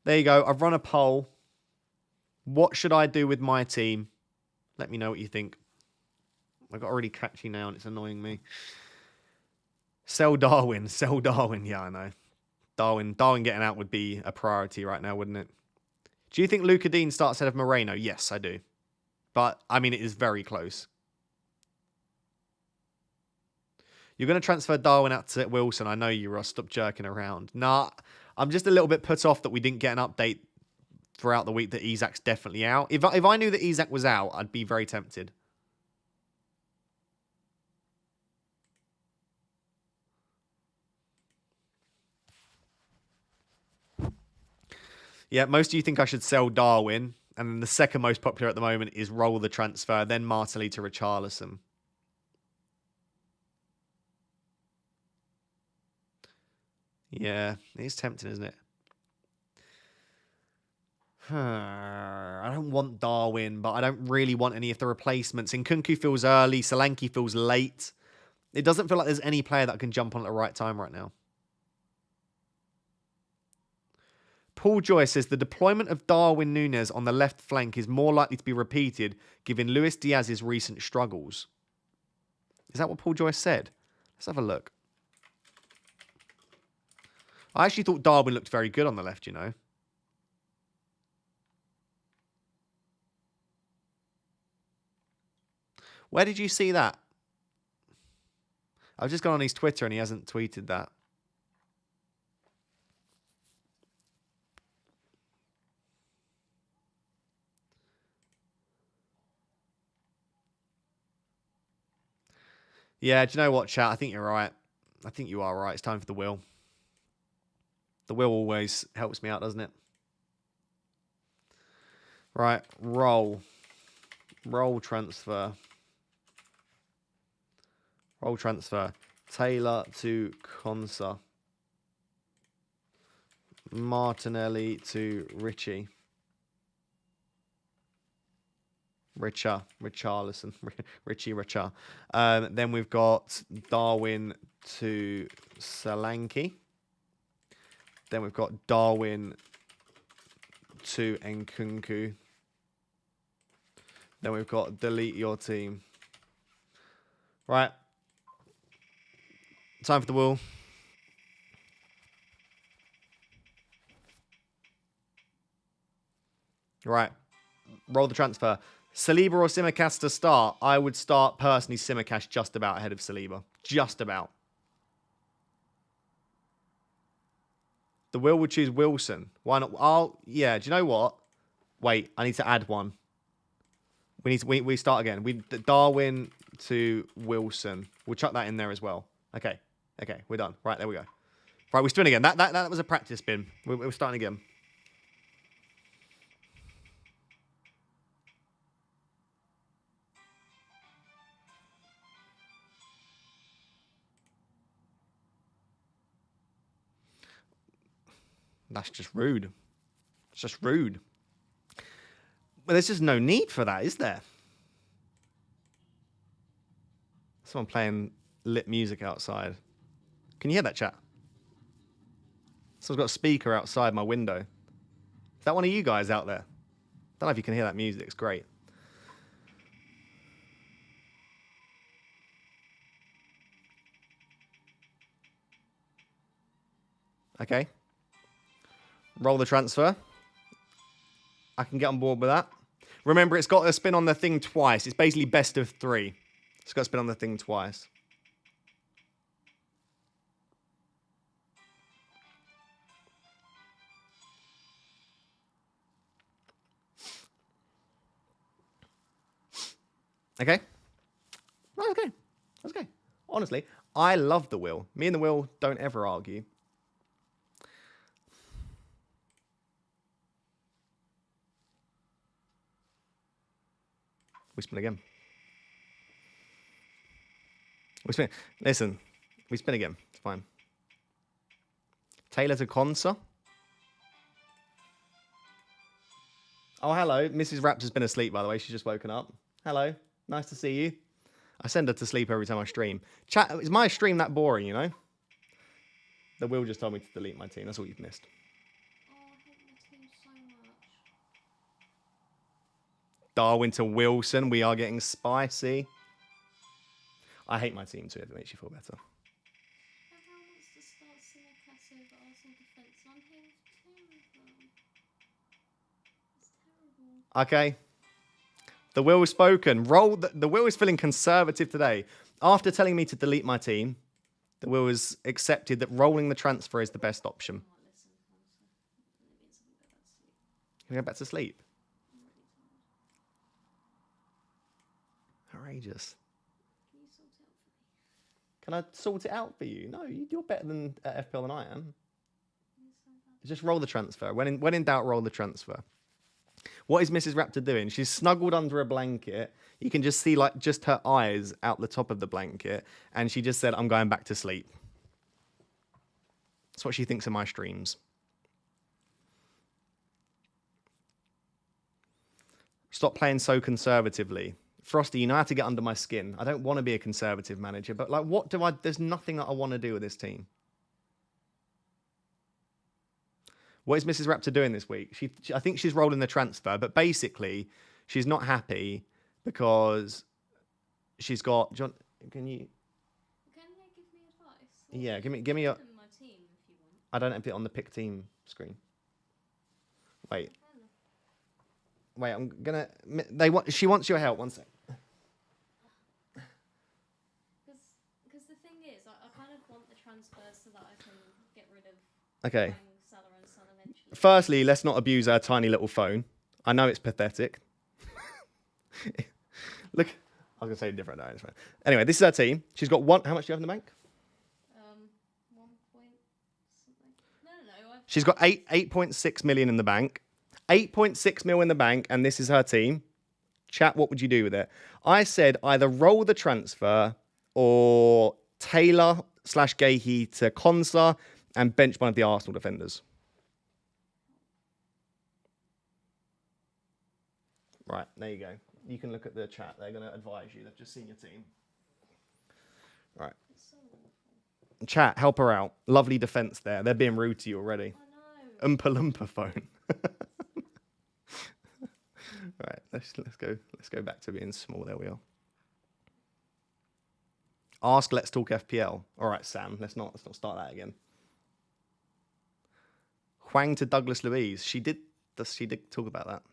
There you go. I've run a poll. What should I do with my team? Let me know what you think. I got really catchy now and it's annoying me. Sell Darwin. Sell Darwin. Yeah, I know. Darwin getting out would be a priority right now, wouldn't it? Do you think Luca Dean starts ahead of Moreno? Yes, I do. But, I mean, it is very close. You're going to transfer Darwin out to Wilson. I know you, Ross. Stop jerking around. Nah, I'm just a little bit put off that we didn't get an update throughout the week that Isak's definitely out. If I knew that Isak was out, I'd be very tempted. Yeah, most of you think I should sell Darwin. And then the second most popular at the moment is roll the transfer, then Martinelli to Richarlison. Yeah, it's tempting, isn't it? I don't want Darwin, but I don't really want any of the replacements. Nkunku feels early. Solanke feels late. It doesn't feel like there's any player that can jump on at the right time right now. Paul Joy says the deployment of Darwin Núñez on the left flank is more likely to be repeated given Luis Diaz's recent struggles. Is that what Paul Joy said? Let's have a look. I actually thought Darwin looked very good on the left, you know. Where did you see that? I've just gone on his Twitter and he hasn't tweeted that. Yeah, do you know what, chat? I think you're right. I think you are right. It's time for the will. The will always helps me out, doesn't it? Right, roll. Roll transfer. Roll transfer. Taylor to Konsa. Martinelli to Richie. Richarlison. Richie Richar. Then we've got Darwin to Solanke. Then we've got Darwin to Nkunku. Then we've got delete your team. Right. Time for the will. Right. Roll the transfer. Saliba or Tsimikas to start? I would start personally Tsimikas just about ahead of Saliba. Just about. The will would choose Wilson. Why not? Yeah, do you know what? Wait, I need to add one. We start again. Darwin to Wilson. We'll chuck that in there as well. Okay. Okay, we're done. Right, there we go. Right, we're spinning again. That was a practice spin. We're starting again. That's just rude. It's just rude. But there's just no need for that, is there? Someone playing lit music outside. Can you hear that, chat? Someone's got a speaker outside my window. Is that one of you guys out there? Don't know if you can hear that music. It's great. Okay. Roll the transfer. I can get on board with that. Remember, it's got a spin on the thing twice. It's basically best of 3. It's got to spin on the thing twice. Okay. That's okay. That's okay. Honestly, I love the will. Me and the will don't ever argue. We spin again. We spin. Listen, we spin again. It's fine. Taylor to Konsa. Oh, hello. Mrs. Raptor's been asleep, by the way. She's just woken up. Hello. Nice to see you. I send her to sleep every time I stream. Chat, is my stream that boring, you know? The Will just told me to delete my team. That's all you've missed. Oh, I hate my team so much. Darwin to Wilson. We are getting spicy. I hate my team too, if it makes you feel better. Everyone wants to start Tsimikas over Arsenal defence, and I'm here with 2 of them. It's terrible. Okay. The will is spoken. Roll. The will is feeling conservative today. After telling me to delete my team, the will has accepted that rolling the transfer is the best option. Oh, listen, honestly. It means I can go back to sleep. Can you go back to sleep? I'm really tired. Outrageous. Can you sort it out for me? Can I sort it out for you? No, you're better than FPL than I am. You're so bad. Just roll the transfer. When in doubt, roll the transfer. What is Mrs. Raptor doing? She's snuggled under a blanket. You can just see like just her eyes out the top of the blanket. And she just said, I'm going back to sleep. That's what she thinks of my streams. Stop playing so conservatively. Frosty, you know how to get under my skin. I don't want to be a conservative manager, but like, there's nothing that I want to do with this team. What is Mrs. Raptor doing this week? I think she's rolling the transfer, but basically, she's not happy because she's got. John, can you? Can they give me advice? Yeah, give me a. In my team if you want. I don't have it on the pick team screen. Wait, I'm gonna. She wants your help. One sec. Because the thing is, I kind of want the transfers so that I can get rid of. Okay. Salah and Son eventually. Firstly, let's not abuse our tiny little phone. I know it's pathetic. Look, I was gonna say different. No, it's fine. Anyway, this is her team. She's got one. How much do you have in the bank? 1 point something. No. She's got 8.6 million in the bank. 8.6 mil in the bank, and this is her team. Chat, what would you do with it? I said either roll the transfer or Taylor / Gahey to Konsa and bench one of the Arsenal defenders. Right, there you go. You can look at the chat. They're going to advise you. They've just seen your team. Right. Chat, help her out. Lovely defence there. They're being rude to you already. I know. Oompa Loompa phone. Right, let's go back to being small. There we are. Ask, let's talk FPL. All right, Sam, let's not start that again. Huang to Douglas Louise. She did talk about that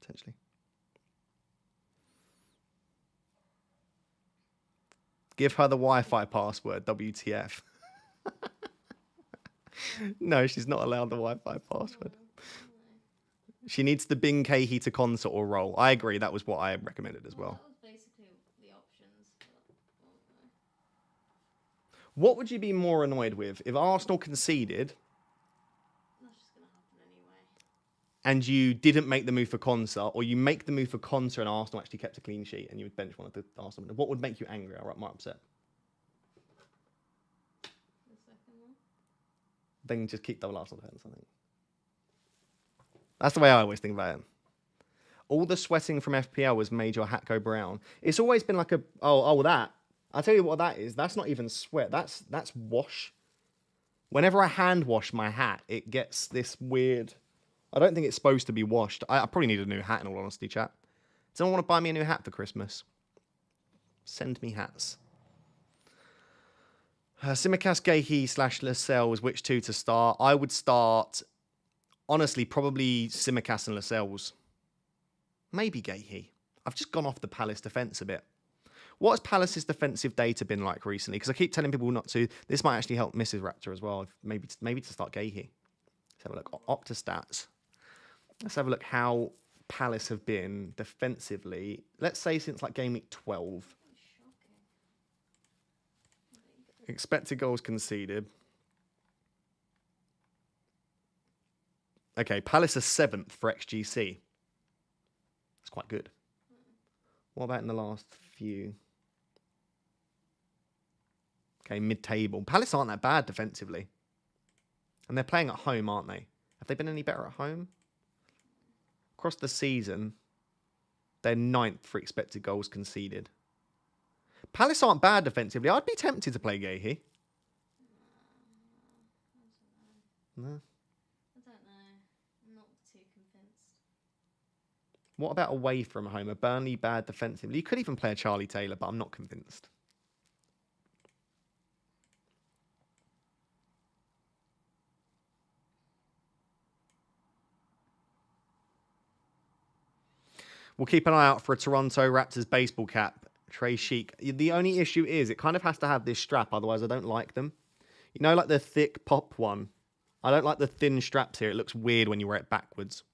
potentially. Give her the Wi-Fi password. WTF? No, she's not allowed the Wi-Fi password. She needs the Bing Kahee to concert or roll. I agree. That was what I recommended as well. That was basically the options. But, What would you be more annoyed with if Arsenal conceded that's just going to happen anyway. and you didn't make the move for concert, or you make the move for concert and Arsenal actually kept a clean sheet and you would bench one of the Arsenal? What would make you angry or more upset? The second one. Then just keep double Arsenal defence, I think. That's the way I always think about it. All the sweating from FPL was made your hat go brown. It's always been like that. I'll tell you what that is. That's not even sweat. That's wash. Whenever I hand wash my hat, it gets this weird. I don't think it's supposed to be washed. I probably need a new hat in all honesty, chat. Does anyone want to buy me a new hat for Christmas? Send me hats. Simicast, Gahey / Lascelles, which two to start? I would start, honestly, probably Simicast and Lascelles. Maybe Gahey. I've just gone off the Palace defence a bit. What has Palace's defensive data been like recently? Because I keep telling people not to. This might actually help Mrs. Raptor as well. Maybe to start Gahey. Let's have a look. Opta stats. Let's have a look how Palace have been defensively. Let's say since like game week 12. Expected goals conceded. Okay, Palace are 7th for XGC. That's quite good. What about in the last few? Okay, mid-table. Palace aren't that bad defensively. And they're playing at home, aren't they? Have they been any better at home? Across the season, they're 9th for expected goals conceded. Palace aren't bad defensively. I'd be tempted to play Gahey. No. I don't know. I'm not too convinced. What about away from home? A Burnley bad defensively? You could even play a Charlie Taylor, but I'm not convinced. We'll keep an eye out for a Toronto Raptors baseball cap. Trey Chic. The only issue is it kind of has to have this strap, otherwise I don't like them. You know, like the thick pop one. I don't like the thin straps here. It looks weird when you wear it backwards.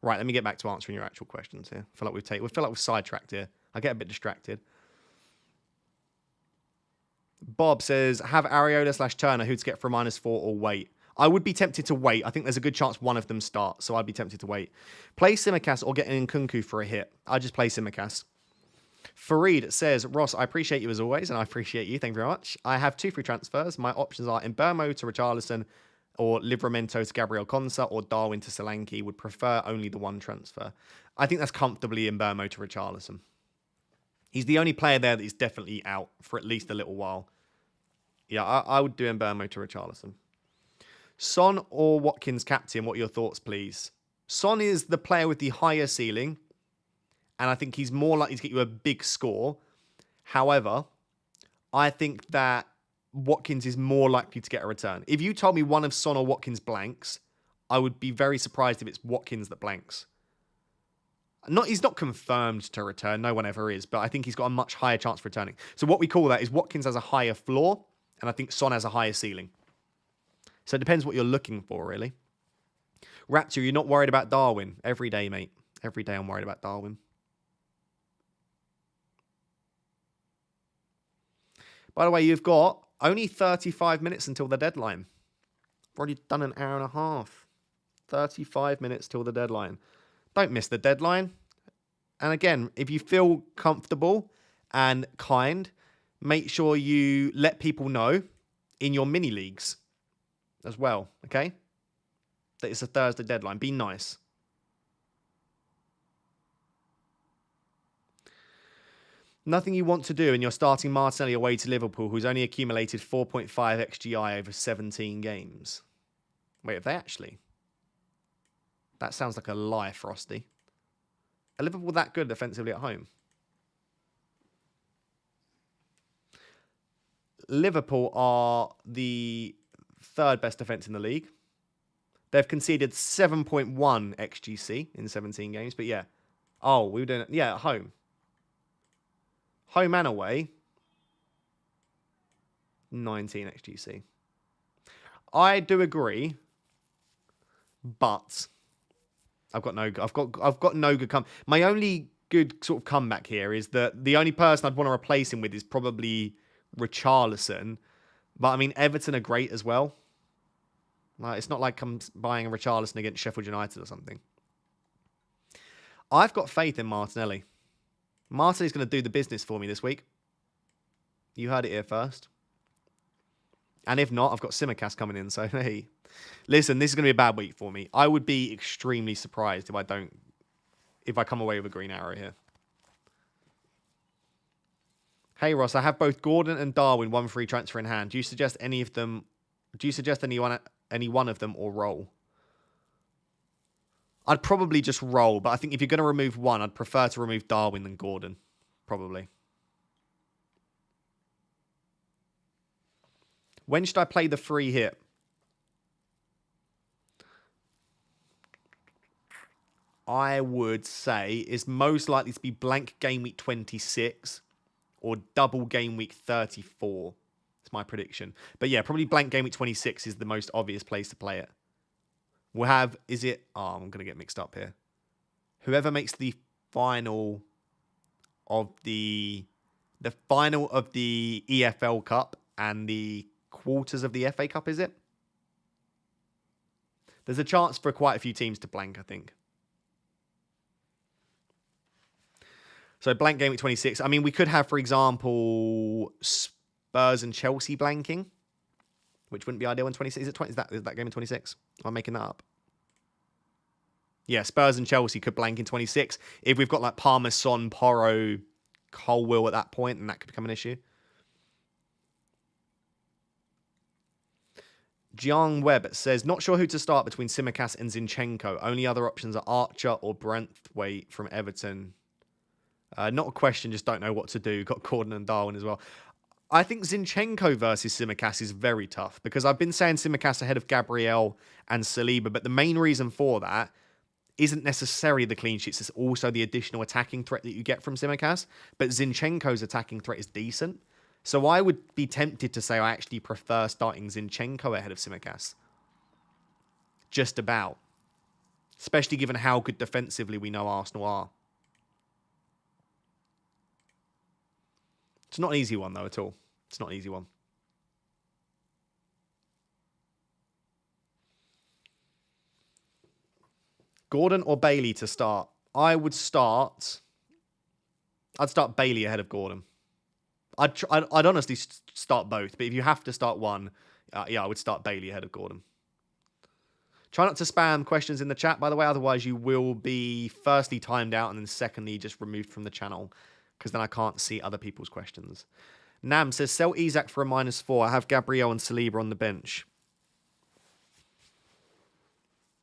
Right, let me get back to answering your actual questions here. I feel like we've sidetracked here. I get a bit distracted. Bob says, have Areola / Turner who to get for a -4 or wait. I would be tempted to wait. I think there's a good chance one of them starts, so I'd be tempted to wait. Play Simicast or get an Nkunku for a hit. I just play Simicast. Fareed says, Ross, I appreciate you as always, and I appreciate you. Thank you very much. I have 2 free transfers. My options are Mbermo to Richarlison or Livramento to Gabriel Konsa or Darwin to Solanke. Would prefer only the one transfer. I think that's comfortably Mbermo to Richarlison. He's the only player there that is definitely out for at least a little while. Yeah, I would do Mbermo to Richarlison. Son or Watkins captain, what are your thoughts, please? Son is the player with the higher ceiling, and I think he's more likely to get you a big score. However, I think that Watkins is more likely to get a return. If you told me one of Son or Watkins blanks, I would be very surprised if it's Watkins that blanks. He's not confirmed to return. No one ever is, but I think he's got a much higher chance of returning. So what we call that is Watkins has a higher floor, and I think Son has a higher ceiling. So it depends what you're looking for, really. Raptor, you're not worried about Darwin? Every day, mate. Every day I'm worried about Darwin. By the way, you've got only 35 minutes until the deadline. I've already done an hour and a half. 35 minutes till the deadline. Don't miss the deadline. And again, if you feel comfortable and kind, make sure you let people know in your mini leagues as well, okay? That it's a Thursday deadline. Be nice. Nothing you want to do, and you're starting Martinelli away to Liverpool, who's only accumulated 4.5 XGI over 17 games. Wait, have they actually? That sounds like a lie, Frosty. Are Liverpool that good defensively at home? Liverpool are the third best defence in the league. They've conceded 7.1 XGC in 17 games, but yeah. Oh, we were doing it. Yeah, at home. Home and away. 19 XGC. I do agree, but I've got no good my only good sort of comeback here is that the only person I'd want to replace him with is probably Richarlison. But I mean, Everton are great as well. Like, it's not like I'm buying a Richarlison against Sheffield United or something. I've got faith in Martinelli. Martinelli's going to do the business for me this week. You heard it here first. And if not, I've got Simicast coming in. So, hey, listen, this is going to be a bad week for me. I would be extremely surprised if I come away with a green arrow here. Hey, Ross, I have both Gordon and Darwin, one free transfer in hand. Do you suggest any of them? Do you suggest any one of them or roll? I'd probably just roll, but I think if you're going to remove one, I'd prefer to remove Darwin than Gordon. Probably. When should I play the free hit? I would say is most likely to be blank game week 26 or double game week 34. It's my prediction. But yeah, probably blank game week 26 is the most obvious place to play it. We'll have, I'm going to get mixed up here. Whoever makes the final of the EFL Cup and the quarters of the FA Cup, is it? There's a chance for quite a few teams to blank, I think. So blank game week 26. I mean, we could have, for example, Spurs and Chelsea blanking, which wouldn't be ideal in 26. Is that game in 26? I'm making that up. Yeah, Spurs and Chelsea could blank in 26. If we've got like Palmer, Son, Porro, Colwill at that point, then that could become an issue. Jiang Webb says, not sure who to start between Simicast and Zinchenko. Only other options are Archer or Branthwaite from Everton. Not a question, just don't know what to do. Got Gordon and Darwin as well. I think Zinchenko versus Simicast is very tough because I've been saying Simicast ahead of Gabriel and Saliba, but the main reason for that isn't necessarily the clean sheets. It's also the additional attacking threat that you get from Simicast, but Zinchenko's attacking threat is decent. So I would be tempted to say I actually prefer starting Zinchenko ahead of Simicast. Just about. Especially given how good defensively we know Arsenal are. It's not an easy one, though, at all. It's not an easy one. Gordon or Bailey to start? I'd start Bailey ahead of Gordon. I'd honestly start both, but if you have to start one, I would start Bailey ahead of Gordon. Try not to spam questions in the chat, by the way, otherwise you will be firstly timed out and then secondly just removed from the channel because then I can't see other people's questions. Nam says, sell Isak for a -4. I have Gabriel and Saliba on the bench.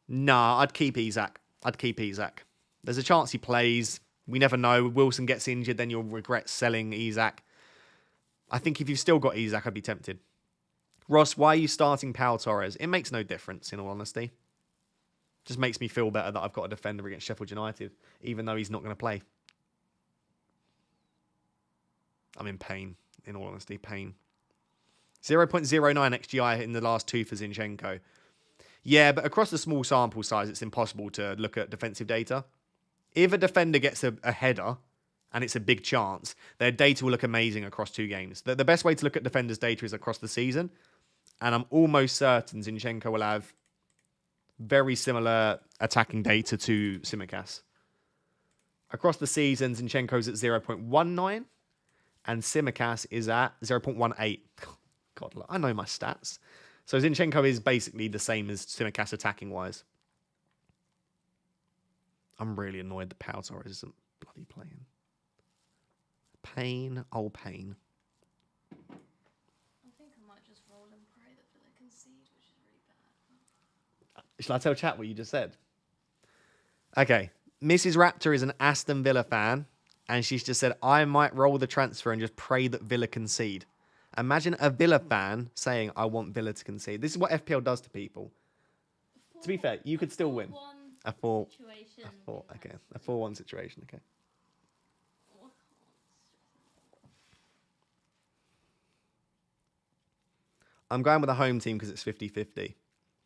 Nah, I'd keep Isak. I'd keep Isak. There's a chance he plays. We never know. Wilson gets injured, then you'll regret selling Isak. I think if you've still got Isak, I'd be tempted. Ross, why are you starting Pau Torres? It makes no difference, in all honesty. Just makes me feel better that I've got a defender against Sheffield United, even though he's not going to play. I'm in pain, in all honesty, pain. 0.09 XGI in the last two for Zinchenko. Yeah, but across the small sample size, it's impossible to look at defensive data. If a defender gets a header, and it's a big chance, their data will look amazing across 2 games. The best way to look at defenders' data is across the season, and I'm almost certain Zinchenko will have very similar attacking data to Tsimikas. Across the season, Zinchenko's at 0.19, and Tsimikas is at 0.18. God, I know my stats. So Zinchenko is basically the same as Tsimikas attacking-wise. I'm really annoyed that Pau Torres isn't bloody playing. Pain, oh pain. I think I might just roll and pray that Villa concede, which is really bad. Shall I tell chat what you just said? Okay. Mrs. Raptor is an Aston Villa fan, and she's just said, I might roll the transfer and just pray that Villa concede. Imagine a Villa fan saying, I want Villa to concede. This is what FPL does to people. To be fair, you could still win. A 4-1 situation, okay. I'm going with the home team because it's 50-50.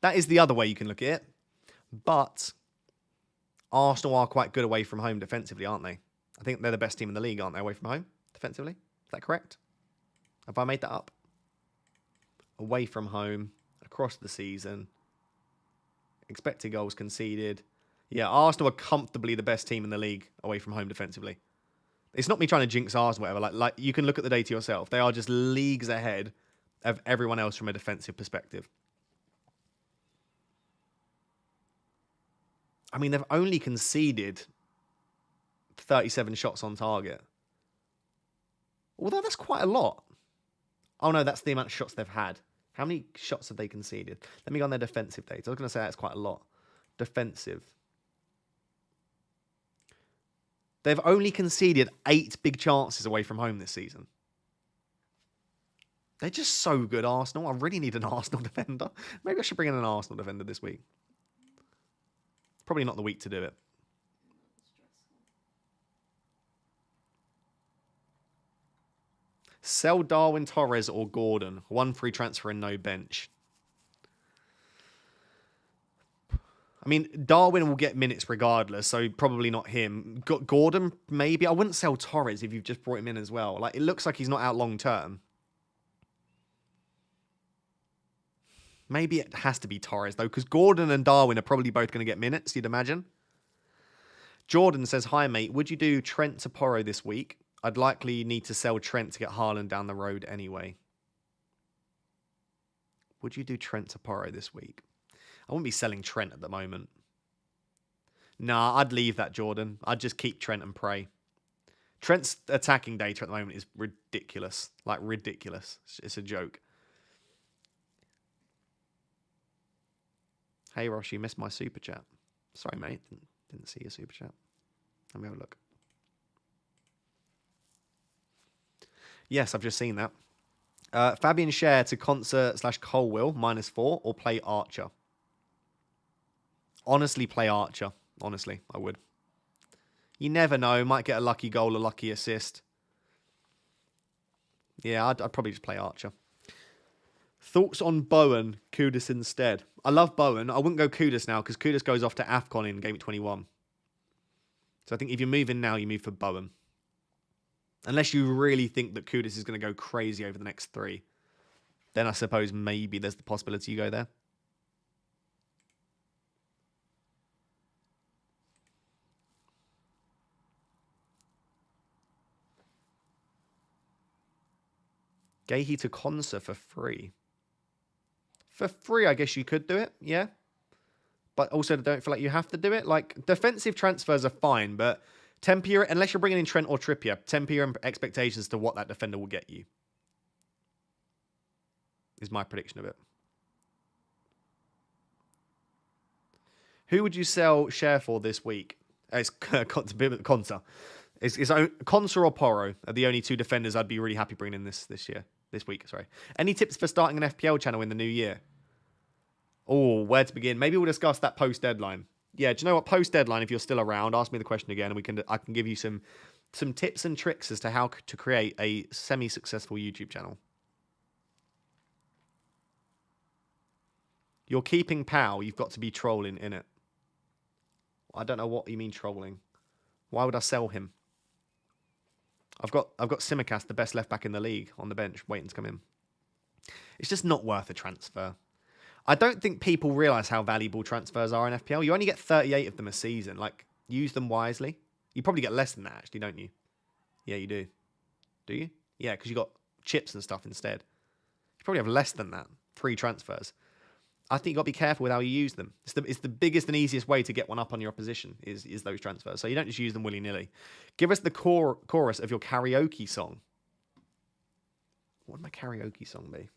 That is the other way you can look at it. But Arsenal are quite good away from home defensively, aren't they? I think they're the best team in the league, aren't they, away from home defensively? Is that correct? Have I made that up? Away from home, across the season, expected goals conceded. Yeah, Arsenal are comfortably the best team in the league away from home defensively. It's not me trying to jinx Arsenal or whatever. Like you can look at the data yourself. They are just leagues ahead of everyone else from a defensive perspective. I mean, they've only conceded 37 shots on target. Although that's quite a lot. Oh, no, that's the amount of shots they've had. How many shots have they conceded? Let me go on their defensive data. I was going to say that's quite a lot. Defensive. They've only conceded 8 big chances away from home this season. They're just so good, Arsenal. I really need an Arsenal defender. Maybe I should bring in an Arsenal defender this week. Probably not the week to do it. Sell Darwin Torres or Gordon. 1 free transfer and no bench. I mean, Darwin will get minutes regardless, so probably not him. Gordon, maybe. I wouldn't sell Torres if you've just brought him in as well. Like, it looks like he's not out long term. Maybe it has to be Torres, though, because Gordon and Darwin are probably both going to get minutes, you'd imagine. Jordan says, hi, mate. Would you do Trent to Porro this week? I'd likely need to sell Trent to get Haaland down the road anyway. Would you do Trent to Porro this week? I wouldn't be selling Trent at the moment. Nah, I'd leave that, Jordan. I'd just keep Trent and pray. Trent's attacking data at the moment is ridiculous. Like, ridiculous. It's a joke. Hey, Ross, you missed my super chat. Sorry, mate. Didn't see your super chat. Let me have a look. Yes, I've just seen that. Fabian Schär to Concert / Colwill, -4, or play Archer. Honestly, play Archer. Honestly, I would. You never know. Might get a lucky goal, a lucky assist. Yeah, I'd probably just play Archer. Thoughts on Bowen, Kudus instead? I love Bowen. I wouldn't go Kudus now because Kudus goes off to AFCON in Game 21. So I think if you move in now, you move for Bowen. Unless you really think that Kudus is going to go crazy over the next 3. Then I suppose maybe there's the possibility you go there. Gahey to Konsa for free. For free, I guess you could do it, yeah. But also don't feel like you have to do it. Like, defensive transfers are fine, but temper your, unless you're bringing in Trent or Trippier, temper your expectations to what that defender will get you. Is my prediction of it. Who would you sell share for this week? It's Conta. It's Consa or Porro are the only two defenders I'd be really happy bringing in this week. Sorry. Any tips for starting an FPL channel in the new year? Oh, where to begin? Maybe we'll discuss that post deadline. Yeah, do you know what? Post deadline, if you're still around, ask me the question again, and I can give you some tips and tricks as to how to create a semi-successful YouTube channel. You're keeping Pal. You've got to be trolling in it. I don't know what you mean trolling. Why would I sell him? I've got Simicast, the best left back in the league, on the bench, waiting to come in. It's just not worth a transfer. I don't think people realise how valuable transfers are in FPL. You only get 38 of them a season. Like, use them wisely. You probably get less than that, actually, don't you? Yeah, you do. Do you? Yeah, because you got chips and stuff instead. You probably have less than that. Free transfers. I think you've got to be careful with how you use them. It's the biggest and easiest way to get one up on your opposition is those transfers. So you don't just use them willy-nilly. Give us the chorus of your karaoke song. What would my karaoke song be?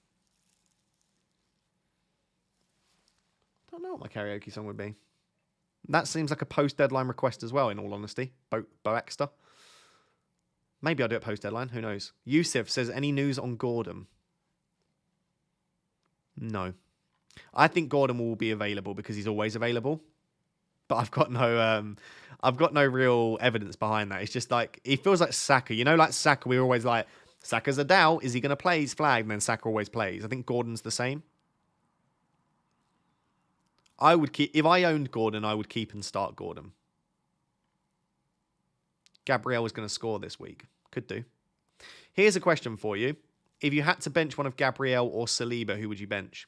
I don't know what my karaoke song would be. That seems like a post-deadline request as well, in all honesty. Boexter. Maybe I'll do it post-deadline. Who knows? Yusuf says, any news on Gordon? No. I think Gordon will be available because he's always available. But I've got no real evidence behind that. It's just like, he feels like Saka. You know, like Saka, we're always like, Saka's a doubt. Is he going to play? He's flagged. And then Saka always plays. I think Gordon's the same. I would keep, if I owned Gordon, I would keep and start Gordon. Gabriel is going to score this week. Could do. Here's a question for you. If you had to bench one of Gabriel or Saliba, who would you bench?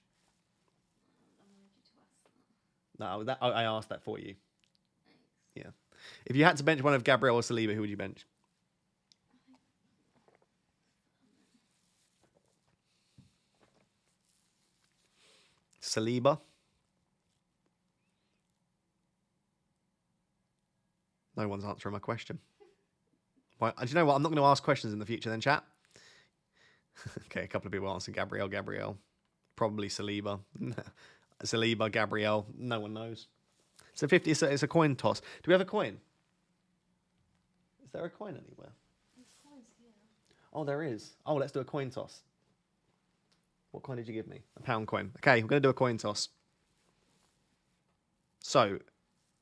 No, I asked that for you. Yeah. If you had to bench one of Gabriel or Saliba, who would you bench? Saliba. No one's answering my question. Why, do you know what? I'm not going to ask questions in the future then, chat. Okay, a couple of people answering Gabriel. Probably Saliba. Saliba, Gabriel. No one knows. So 50. It's a coin toss. Do we have a coin? Is there a coin anywhere? There's coins here. Oh, there is. Oh, let's do a coin toss. What coin did you give me? A pound coin. Okay, we're going to do a coin toss. So,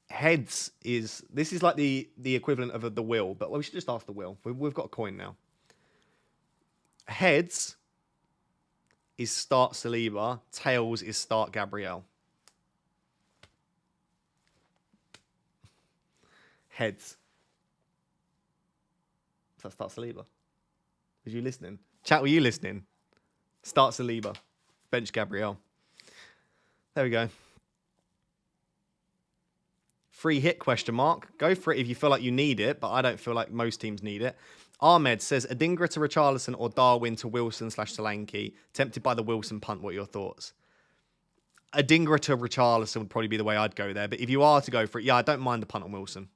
heads is... This is like the equivalent of the wheel, but we should just ask the wheel. We've got a coin now. Heads is start Saliba. Tails is start Gabriel. Heads. So start Saliba. Was you listening? Chat, were you listening? Start Saliba. Bench Gabriel. There we go. Free hit, question mark. Go for it if you feel like you need it, but I don't feel like most teams need it. Ahmed says, Adingra to Richarlison or Darwin to Wilson/Solanke. Tempted by the Wilson punt, what are your thoughts? Adingra to Richarlison would probably be the way I'd go there, but if you are to go for it, yeah, I don't mind the punt on Wilson.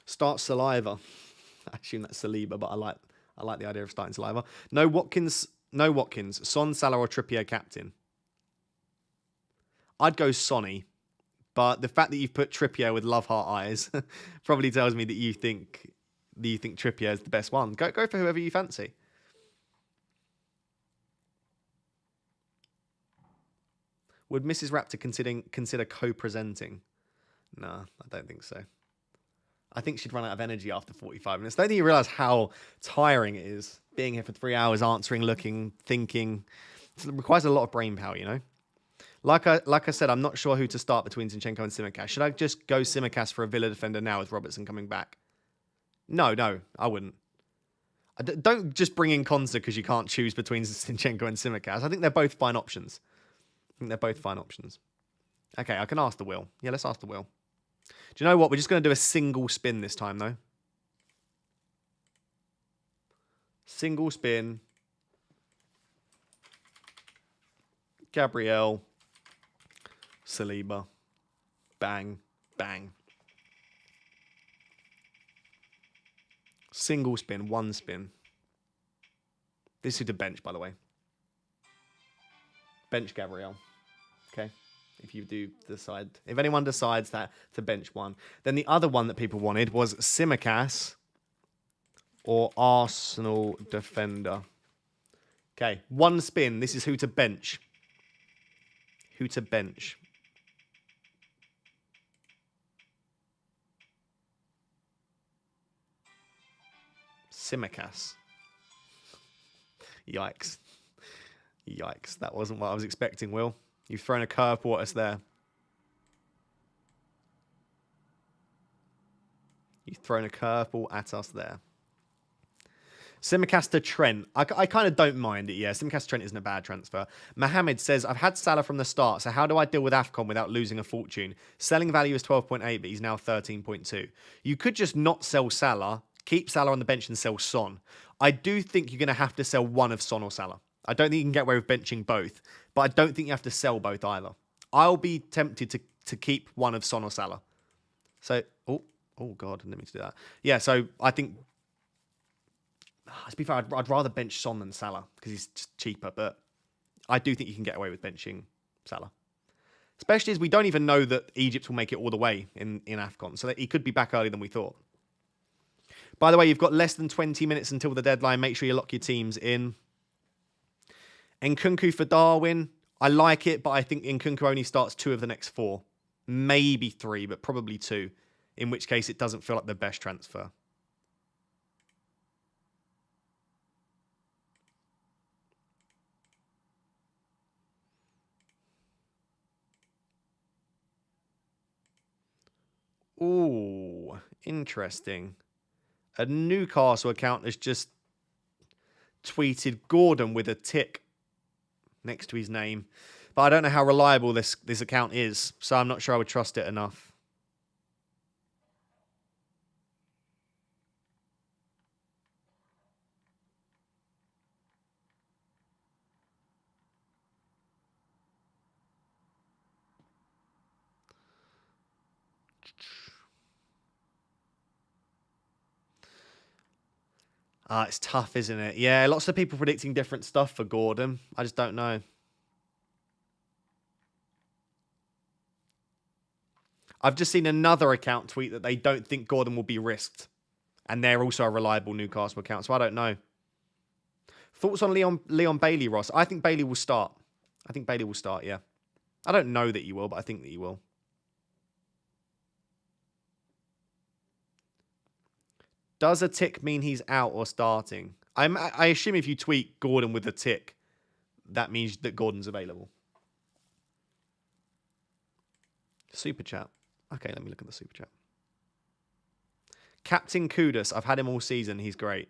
Start Saliva. I assume that's Saliba, but I like the idea of starting Saliva. No Watkins. Son, Salah or Trippier captain. I'd go Sonny, but the fact that you've put Trippier with love heart eyes probably tells me that you think Trippier is the best one. Go for whoever you fancy. Would Mrs. Raptor consider co-presenting? No, I don't think so. I think she'd run out of energy after 45 minutes. Don't think you realise how tiring it is being here for 3 hours, answering, looking, thinking. It requires a lot of brain power, you know? Like I said, I'm not sure who to start between Zinchenko and Simicast. Should I just go Simicast for a Villa defender now with Robertson coming back? No, I wouldn't. Don't just bring in Konsa because you can't choose between Zinchenko and Simicast. I think they're both fine options. Okay, I can ask the Will. Yeah, let's ask the Will. Do you know what? We're just going to do a single spin this time, though. Single spin. Gabriel. Saliba. Bang. Bang. Single spin. One spin. This is the bench, by the way. Bench Gabriel. Okay. If you do decide, if anyone decides that to bench one, then the other one that people wanted was Simicast or Arsenal defender. Okay, one spin. This is who to bench. Who to bench. Simicast. Yikes. Yikes. That wasn't what I was expecting, Will. You've thrown a curveball at us there. You've thrown a curveball at us there. Simicast to Trent. I kind of don't mind it, yeah. Simicast to Trent isn't a bad transfer. Mohammed says, I've had Salah from the start, so how do I deal with AFCON without losing a fortune? Selling value is 12.8, but he's now 13.2. You could just not sell Salah, keep Salah on the bench and sell Son. I do think you're going to have to sell one of Son or Salah. I don't think you can get away with benching both, but I don't think you have to sell both either. I'll be tempted to keep one of Son or Salah. So, oh God, I didn't mean to do that. Yeah, so I think, to be fair, I'd rather bench Son than Salah because he's just cheaper, but I do think you can get away with benching Salah. Especially as we don't even know that Egypt will make it all the way in AFCON, so that he could be back earlier than we thought. By the way, you've got less than 20 minutes until the deadline. Make sure you lock your teams in. Nkunku for Darwin. I like it, but I think Nkunku only starts 2 of the next 4. Maybe 3, but probably 2. In which case, it doesn't feel like the best transfer. Ooh, interesting. A Newcastle account has just tweeted Gordon with a tick next to his name. But I don't know how reliable this account is, so I'm not sure I would trust it enough. It's tough, isn't it? Yeah, lots of people predicting different stuff for Gordon. I just don't know. I've just seen another account tweet that they don't think Gordon will be risked. And they're also a reliable Newcastle account, so I don't know. Thoughts on Leon Bailey, Ross? I think Bailey will start. I think Bailey will start, yeah. I don't know that he will, but I think that he will. Does a tick mean he's out or starting? I assume if you tweet Gordon with a tick, that means that Gordon's available. Super chat. Okay, let me look at the super chat. Captain Kudus. I've had him all season. He's great.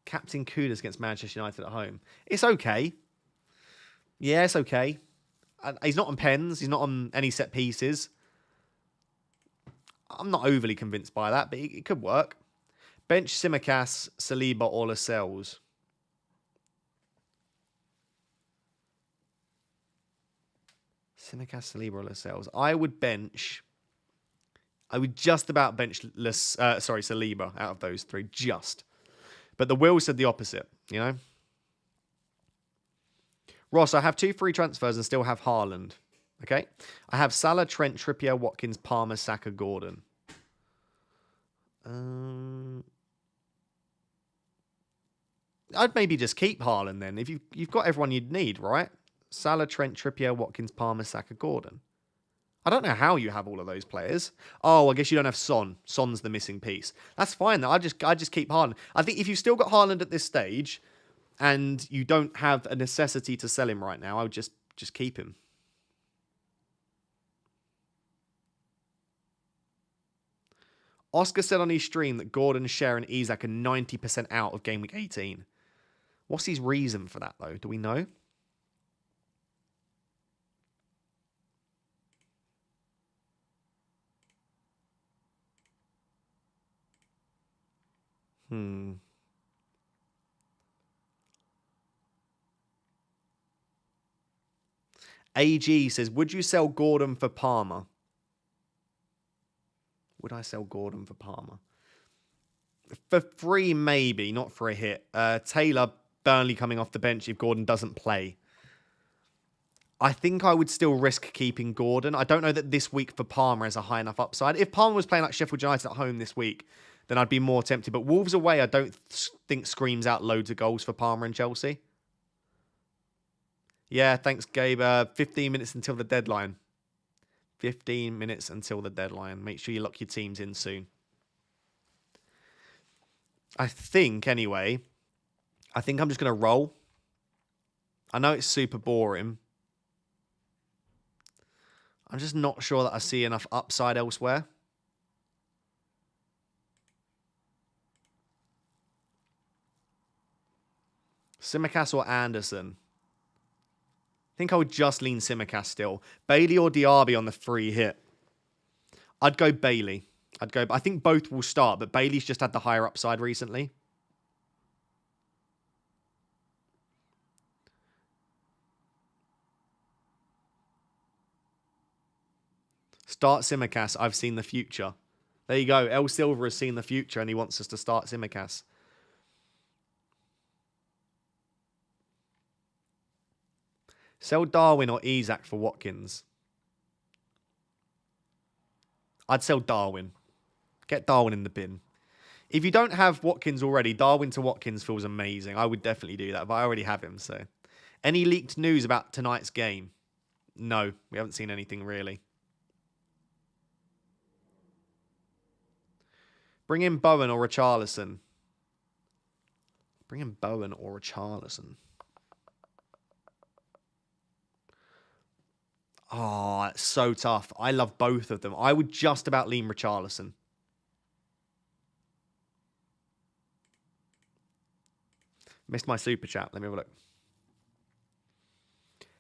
Captain Kudus against Manchester United at home. It's okay. Yeah, it's okay. He's not on pens. He's not on any set pieces. I'm not overly convinced by that, but it could work. Bench Simicast, Saliba, or Lascelles. Simicast, Saliba, or Lascelles. I would just about bench Saliba out of those 3. Just. But the Will said the opposite, you know? Ross, I have 2 free transfers and still have Haaland. Okay? I have Salah, Trent, Trippier, Watkins, Palmer, Saka, Gordon. I'd maybe just keep Haaland then. If you've got everyone you'd need, right? Salah, Trent, Trippier, Watkins, Palmer, Saka, Gordon. I don't know how you have all of those players. Oh, I guess you don't have Son. Son's the missing piece. That's fine though. I just keep Haaland. I think if you've still got Haaland at this stage and you don't have a necessity to sell him right now, I would just keep him. Oscar said on his stream that Gordon, Cher, and Isak are 90% out of GameWeek 18. What's his reason for that, though? Do we know? AG says, would you sell Gordon for Palmer? Would I sell Gordon for Palmer? For free, maybe, not for a hit. Taylor, Burnley coming off the bench if Gordon doesn't play. I think I would still risk keeping Gordon. I don't know that this week for Palmer has a high enough upside. If Palmer was playing like Sheffield United at home this week, then I'd be more tempted. But Wolves away, I don't think screams out loads of goals for Palmer and Chelsea. Yeah, thanks, Gabe. 15 minutes until the deadline. 15 minutes until the deadline. Make sure you lock your teams in soon. I think, anyway, I'm just going to roll. I know it's super boring. I'm just not sure that I see enough upside elsewhere. Simicast or Anderson? I think I would just lean Simicast still. Bailey or Diaby on the free hit? I'd go Bailey. I think both will start, but Bailey's just had the higher upside recently. Start Simicast. I've seen the future. There you go. El Silver has seen the future and he wants us to start Simicast. Sell Darwin or Isak for Watkins? I'd sell Darwin. Get Darwin in the bin. If you don't have Watkins already, Darwin to Watkins feels amazing. I would definitely do that, but I already have him, so. Any leaked news about tonight's game? No, we haven't seen anything really. Bring in Bowen or Richarlison. Bring in Bowen or Richarlison. Oh, it's so tough. I love both of them. I would just about lean Richarlison. Missed my super chat. Let me have a look.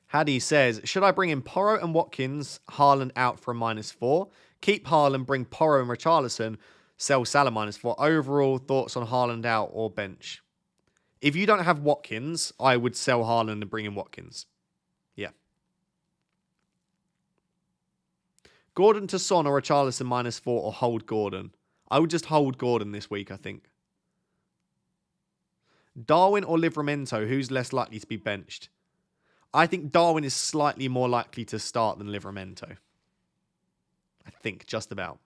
Haddy says, should I bring in Porro and Watkins, Haaland out for a -4? Keep Haaland, bring Porro and Richarlison, sell Salah -4. Overall, thoughts on Haaland out or bench? If you don't have Watkins, I would sell Haaland and bring in Watkins. Yeah. Gordon to Son or Richarlison -4 or hold Gordon? I would just hold Gordon this week, I think. Darwin or Livramento, who's less likely to be benched? I think Darwin is slightly more likely to start than Livramento. I think, just about.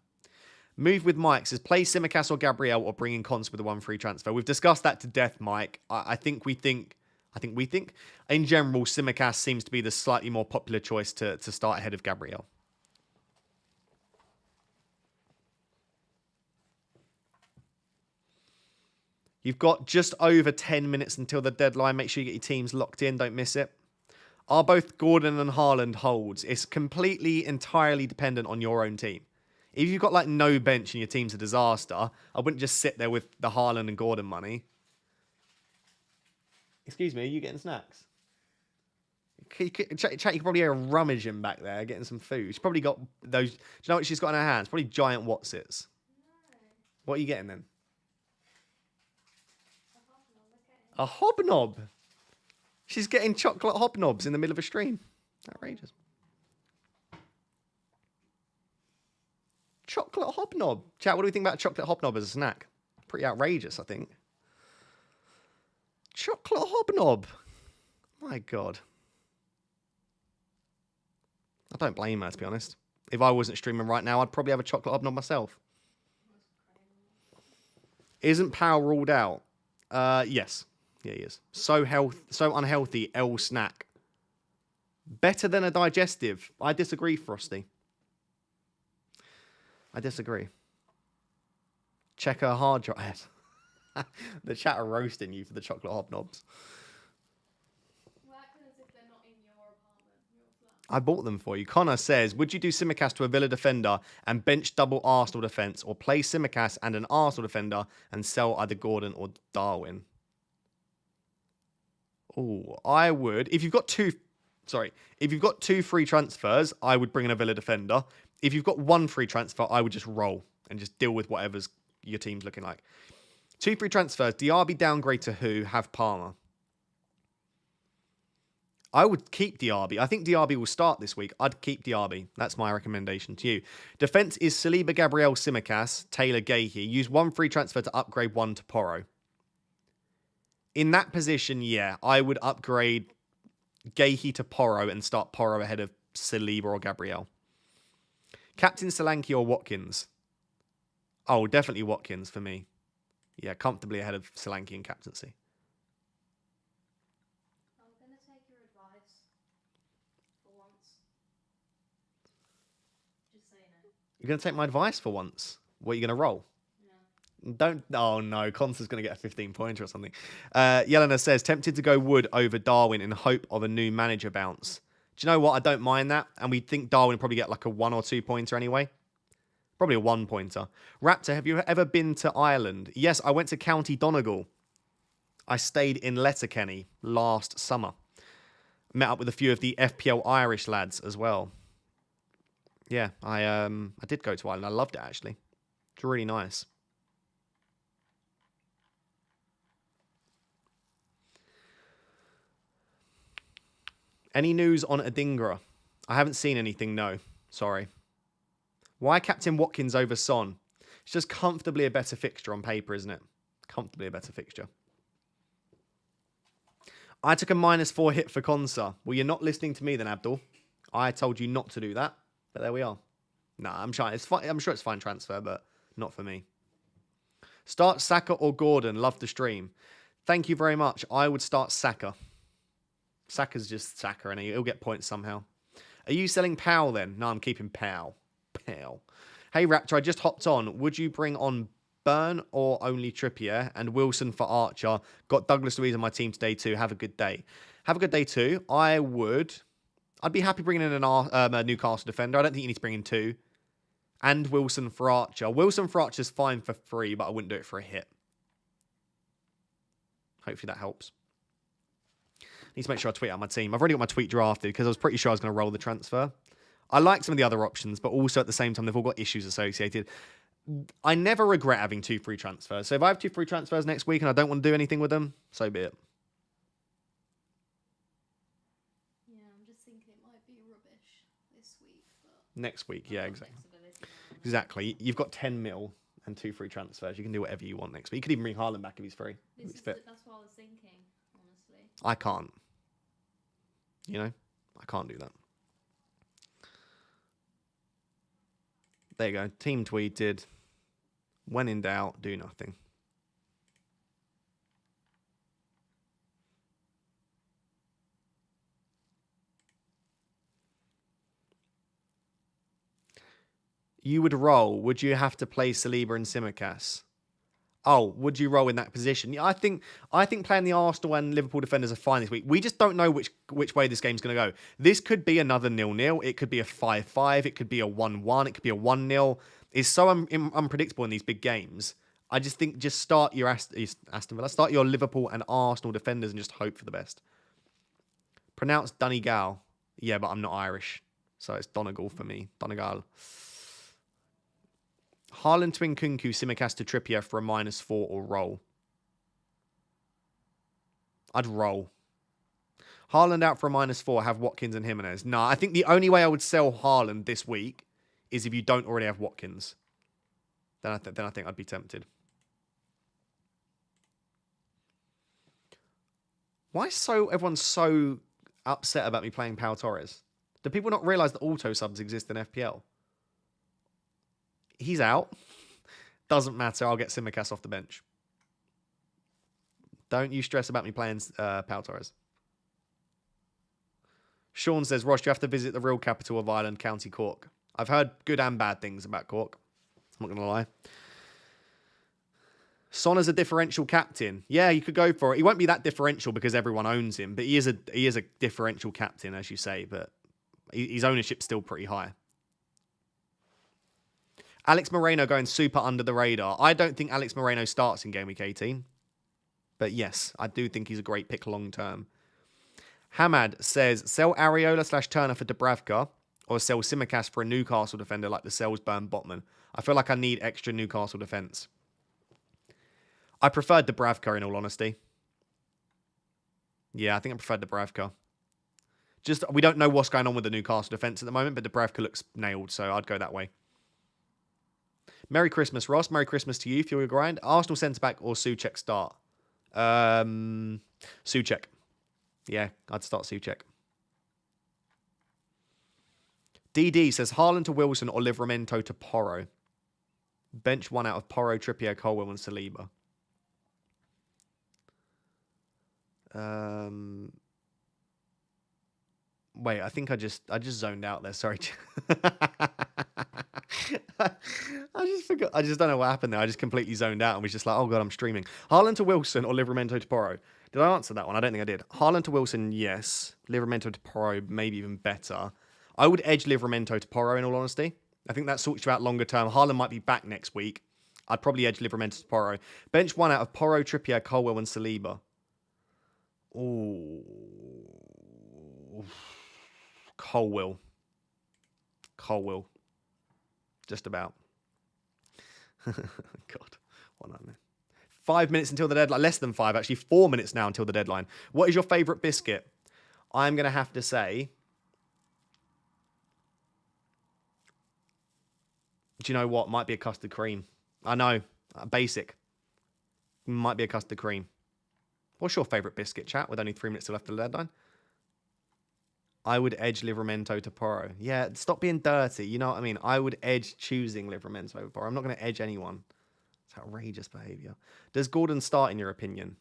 Move with Mike says, play Simicast or Gabriel or bring in Cons with a 1 free transfer. We've discussed that to death, Mike. I think we think, in general, Simicast seems to be the slightly more popular choice to start ahead of Gabriel. You've got just over 10 minutes until the deadline. Make sure you get your teams locked in. Don't miss it. Are both Gordon and Haaland holds? It's completely, entirely dependent on your own team. If you've got like no bench and your team's a disaster, I wouldn't just sit there with the Haaland and Gordon money. Excuse me, are you getting snacks? Chat, you could probably hear a rummaging back there, getting some food. She's probably got those. Do you know what she's got in her hands? Probably giant Watsits. No. What are you getting then? A hobnob. She's getting chocolate hobnobs in the middle of a stream. Outrageous. Chocolate hobnob. Chat, what do we think about chocolate hobnob as a snack? Pretty outrageous, I think. Chocolate hobnob. My God. I don't blame her, to be honest. If I wasn't streaming right now, I'd probably have a chocolate hobnob myself. Isn't Power ruled out? Yes. Yeah, he is. So unhealthy, L snack. Better than a digestive. I disagree, Frosty. I disagree. Check her hard drive. The chat are roasting you for the chocolate hobnobs. I bought them for you. Connor says, would you do Simicast to a Villa defender and bench double Arsenal defence, or play Simicast and an Arsenal defender and sell either Gordon or Darwin? Oh, I would. If you've got two free transfers, I would bring in a Villa defender. If you've got 1 free transfer, I would just roll and just deal with whatever's your team's looking like. 2 free transfers. Diaby downgrade to who? Have Palmer. I would keep Diaby. I think Diaby will start this week. I'd keep Diaby. That's my recommendation to you. Defense is Saliba, Gabriel, Simicast, Taylor, Gahey. Use 1 free transfer to upgrade 1 to Porro. In that position, yeah, I would upgrade Gahey to Porro and start Porro ahead of Saliba or Gabriel. Captain Solanke or Watkins? Oh, definitely Watkins for me. Yeah, comfortably ahead of Solanke in captaincy. I'm going to take your advice for once. Just saying it. You're going to take my advice for once? What, are you going to roll? No. Don't. Oh, no. Consta's going to get a 15-pointer or something. Yelena says, tempted to go Wood over Darwin in hope of a new manager bounce. Do you know what? I don't mind that. And we think Darwin will probably get like a 1 or 2 pointer anyway. Probably a 1 pointer. Raptor, have you ever been to Ireland? Yes, I went to County Donegal. I stayed in Letterkenny last summer. Met up with a few of the FPL Irish lads as well. Yeah, I did go to Ireland. I loved it, actually. It's really nice. Any news on Adingra? I haven't seen anything, no. Sorry. Why Captain Watkins over Son? It's just comfortably a better fixture on paper, isn't it? Comfortably a better fixture. I took a -4 hit for Consa. Well, you're not listening to me then, Abdul. I told you not to do that, but there we are. Nah, I'm sure it's fine. I'm sure it's fine transfer, but not for me. Start Saka or Gordon. Love the stream. Thank you very much. I would start Saka. Saka's just Saka, and he'll get points somehow. Are you selling Powell then? No, I'm keeping Powell. Powell. Hey, Raptor, I just hopped on. Would you bring on Burn or only Trippier and Wilson for Archer? Got Douglas Luiz on my team today too. Have a good day. Have a good day too. I'd be happy bringing in a Newcastle defender. I don't think you need to bring in 2. And Wilson for Archer. Wilson for Archer is fine for free, but I wouldn't do it for a hit. Hopefully that helps. Need to make sure I tweet out my team. I've already got my tweet drafted because I was pretty sure I was going to roll the transfer. I like some of the other options, but also at the same time, they've all got issues associated. I never regret having 2 free transfers. So if I have 2 free transfers next week and I don't want to do anything with them, so be it. Yeah, I'm just thinking it might be rubbish this week, but Next week, yeah, exactly. You've got 10 mil and 2 free transfers. You can do whatever you want next week. You could even bring Haaland back if he's free. If he's fit. That's what I was thinking, honestly. I can't. You know, I can't do that. There you go. Team tweeted. When in doubt, do nothing. You would roll. Would you have to play Saliba and Tsimikas? Oh, would you roll in that position? Yeah, I think playing the Arsenal and Liverpool defenders are fine this week. We just don't know which way this game's going to go. This could be another 0-0. It could be a 5-5. It could be a 1-1. It could be a 1-0. It's so unpredictable in these big games. I just think start your Aston Villa, start your Liverpool and Arsenal defenders and just hope for the best. Pronounce Donegal. Yeah, but I'm not Irish. So it's Donegal for me. Donegal. Haaland to Nkunku, Tsimikas to Trippier for a -4 or roll. I'd roll. Haaland out for a -4, have Watkins and Jimenez. Nah, I think the only way I would sell Haaland this week is if you don't already have Watkins. Then I think I'd be tempted. Why is everyone so upset about me playing Pau Torres? Do people not realise that auto subs exist in FPL? He's out. Doesn't matter. I'll get Tsimikas off the bench. Don't you stress about me playing Pau Torres. Sean says, Ross, you have to visit the real capital of Ireland, County Cork. I've heard good and bad things about Cork. I'm not going to lie. Son is a differential captain. Yeah, you could go for it. He won't be that differential because everyone owns him, but he is a differential captain, as you say, but his ownership's still pretty high. Alex Moreno going super under the radar. I don't think Alex Moreno starts in Game Week 18. But yes, I do think he's a great pick long term. Hamad says, sell Areola/Turner for Dubravka or sell Tsimikas for a Newcastle defender like the Salisburn Botman. I feel like I need extra Newcastle defence. I prefer Dubravka in all honesty. Yeah, I think I prefer Dubravka. Just, we don't know what's going on with the Newcastle defence at the moment, but Dubravka looks nailed, so I'd go that way. Merry Christmas, Ross. Merry Christmas to you, Fuel Your Grind. Arsenal centre-back or Souček start? Souček. Yeah, I'd start Souček. DD says Haaland to Wilson or Livramento to Porro. Bench one out of Porro, Trippier, Colwell, and Saliba. Wait, I think I just zoned out there. Sorry. I just forgot. I just don't know what happened there. I just completely zoned out and was just like, oh god, I'm streaming. Haaland to Wilson or Livramento to Porro. Did I answer that one? I don't think I did. Haaland to Wilson, yes. Livramento to Porro, maybe even better. I would edge Livramento to Porro in all honesty. I think that sorts you out longer term. Haaland might be back next week. I'd probably edge Livramento to Porro. Bench one out of Porro, Trippier, Colwell, and Saliba. Ooh. Colwell. Just about. God. What nightmare. 5 minutes until the deadline. Less than 5, actually. 4 minutes now until the deadline. What is your favourite biscuit? I'm going to have to say... Do you know what? Might be a custard cream. I know. Basic. Might be a custard cream. What's your favourite biscuit, chat? With only 3 minutes left of the deadline. I would edge Livramento to Porro. Yeah, stop being dirty. You know what I mean? I would edge choosing Livramento over Porro. I'm not going to edge anyone. It's outrageous behaviour. Does Gordon start, in your opinion?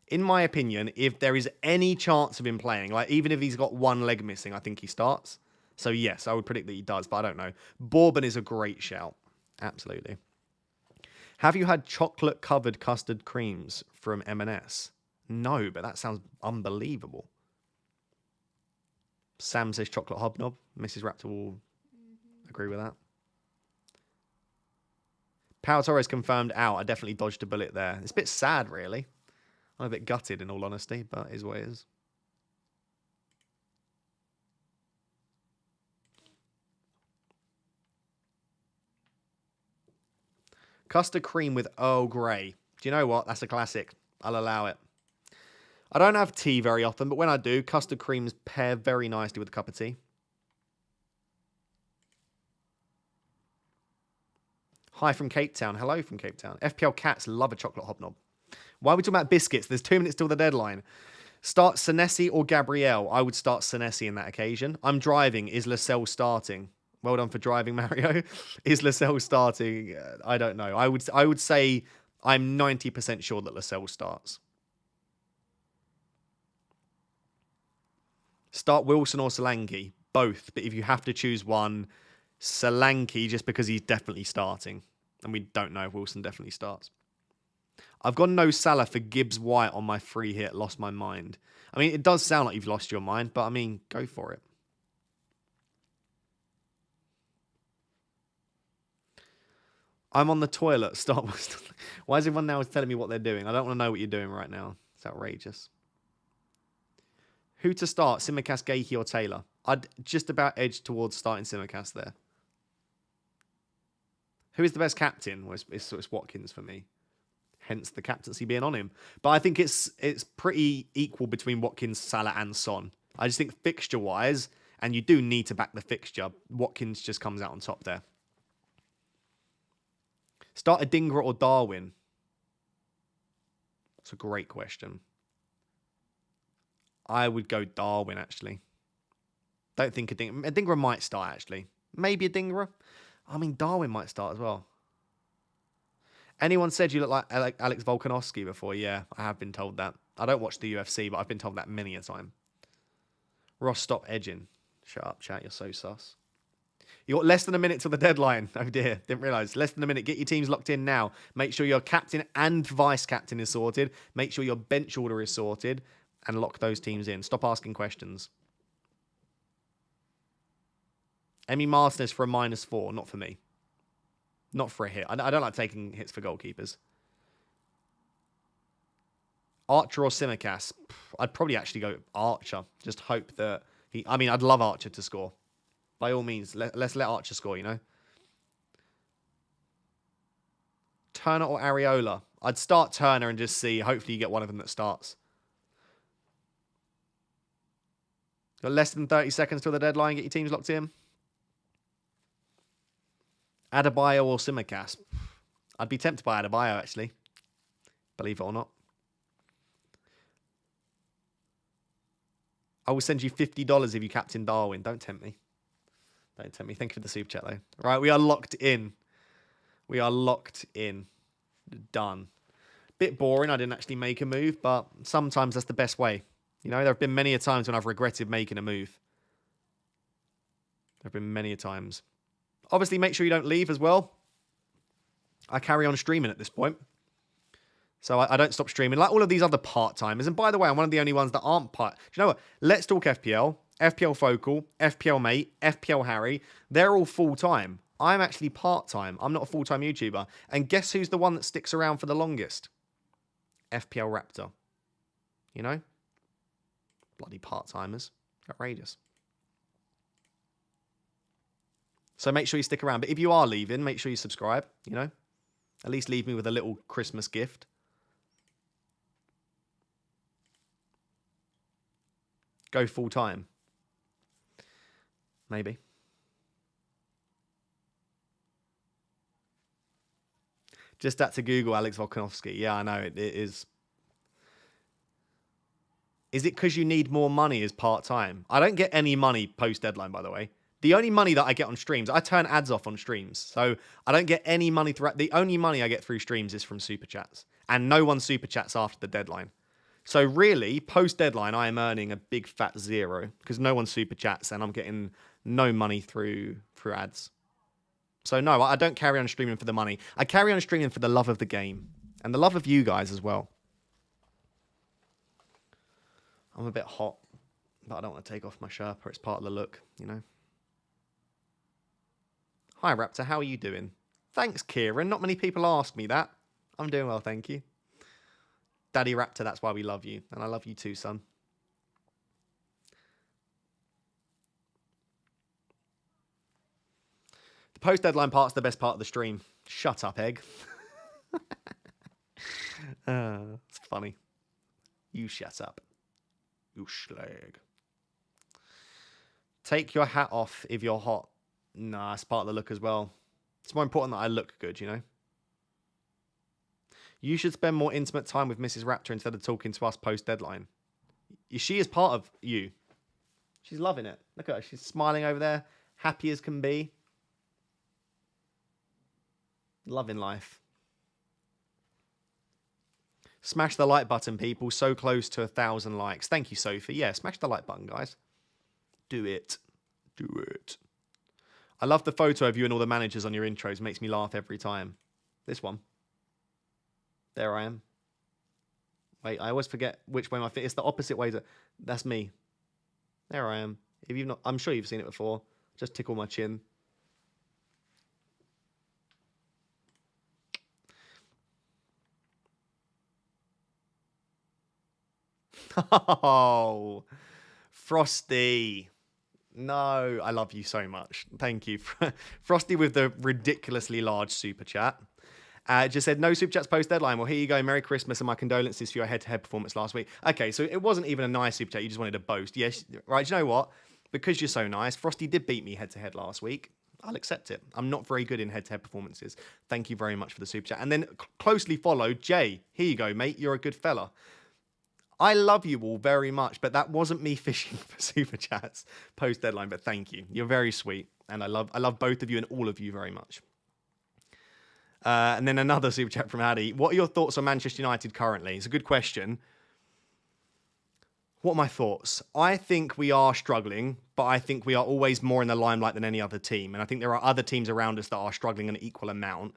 In my opinion, if there is any chance of him playing, like even if he's got one leg missing, I think he starts. So yes, I would predict that he does, but I don't know. Bourbon is a great shout. Absolutely. Have you had chocolate-covered custard creams from M&S? No, but that sounds unbelievable. Sam says chocolate hobnob. Mrs. Raptor will agree with that. Pau Torres confirmed out. I definitely dodged a bullet there. It's a bit sad, really. I'm a bit gutted, in all honesty, but it is what it is. Custard cream with Earl Grey. Do you know what? That's a classic. I'll allow it. I don't have tea very often, but when I do, custard creams pair very nicely with a cup of tea. Hi from Cape Town. Hello from Cape Town. FPL Cats love a chocolate hobnob. Why are we talking about biscuits? There's 2 minutes till the deadline. Start Senesi or Gabriel? I would start Senesi in that occasion. I'm driving. Is Lascelles starting? Well done for driving, Mario. Is Lascelles starting? I don't know. I would say I'm 90% sure that Lascelles starts. Start Wilson or Solanke? Both. But if you have to choose one, Solanke, just because he's definitely starting. And we don't know if Wilson definitely starts. I've got no Salah for Gibbs White on my free hit. Lost my mind. I mean, it does sound like you've lost your mind, but I mean, go for it. I'm on the toilet. Stop. Why is everyone now telling me what they're doing? I don't want to know what you're doing right now. It's outrageous. Who to start? Simicast, Gakey, or Taylor? I'd just about edge towards starting Simicast there. Who is the best captain? Well, it's Watkins for me. Hence the captaincy being on him. But I think it's pretty equal between Watkins, Salah, and Son. I just think fixture-wise, and you do need to back the fixture, Watkins just comes out on top there. Start Adingra or Darwin? That's a great question. I would go Darwin, actually. Don't think Adingra might start, actually. Maybe Adingra. I mean, Darwin might start as well. Anyone said you look like Alex Volkanovski before? Yeah, I have been told that. I don't watch the UFC, but I've been told that many a time. Ross, stop edging. Shut up, chat. You're so sus. You got less than a minute till the deadline. Oh dear, didn't realise. Less than a minute. Get your teams locked in now. Make sure your captain and vice captain is sorted. Make sure your bench order is sorted. And lock those teams in. Stop asking questions. Emi Martinez for a -4. Not for me. Not for a hit. I don't like taking hits for goalkeepers. Archer or Simicast? I'd probably actually go Archer. Just hope that he... I mean, I'd love Archer to score. By all means, let's let Archer score, you know? Turner or Areola? I'd start Turner and just see. Hopefully you get one of them that starts. Got less than 30 seconds till the deadline. Get your teams locked in. Adebayo or Simicast? I'd be tempted by Adebayo, actually. Believe it or not. I will send you $50 if you captain Darwin. Don't tempt me. Don't tell me. Thank you for the super chat, though. Right, we are locked in. We are locked in. Done. Bit boring. I didn't actually make a move, but sometimes that's the best way. You know, there have been many a times when I've regretted making a move. There have been many a times. Obviously, make sure you don't leave as well. I carry on streaming at this point. So I don't stop streaming. Like all of these other part-timers. And by the way, I'm one of the only ones that aren't part... Do you know what? Let's Talk FPL, FPL Focal, FPL Mate, FPL Harry. They're all full-time. I'm actually part-time. I'm not a full-time YouTuber. And guess who's the one that sticks around for the longest? FPL Raptor. You know? Bloody part-timers. Outrageous. So make sure you stick around. But if you are leaving, make sure you subscribe, you know? At least leave me with a little Christmas gift. Go full-time. Maybe. Just had to Google Alex Volkanovski. Yeah, I know, it is. Is it because you need more money as part-time? I don't get any money post-deadline, by the way. The only money that I get on streams, I turn ads off on streams. So I don't get any money throughout. The only money I get through streams is from super chats. And no one super chats after the deadline. So really, post-deadline, I am earning a big fat zero because no one super chats and I'm getting no money through ads. So no, I don't carry on streaming for the money. I carry on streaming for the love of the game and the love of you guys as well. I'm a bit hot, but I don't want to take off my Sherpa. It's part of the look, you know. Hi, Raptor. How are you doing? Thanks, Kieran. Not many people ask me that. I'm doing well, thank you. Daddy Raptor, that's why we love you. And I love you too, son. The post-deadline part's the best part of the stream. Shut up, Egg. It's funny. You shut up. You schlag. Take your hat off if you're hot. Nah, it's part of the look as well. It's more important that I look good, you know? You should spend more intimate time with Mrs. Raptor instead of talking to us post-deadline. She is part of you. She's loving it. Look at her. She's smiling over there. Happy as can be. Loving life. Smash the like button, people. So close to 1,000 likes. Thank you, Sophie. Yeah, smash the like button, guys. Do it. Do it. I love the photo of you and all the managers on your intros. Makes me laugh every time. This one. There I am. Wait, I always forget which way my feet. It's the opposite way. That's me. There I am. If you've not, I'm sure you've seen it before. Just tickle my chin. Oh, Frosty. No, I love you so much. Thank you. Frosty with the ridiculously large super chat. Just said, no super chats post-deadline. Well, here you go. Merry Christmas and my condolences for your head-to-head performance last week. Okay, so it wasn't even a nice super chat. You just wanted to boast. Yes, right. Do you know what? Because you're so nice, Frosty did beat me head-to-head last week. I'll accept it. I'm not very good in head-to-head performances. Thank you very much for the super chat. And then closely followed, Jay. Here you go, mate. You're a good fella. I love you all very much, but that wasn't me fishing for super chats post-deadline, but thank you. You're very sweet, and I love both of you and all of you very much. And then another super chat from Addy. What are your thoughts on Manchester United currently? It's a good question. What are my thoughts? I think we are struggling, but I think we are always more in the limelight than any other team, and I think there are other teams around us that are struggling an equal amount.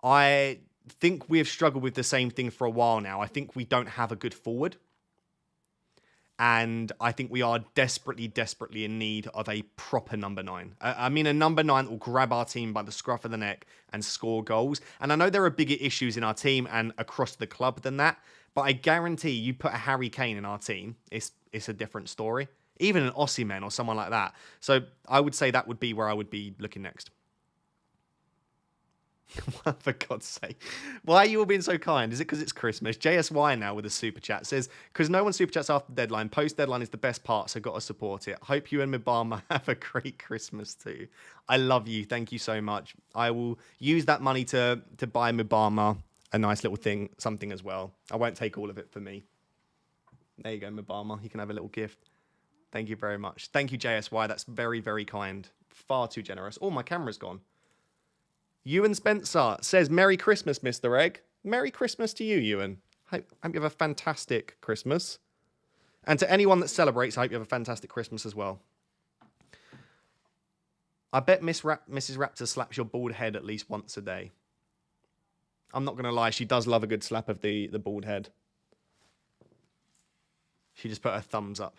I think we have struggled with the same thing for a while now. I think we don't have a good forward. And I think we are desperately, desperately in need of a proper number 9. I mean, a number 9 that will grab our team by the scruff of the neck and score goals. And I know there are bigger issues in our team and across the club than that. But I guarantee you put a Harry Kane in our team, it's a different story. Even an Osimhen or someone like that. So I would say that would be where I would be looking next. For God's sake. Why are you all being so kind? Is it because it's Christmas? JSY now with a super chat says, because no one super chats after the deadline. Post-deadline is the best part, so got to support it. Hope you and Mubama have a great Christmas too. I love you. Thank you so much. I will use that money to buy Mubama a nice little thing, something as well. I won't take all of it for me. There you go, Mubama. You can have a little gift. Thank you very much. Thank you, JSY. That's very, very kind far too generous. Oh, my camera's gone. Ewan Spencer says, Merry Christmas, Mr. Egg. Merry Christmas to you, Ewan. Hope you have a fantastic Christmas. And to anyone that celebrates, I hope you have a fantastic Christmas as well. I bet Mrs. Raptor slaps your bald head at least once a day. I'm not going to lie, she does love a good slap of the bald head. She just put her thumbs up.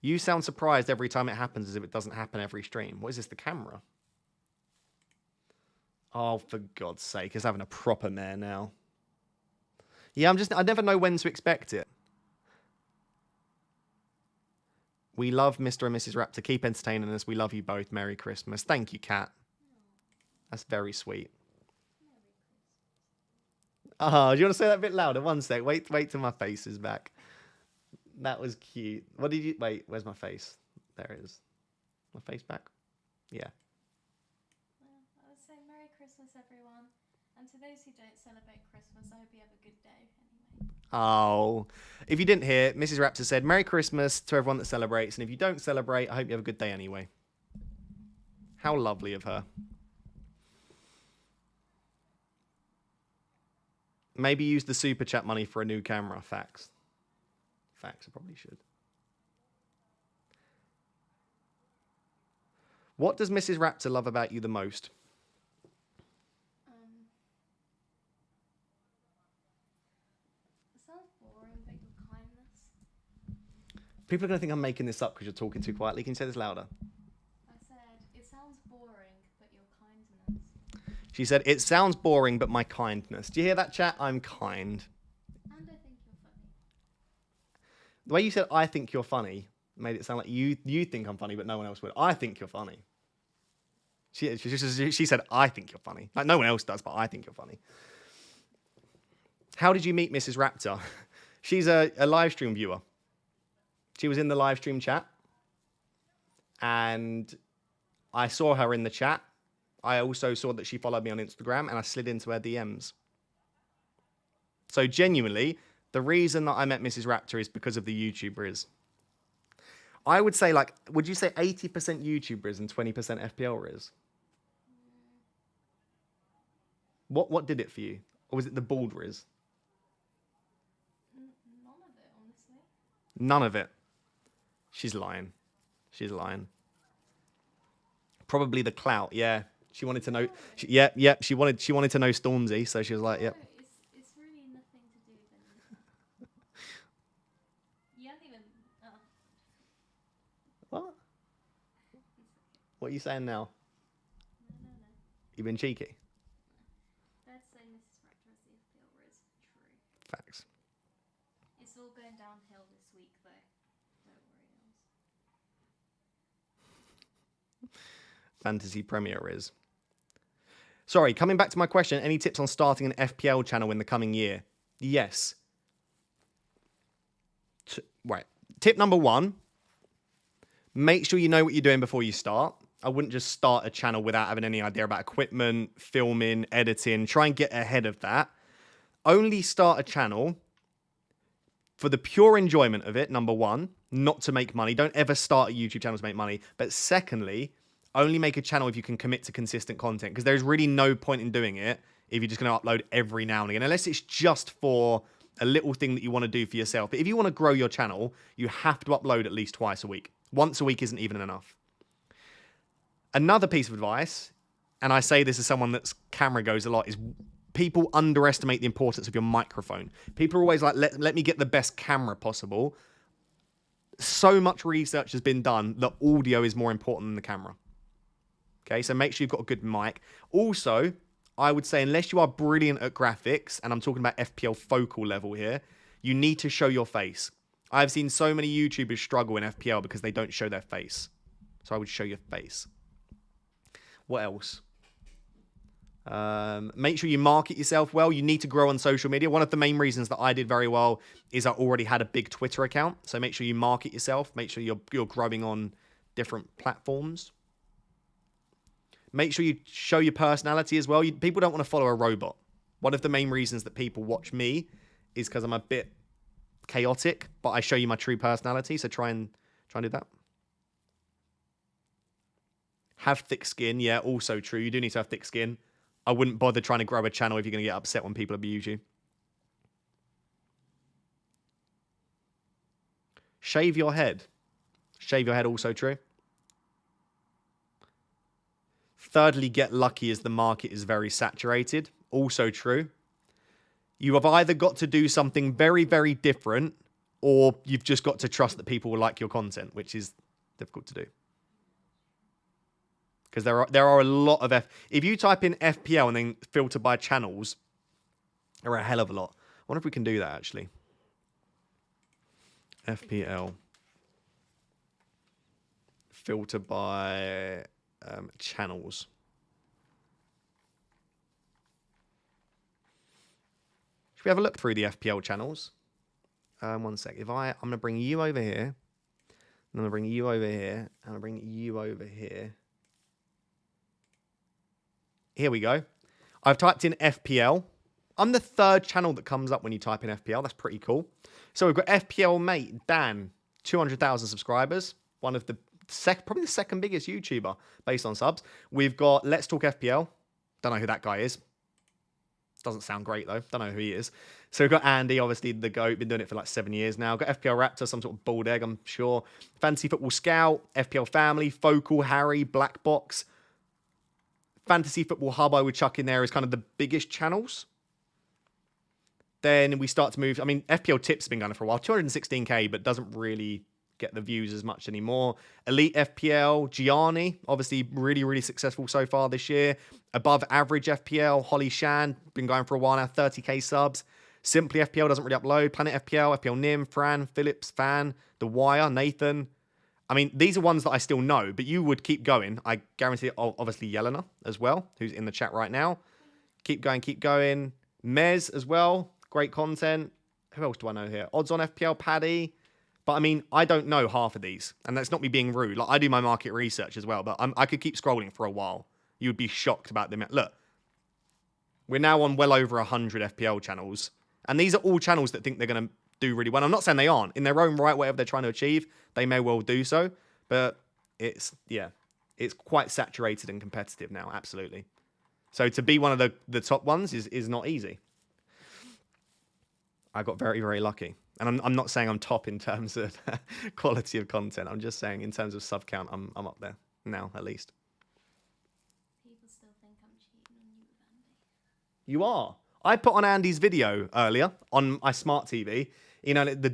You sound surprised every time it happens as if it doesn't happen every stream. What is this, the camera? Oh, for God's sake, it's having a proper mare now. Yeah, I never know when to expect it. We love Mr. and Mrs. Raptor. Keep entertaining us. We love you both. Merry Christmas. Thank you, Kat. That's very sweet. Oh, do you want to say that a bit louder? One sec. Wait till my face is back. That was cute. What did you... Wait, where's my face? There it is. My face back? Yeah. I would say Merry Christmas, everyone. And to those who don't celebrate Christmas, I hope you have a good day anyway. Oh. If you didn't hear, Mrs. Raptor said, Merry Christmas to everyone that celebrates. And if you don't celebrate, I hope you have a good day anyway. How lovely of her. Maybe use the super chat money for a new camera. Facts. Facts, I probably should. What does Mrs. Raptor love about you the most? It sounds boring, but your kindness. People are going to think I'm making this up because you're talking too quietly. Can you say this louder? I said, it sounds boring, but your kindness. She said, it sounds boring, but my kindness. Do you hear that, chat? I'm kind. And I think you're funny. The way you said, I think you're funny, made it sound like you think I'm funny, but no one else would. I think you're funny. She said, I think you're funny. Like, no one else does, but I think you're funny. How did you meet Mrs. Raptor? She's a live stream viewer. She was in the live stream chat. And I saw her in the chat. I also saw that she followed me on Instagram, and I slid into her DMs. So genuinely, the reason that I met Mrs. Raptor is because of the YouTubers. I would say, like, would you say 80% YouTubers and 20% FPL Riz? What did it for you? Or was it the bald Riz? None of it, honestly. None of it. She's lying. She's lying. Probably the clout, yeah. She wanted to know. She wanted to know Stormzy, so she was like, "Yep." No, it's really nothing to do with anything. You haven't even. What? What are you saying now? No. You been cheeky? Let's say Mrs. Raptor is the FPL Riz. True. Facts. It's all going downhill this week, though. Don't worry, else. Fantasy Premier is. Sorry, coming back to my question, any tips on starting an FPL channel in the coming year? Yes. Right. Tip number 1, make sure you know what you're doing before you start. I wouldn't just start a channel without having any idea about equipment, filming, editing. Try and get ahead of that. Only start a channel for the pure enjoyment of it, number 1, not to make money. Don't ever start a YouTube channel to make money. But secondly, only make a channel if you can commit to consistent content, because there's really no point in doing it if you're just going to upload every now and again, unless it's just for a little thing that you want to do for yourself. But if you want to grow your channel, you have to upload at least twice a week. Once a week isn't even enough. Another piece of advice, and I say this as someone that's camera goes a lot, is people underestimate the importance of your microphone. People are always like, let me get the best camera possible. So much research has been done that audio is more important than the camera. Okay, so make sure you've got a good mic. Also, I would say unless you are brilliant at graphics, and I'm talking about FPL focal level here, you need to show your face. I've seen so many YouTubers struggle in FPL because they don't show their face. So I would show your face. What else? Make sure you market yourself well. You need to grow on social media. One of the main reasons that I did very well is I already had a big Twitter account. So make sure you market yourself. Make sure you're growing on different platforms. Make sure you show your personality as well. People don't want to follow a robot. One of the main reasons that people watch me is because I'm a bit chaotic, but I show you my true personality. So try and do that. Have thick skin. Yeah, also true. You do need to have thick skin. I wouldn't bother trying to grow a channel if you're going to get upset when people abuse you. Shave your head. Shave your head, also true. Thirdly, get lucky as the market is very saturated. Also true. You have either got to do something very, very different, or you've just got to trust that people will like your content, which is difficult to do. Because there are a lot of if you type in FPL and then filter by channels, there are a hell of a lot. I wonder if we can do that actually. FPL filter by channels. Should we have a look through the FPL channels? One sec. I'm gonna bring you over here. I'm gonna bring you over here. And I'm gonna bring you over here. Here we go. I've typed in FPL. I'm the third channel that comes up when you type in FPL. That's pretty cool. So we've got FPL mate Dan, 200,000 subscribers. One of the probably the second biggest YouTuber based on subs. We've got Let's Talk FPL. Don't know who that guy is. Doesn't sound great though. Don't know who he is. So we've got Andy, obviously the GOAT. Been doing it for like 7 years now. Got FPL Raptor, some sort of bald egg, I'm sure. Fantasy Football Scout, FPL Family, Focal, Harry, Black Box. Fantasy Football Hub I would chuck in there as kind of the biggest channels. Then we start to move. I mean, FPL Tips has been going for a while. 216k, but doesn't really get the views as much anymore. Elite FPL, Gianni, obviously really, really successful so far this year. Above average FPL, Holly Shan, been going for a while now, 30k subs. Simply FPL doesn't really upload. Planet FPL, FPL Nim, Fran, Phillips, Fan, The Wire, Nathan. I mean, these are ones that I still know, but you would keep going. I guarantee, obviously, Yelena as well, who's in the chat right now. Keep going, keep going. Mez as well. Great content. Who else do I know here? Odds on FPL, Paddy. But I mean, I don't know half of these. And that's not me being rude. Like, I do my market research as well, but I could keep scrolling for a while. You would be shocked about the amount. Look, we're now on well over 100 FPL channels. And these are all channels that think they're going to do really well. I'm not saying they aren't. In their own right, whatever they're trying to achieve, they may well do so. But it's quite saturated and competitive now, absolutely. So to be one of the top ones is not easy. I got very, very lucky. And I'm not saying I'm top in terms of quality of content. I'm just saying in terms of sub count, I'm up there now, at least. People still think I'm cheating on you with Andy. You are. I put on Andy's video earlier on my smart TV. You know, the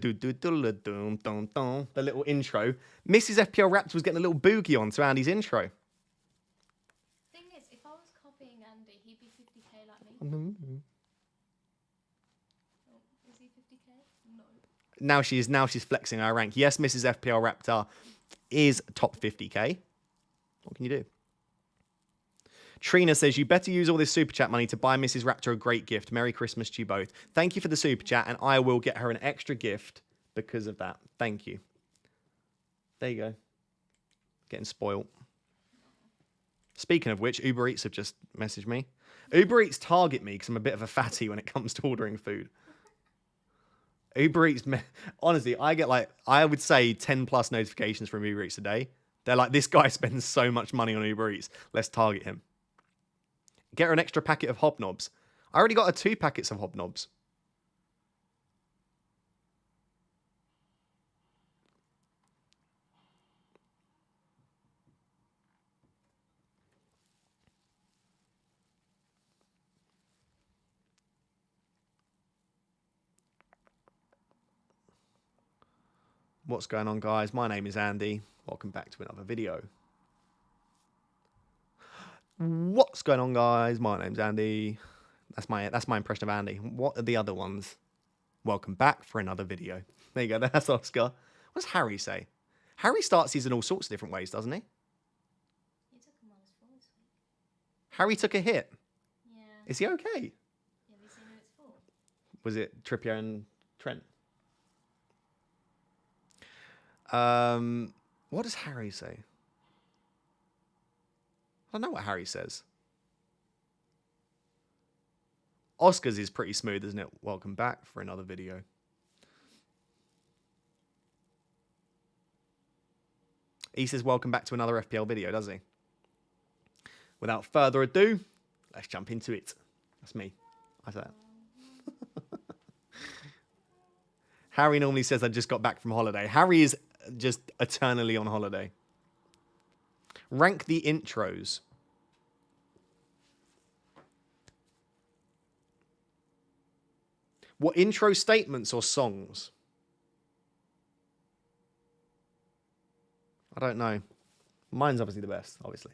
little intro. Mrs. FPL Raptor was getting a little boogie on to Andy's intro. Thing is, if I was copying Andy, he'd be 50k like me. Oh, is he 50k? No. Now she's flexing her rank. Yes, Mrs. FPL Raptor is top 50k. What can you do? Trina says, you better use all this super chat money to buy Mrs. Raptor a great gift. Merry Christmas to you both. Thank you for the super chat, and I will get her an extra gift because of that. Thank you. There you go. Getting spoiled. Speaking of which, Uber Eats have just messaged me. Uber Eats target me because I'm a bit of a fatty when it comes to ordering food. Uber Eats, honestly, I get I would say 10 plus notifications from Uber Eats a day. They're like, this guy spends so much money on Uber Eats. Let's target him. Get her an extra packet of hobnobs. I already got her 2 packets of hobnobs. What's going on, guys? My name is Andy. Welcome back to another video. What's going on, guys? My name's Andy. That's my impression of Andy. What are the other ones? Welcome back for another video. There you go. That's Oscar. What does Harry say? Harry starts these in all sorts of different ways, doesn't he? He took a -4 this week. Harry took a hit. Yeah. Is he okay? Have you seen who it's for? Was it Trippier and Trent? What does Harry say? I don't know what Harry says. Oscar's is pretty smooth, isn't it? Welcome back for another video. He says welcome back to another FPL video, does he? Without further ado, let's jump into it. That's me. I say that. Harry normally says I just got back from holiday. Harry is just eternally on holiday. Rank the intros. What, intro statements or songs? I don't know. Mine's obviously the best, obviously.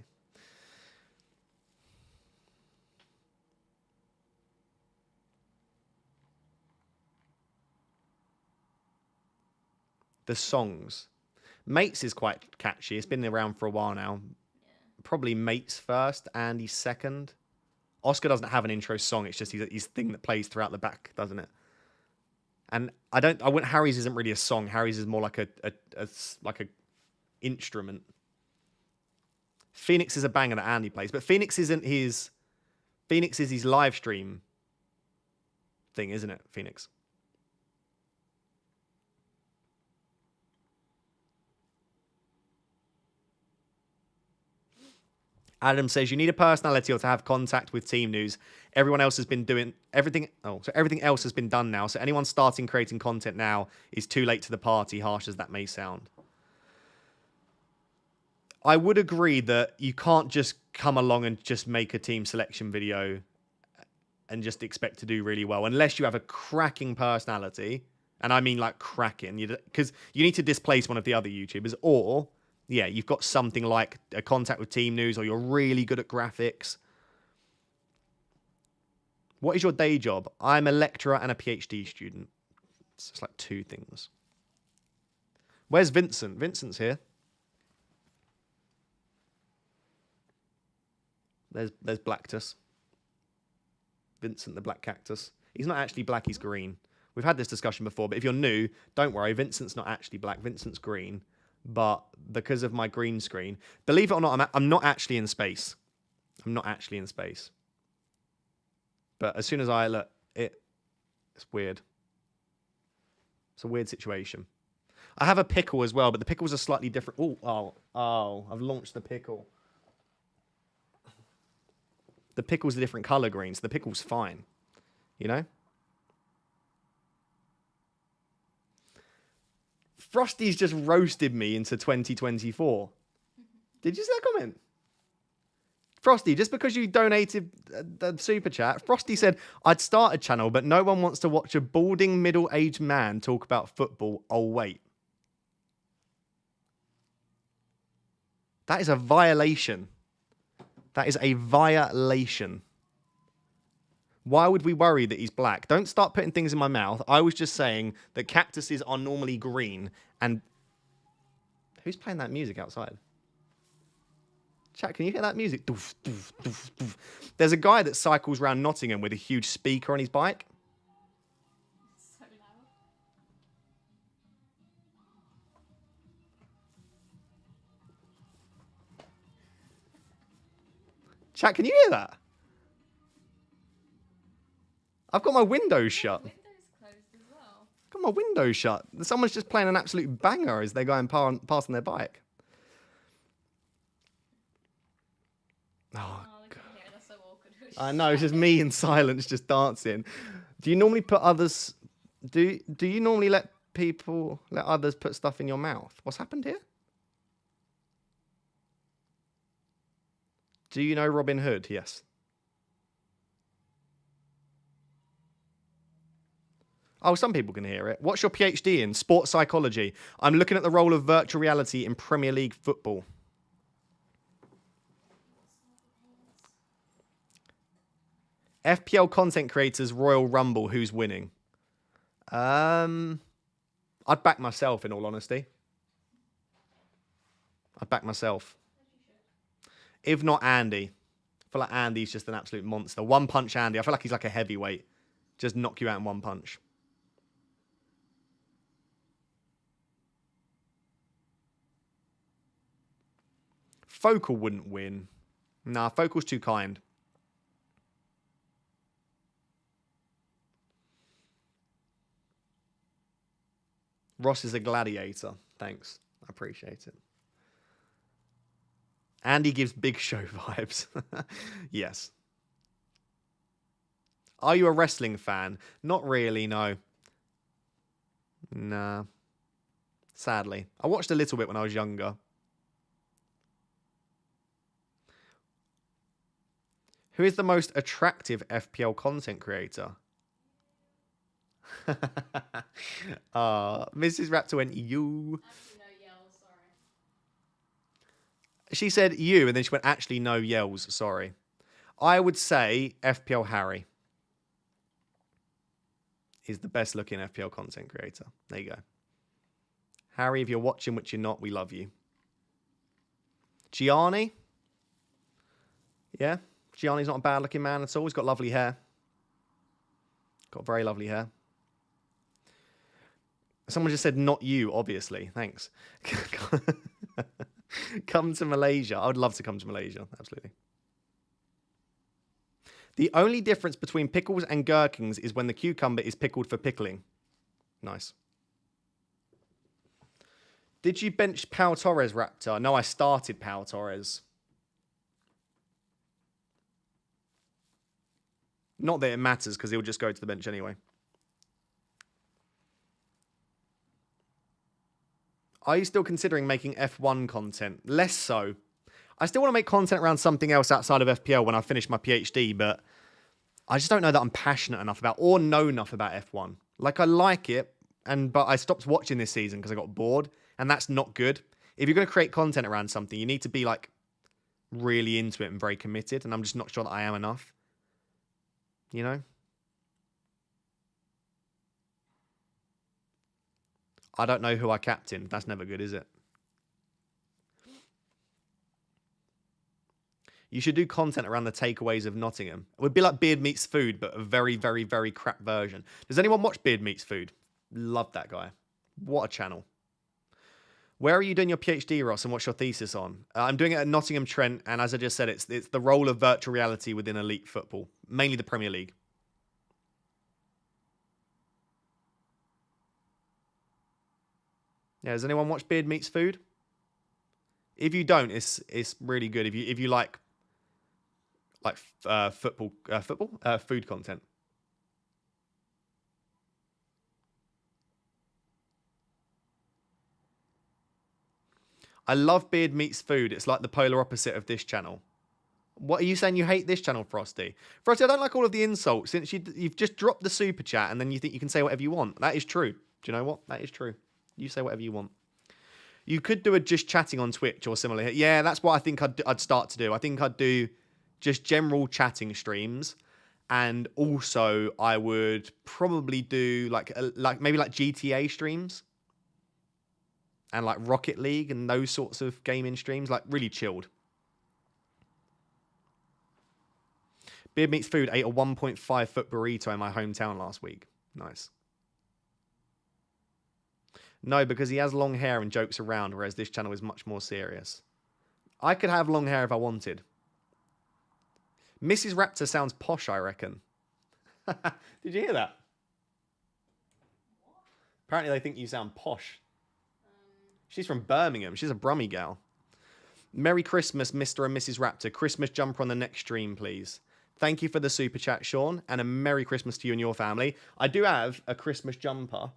The songs. Mates is quite catchy. It's been around for a while now. Yeah. Probably Mates first, Andy second. Oscar doesn't have an intro song. It's just his thing that plays throughout the back, doesn't it? And Harry's isn't really a song. Harry's is more like a instrument. Phoenix is a banger that Andy plays, but Phoenix is his live stream thing, isn't it? Phoenix. Adam says you need a personality or to have contact with team news. Everyone else has been doing everything. Oh, so everything else has been done now. So anyone starting creating content now is too late to the party, harsh as that may sound. I would agree that you can't just come along and just make a team selection video and just expect to do really well unless you have a cracking personality. And I mean like cracking, because you need to displace one of the other YouTubers, or yeah, you've got something like a contact with team news, or you're really good at graphics. What is your day job? I'm a lecturer and a PhD student. It's just like two things. Where's Vincent? Vincent's here. There's Blacktus. Vincent the Black Cactus. He's not actually black, he's green. We've had this discussion before, but if you're new, don't worry. Vincent's not actually black. Vincent's green. But because of my green screen, believe it or not, I'm not actually in space. I'm not actually in space. But as soon as I look, it's weird. It's a weird situation. I have a pickle as well, but the pickles are slightly different. Oh, I've launched the pickle. The pickle's a different color green, so the pickle's fine. You know? Frosty's just roasted me into 2024. Did you see that comment? Frosty, just because you donated the super chat, Frosty said, I'd start a channel, but no one wants to watch a balding middle-aged man talk about football. Oh, wait. That is a violation. That is a violation. Why would we worry that he's black? Don't start putting things in my mouth. I was just saying that cactuses are normally green. And who's playing that music outside? Chat, can you hear that music? Doof, doof, doof, doof. There's a guy that cycles around Nottingham with a huge speaker on his bike. So loud. Chat, can you hear that? I've got my windows shut. Windows closed as well. I've got my windows shut. Someone's just playing an absolute banger as they go and pass on their bike. Oh, they couldn't hear it. That's so awkward. I know, it's just me in silence just dancing. Do you normally put others... Do you normally let others put stuff in your mouth? What's happened here? Do you know Robin Hood? Yes. Oh, some people can hear it. What's your PhD in? Sports psychology. I'm looking at the role of virtual reality in Premier League football. FPL content creators Royal Rumble. Who's winning? I'd back myself, in all honesty. I'd back myself. If not Andy. I feel like Andy's just an absolute monster. One punch Andy. I feel like he's like a heavyweight. Just knock you out in one punch. Focal wouldn't win. Nah, Focal's too kind. Ross is a gladiator. Thanks. I appreciate it. Andy gives big show vibes. Yes. Are you a wrestling fan? Not really, no. Nah. Sadly. I watched a little bit when I was younger. Who is the most attractive FPL content creator? Mrs. Raptor went, you. Actually, no, yell, sorry. She said you, and then she went, actually, no yells, sorry. I would say FPL Harry is the best looking FPL content creator. There you go. Harry, if you're watching, which you're not, we love you. Gianni? Yeah, Gianni's not a bad looking man at all. He's got lovely hair. Got very lovely hair. Someone just said, not you, obviously. Thanks. Come to Malaysia. I would love to come to Malaysia. Absolutely. The only difference between pickles and gherkins is when the cucumber is pickled for pickling. Nice. Did you bench Pau Torres, Raptor? No, I started Pau Torres. Not that it matters, because he'll just go to the bench anyway. Are you still considering making F1 content? Less so. I still want to make content around something else outside of FPL when I finish my PhD, but I just don't know that I'm passionate enough about or know enough about F1. Like, I like it, but I stopped watching this season because I got bored, and that's not good. If you're going to create content around something, you need to be, like, really into it and very committed, and I'm just not sure that I am enough. You know? I don't know who I captain. That's never good, is it? You should do content around the takeaways of Nottingham. It would be like Beard Meets Food, but a very, very, very crap version. Does anyone watch Beard Meets Food? Love that guy. What a channel. Where are you doing your PhD, Ross, and what's your thesis on? I'm doing it at Nottingham Trent, and as I just said, it's the role of virtual reality within elite football, mainly the Premier League. Yeah, does anyone watch Beard Meets Food? If you don't, it's really good. If you like food content. I love Beard Meets Food. It's like the polar opposite of this channel. What are you saying? You hate this channel, Frosty? Frosty, I don't like all of the insults since you've just dropped the super chat and then you think you can say whatever you want. That is true. Do you know what? That is true. You say whatever you want. You could do a just chatting on Twitch or similar. Yeah, that's what I think I'd start to do. I think I'd do just general chatting streams, and also I would probably do maybe GTA streams and like Rocket League and those sorts of gaming streams, like really chilled. Beard Meets Food ate a 1.5 foot burrito in my hometown last week. Nice. No, because he has long hair and jokes around, whereas this channel is much more serious. I could have long hair if I wanted. Mrs. Raptor sounds posh, I reckon. Did you hear that? What? Apparently they think you sound posh. She's from Birmingham. She's a Brummie gal. Merry Christmas, Mr. and Mrs. Raptor. Christmas jumper on the next stream, please. Thank you for the super chat, Sean, and a Merry Christmas to you and your family. I do have a Christmas jumper.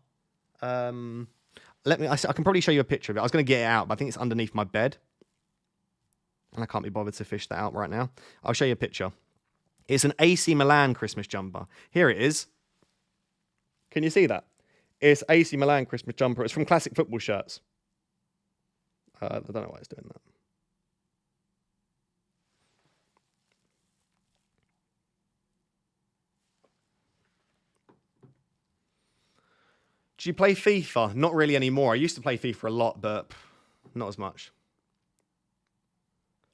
I can probably show you a picture of it. I was going to get it out, but I think it's underneath my bed. And I can't be bothered to fish that out right now. I'll show you a picture. It's an AC Milan Christmas jumper. Here it is. Can you see that? It's AC Milan Christmas jumper. It's from Classic Football Shirts. I don't know why it's doing that. Do you play FIFA? Not really anymore. I used to play FIFA a lot, but not as much.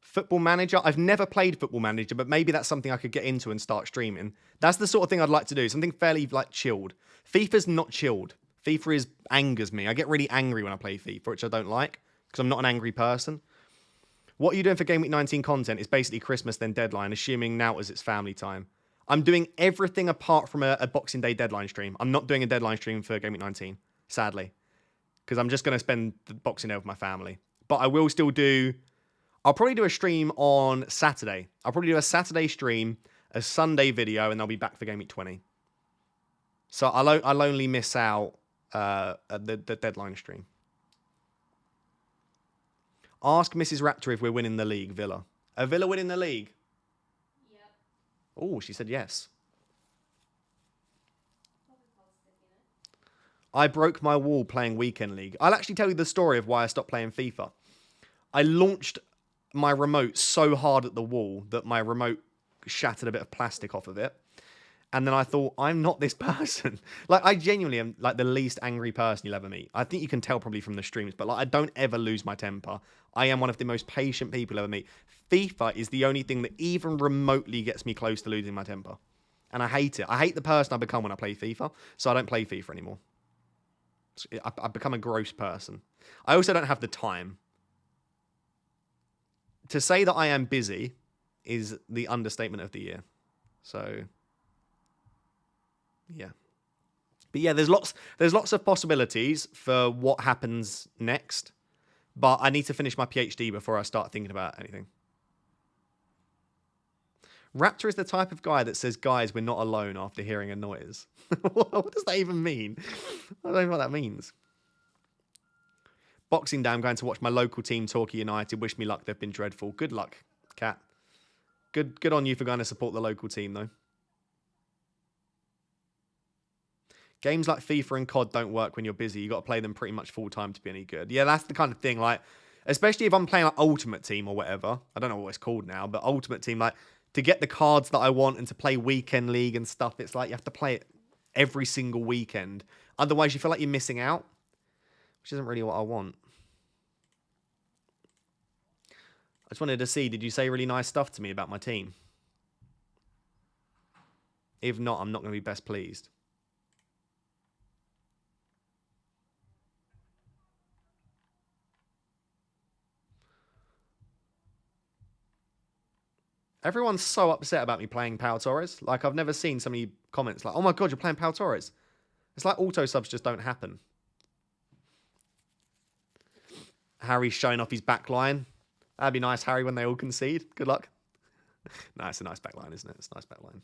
Football Manager? I've never played Football Manager, but maybe that's something I could get into and start streaming. That's the sort of thing I'd like to do. Something fairly chilled. FIFA's not chilled. FIFA angers me. I get really angry when I play FIFA, which I don't like, because I'm not an angry person. What are you doing for Game Week 19 content? It's basically Christmas, then deadline, assuming now as it's family time. I'm doing everything apart from a Boxing Day deadline stream. I'm not doing a deadline stream for Game Week 19, sadly, because I'm just going to spend the Boxing Day with my family. But I will still do... I'll probably do a stream on Saturday. I'll probably do a Saturday stream, a Sunday video, and I'll be back for Game Week 20. So I'll only miss out at the deadline stream. Ask Mrs. Raptor if we're winning the league, Villa. Are Villa winning the league? Yep. Oh, she said yes. Probably positive, you know. I broke my wall playing Weekend League. I'll actually tell you the story of why I stopped playing FIFA. I launched my remote so hard at the wall that my remote shattered a bit of plastic off of it. And then I thought, I'm not this person. Like, I genuinely am like the least angry person you'll ever meet. I think you can tell probably from the streams, but like, I don't ever lose my temper. I am one of the most patient people you'll ever meet. FIFA is the only thing that even remotely gets me close to losing my temper. And I hate it. I hate the person I become when I play FIFA, so I don't play FIFA anymore. I've become a gross person. I also don't have the time. To say that I am busy is the understatement of the year. So... yeah. But yeah, there's lots of possibilities for what happens next. But I need to finish my PhD before I start thinking about anything. Raptor is the type of guy that says, guys, we're not alone after hearing a noise. What does that even mean? I don't know what that means. Boxing Day, I'm going to watch my local team, Torquay United. Wish me luck, they've been dreadful. Good luck, Cat. Good on you for going to support the local team, though. Games like FIFA and COD don't work when you're busy. You got to play them pretty much full time to be any good. Yeah, that's the kind of thing. Like, especially if I'm playing like Ultimate Team or whatever. I don't know what it's called now, but Ultimate Team, like, to get the cards that I want and to play Weekend League and stuff, it's like you have to play it every single weekend. Otherwise, you feel like you're missing out, which isn't really what I want. I just wanted to see, did you say really nice stuff to me about my team? If not, I'm not going to be best pleased. Everyone's so upset about me playing Pau Torres. Like, I've never seen so many comments like, oh my God, you're playing Pau Torres. It's like auto subs just don't happen. Harry's showing off his back line. That'd be nice, Harry, when they all concede. Good luck. No, it's a nice back line, isn't it? It's a nice back line.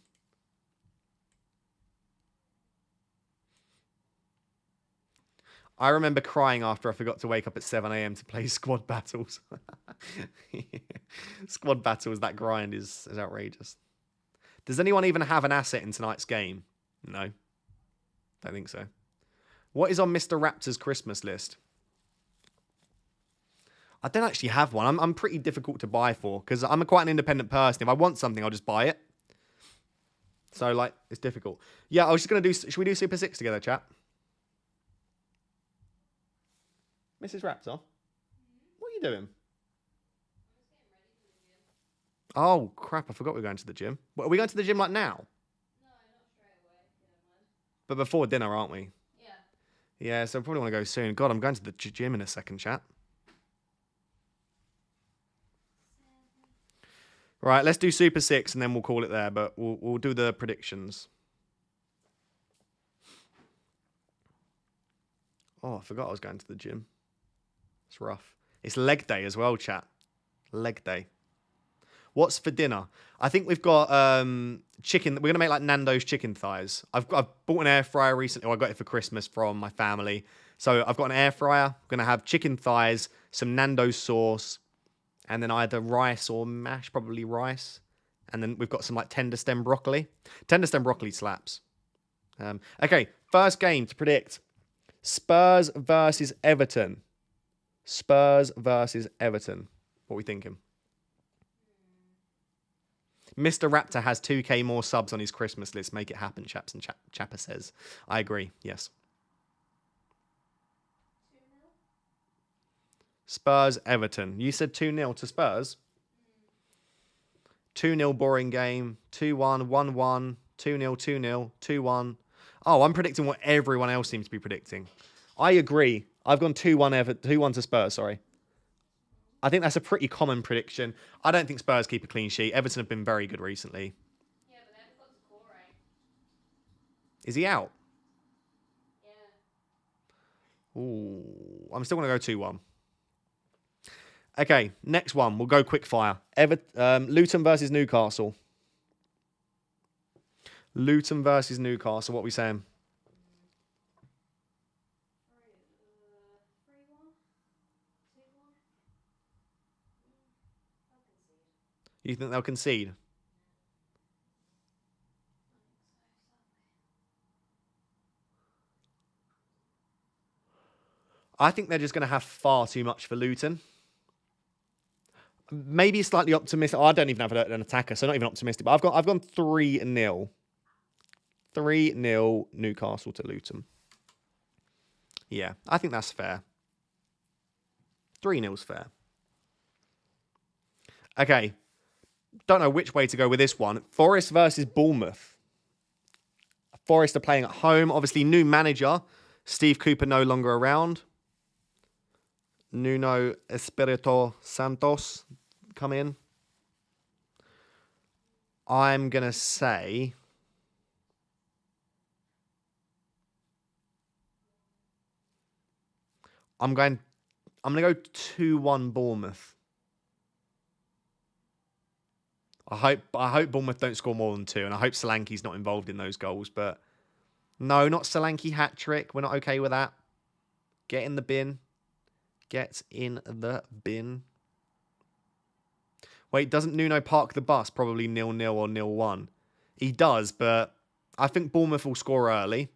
I remember crying after I forgot to wake up at 7 a.m. to play squad battles. Squad battles, that grind is outrageous. Does anyone even have an asset in tonight's game? No. Don't think so. What is on Mr. Raptor's Christmas list? I don't actually have one. I'm pretty difficult to buy for because I'm quite an independent person. If I want something, I'll just buy it. So, like, it's difficult. Yeah, I was just going to do... Should we do Super 6 together, chat? Mrs. Raptor? What are you doing? Oh, crap. I forgot we were going to the gym. What, are we going to the gym, like, now? No, not straight away. If you don't mind. But before dinner, aren't we? Yeah. Yeah, so I probably want to go soon. God, I'm going to the gym in a second, chat. Right, let's do Super 6 and then we'll call it there, but we'll do the predictions. Oh, I forgot I was going to the gym. It's rough. It's leg day as well, chat. Leg day. What's for dinner? I think we've got chicken. We're going to make like Nando's chicken thighs. I've bought an air fryer recently. I got it for Christmas from my family. So I've got an air fryer. I'm going to have chicken thighs, some Nando's sauce, and then either rice or mash, probably rice. And then we've got some like tender stem broccoli. Tender stem broccoli slaps. Okay, first game to predict. Spurs versus Everton. Spurs versus Everton. What are we thinking? Mr. Raptor has 2k more subs on his Christmas list. Make it happen, chaps and Chapper says. I agree, yes. 2-0? Spurs, Everton. You said 2-0 to Spurs? 2-0 boring game. 2-1, 1-1, 2-0, 2-0, 2-1. Oh, I'm predicting what everyone else seems to be predicting. I agree. I've gone 2-1 to Spurs, sorry. I think that's a pretty common prediction. I don't think Spurs keep a clean sheet. Everton have been very good recently. Yeah, but they haven't got to Corey. Is he out? Yeah. Ooh, I'm still going to go 2-1. Okay, next one. We'll go quick fire. Luton versus Newcastle. Luton versus Newcastle. What are we saying? 3-1, 2-1. I'll concede. You think they'll concede? I think they're just going to have far too much for Luton. Maybe slightly optimistic. Oh, I don't even have an attacker, so not even optimistic. But I've gone 3-0. 3-0 Newcastle to Luton. Yeah, I think that's fair. 3-0's fair. Okay. Don't know which way to go with this one. Forest versus Bournemouth. Forest are playing at home. Obviously, new manager. Steve Cooper no longer around. Nuno Espirito Santos come in. I'm going to say... I'm going to go 2-1 Bournemouth. I hope Bournemouth don't score more than 2, and I hope Solanke's not involved in those goals. But no, not Solanke hat-trick. We're not okay with that. Get in the bin. Get in the bin. Wait, doesn't Nuno park the bus? Probably 0-0 or 0-1. He does, but I think Bournemouth will score early.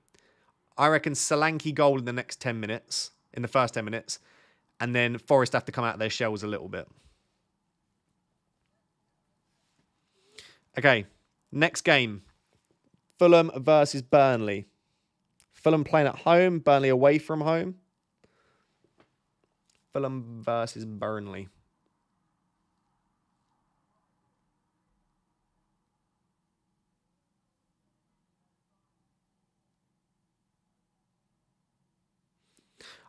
I reckon Solanke goal in the next 10 minutes. In the first 10 minutes. And then Forest have to come out of their shells a little bit. Okay. Next game. Fulham versus Burnley. Fulham playing at home. Burnley away from home. Fulham versus Burnley.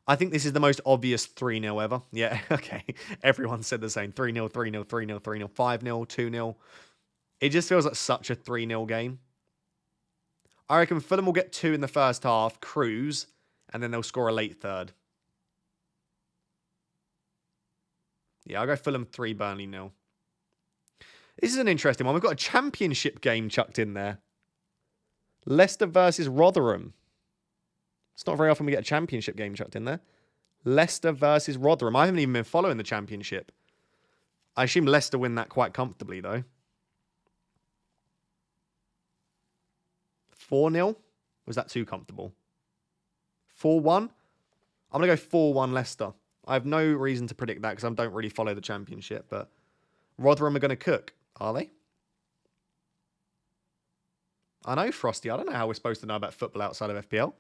I think this is the most obvious 3-0 ever. Yeah, okay. Everyone said the same. 3-0, 3-0, 3-0, 3-0, 5-0, 2-0. It just feels like such a 3-0 game. I reckon Fulham will get 2 in the first half, cruise, and then they'll score a late third. Yeah, I'll go Fulham 3, Burnley 0. This is an interesting one. We've got a championship game chucked in there. Leicester versus Rotherham. It's not very often we get a championship game chucked in there. Leicester versus Rotherham. I haven't even been following the championship. I assume Leicester win that quite comfortably, though. 4-0? Was that too comfortable? 4-1? I'm going to go 4-1 Leicester. I have no reason to predict that because I don't really follow the championship, but Rotherham are going to cook, are they? I know, Frosty. I don't know how we're supposed to know about football outside of FPL.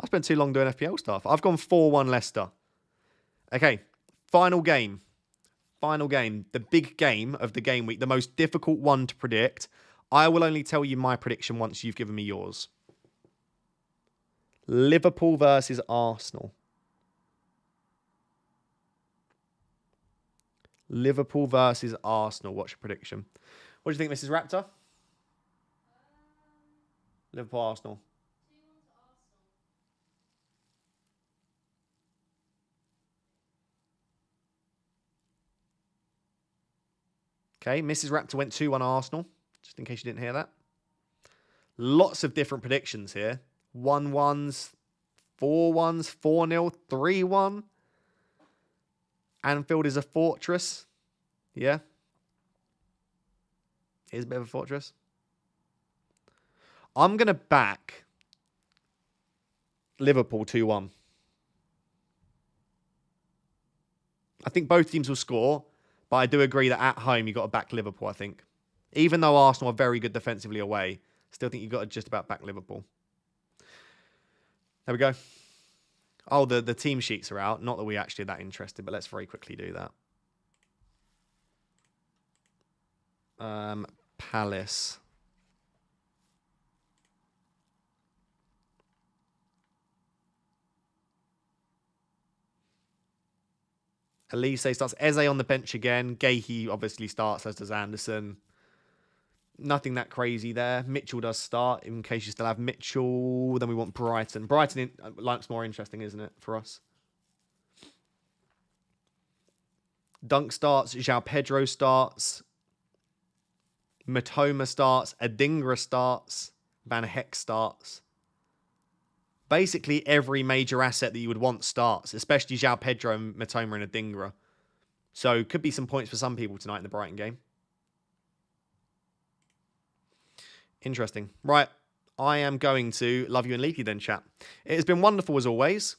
I spent too long doing FPL stuff. I've gone 4-1 Leicester. Okay, final game. Final game. The big game of the game week. The most difficult one to predict. I will only tell you my prediction once you've given me yours. Liverpool versus Arsenal. Liverpool versus Arsenal. What's your prediction? What do you think, Mrs. Raptor? Liverpool, Arsenal. 2-1 to Arsenal. Okay, Mrs. Raptor went 2-1 Arsenal, just in case you didn't hear that. Lots of different predictions here. 1-1s, 4-1s, 4-0, 3-1. Anfield is a fortress. Yeah. It is a bit of a fortress. I'm going to back Liverpool 2-1. I think both teams will score, but I do agree that at home you've got to back Liverpool, I think. Even though Arsenal are very good defensively away, still think you've got to just about back Liverpool. There we go. Oh, the team sheets are out. Not that we actually are that interested, but let's very quickly do that. Palace. Elise starts. Eze on the bench again. Gahey obviously starts, as does Anderson. Nothing that crazy there. Mitchell does start, in case you still have Mitchell. Then we want Brighton. Brighton looks more interesting, isn't it, for us? Dunk starts, João Pedro starts, Matoma starts, Adingra starts, Van Heck starts. Basically, every major asset that you would want starts, especially João Pedro, Matoma, and Adingra. So, could be some points for some people tonight in the Brighton game. Interesting. Right. I am going to love you and leave you then, chat. It has been wonderful as always.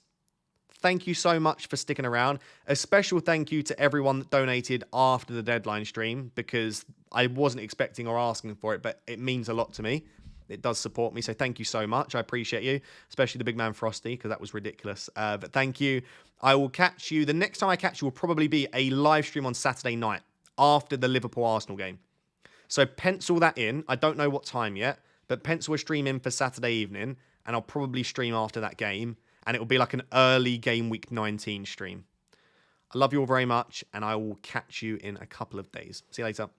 Thank you so much for sticking around. A special thank you to everyone that donated after the deadline stream, because I wasn't expecting or asking for it, but it means a lot to me. It does support me, so thank you so much. I appreciate you, especially the big man Frosty, because that was ridiculous. But thank you. I will catch you. The next time I catch you will probably be a live stream on Saturday night after the Liverpool-Arsenal game. So pencil that in. I don't know what time yet, but pencil a stream in for Saturday evening, and I'll probably stream after that game, and it will be like an early game week 19 stream. I love you all very much, and I will catch you in a couple of days. See you later.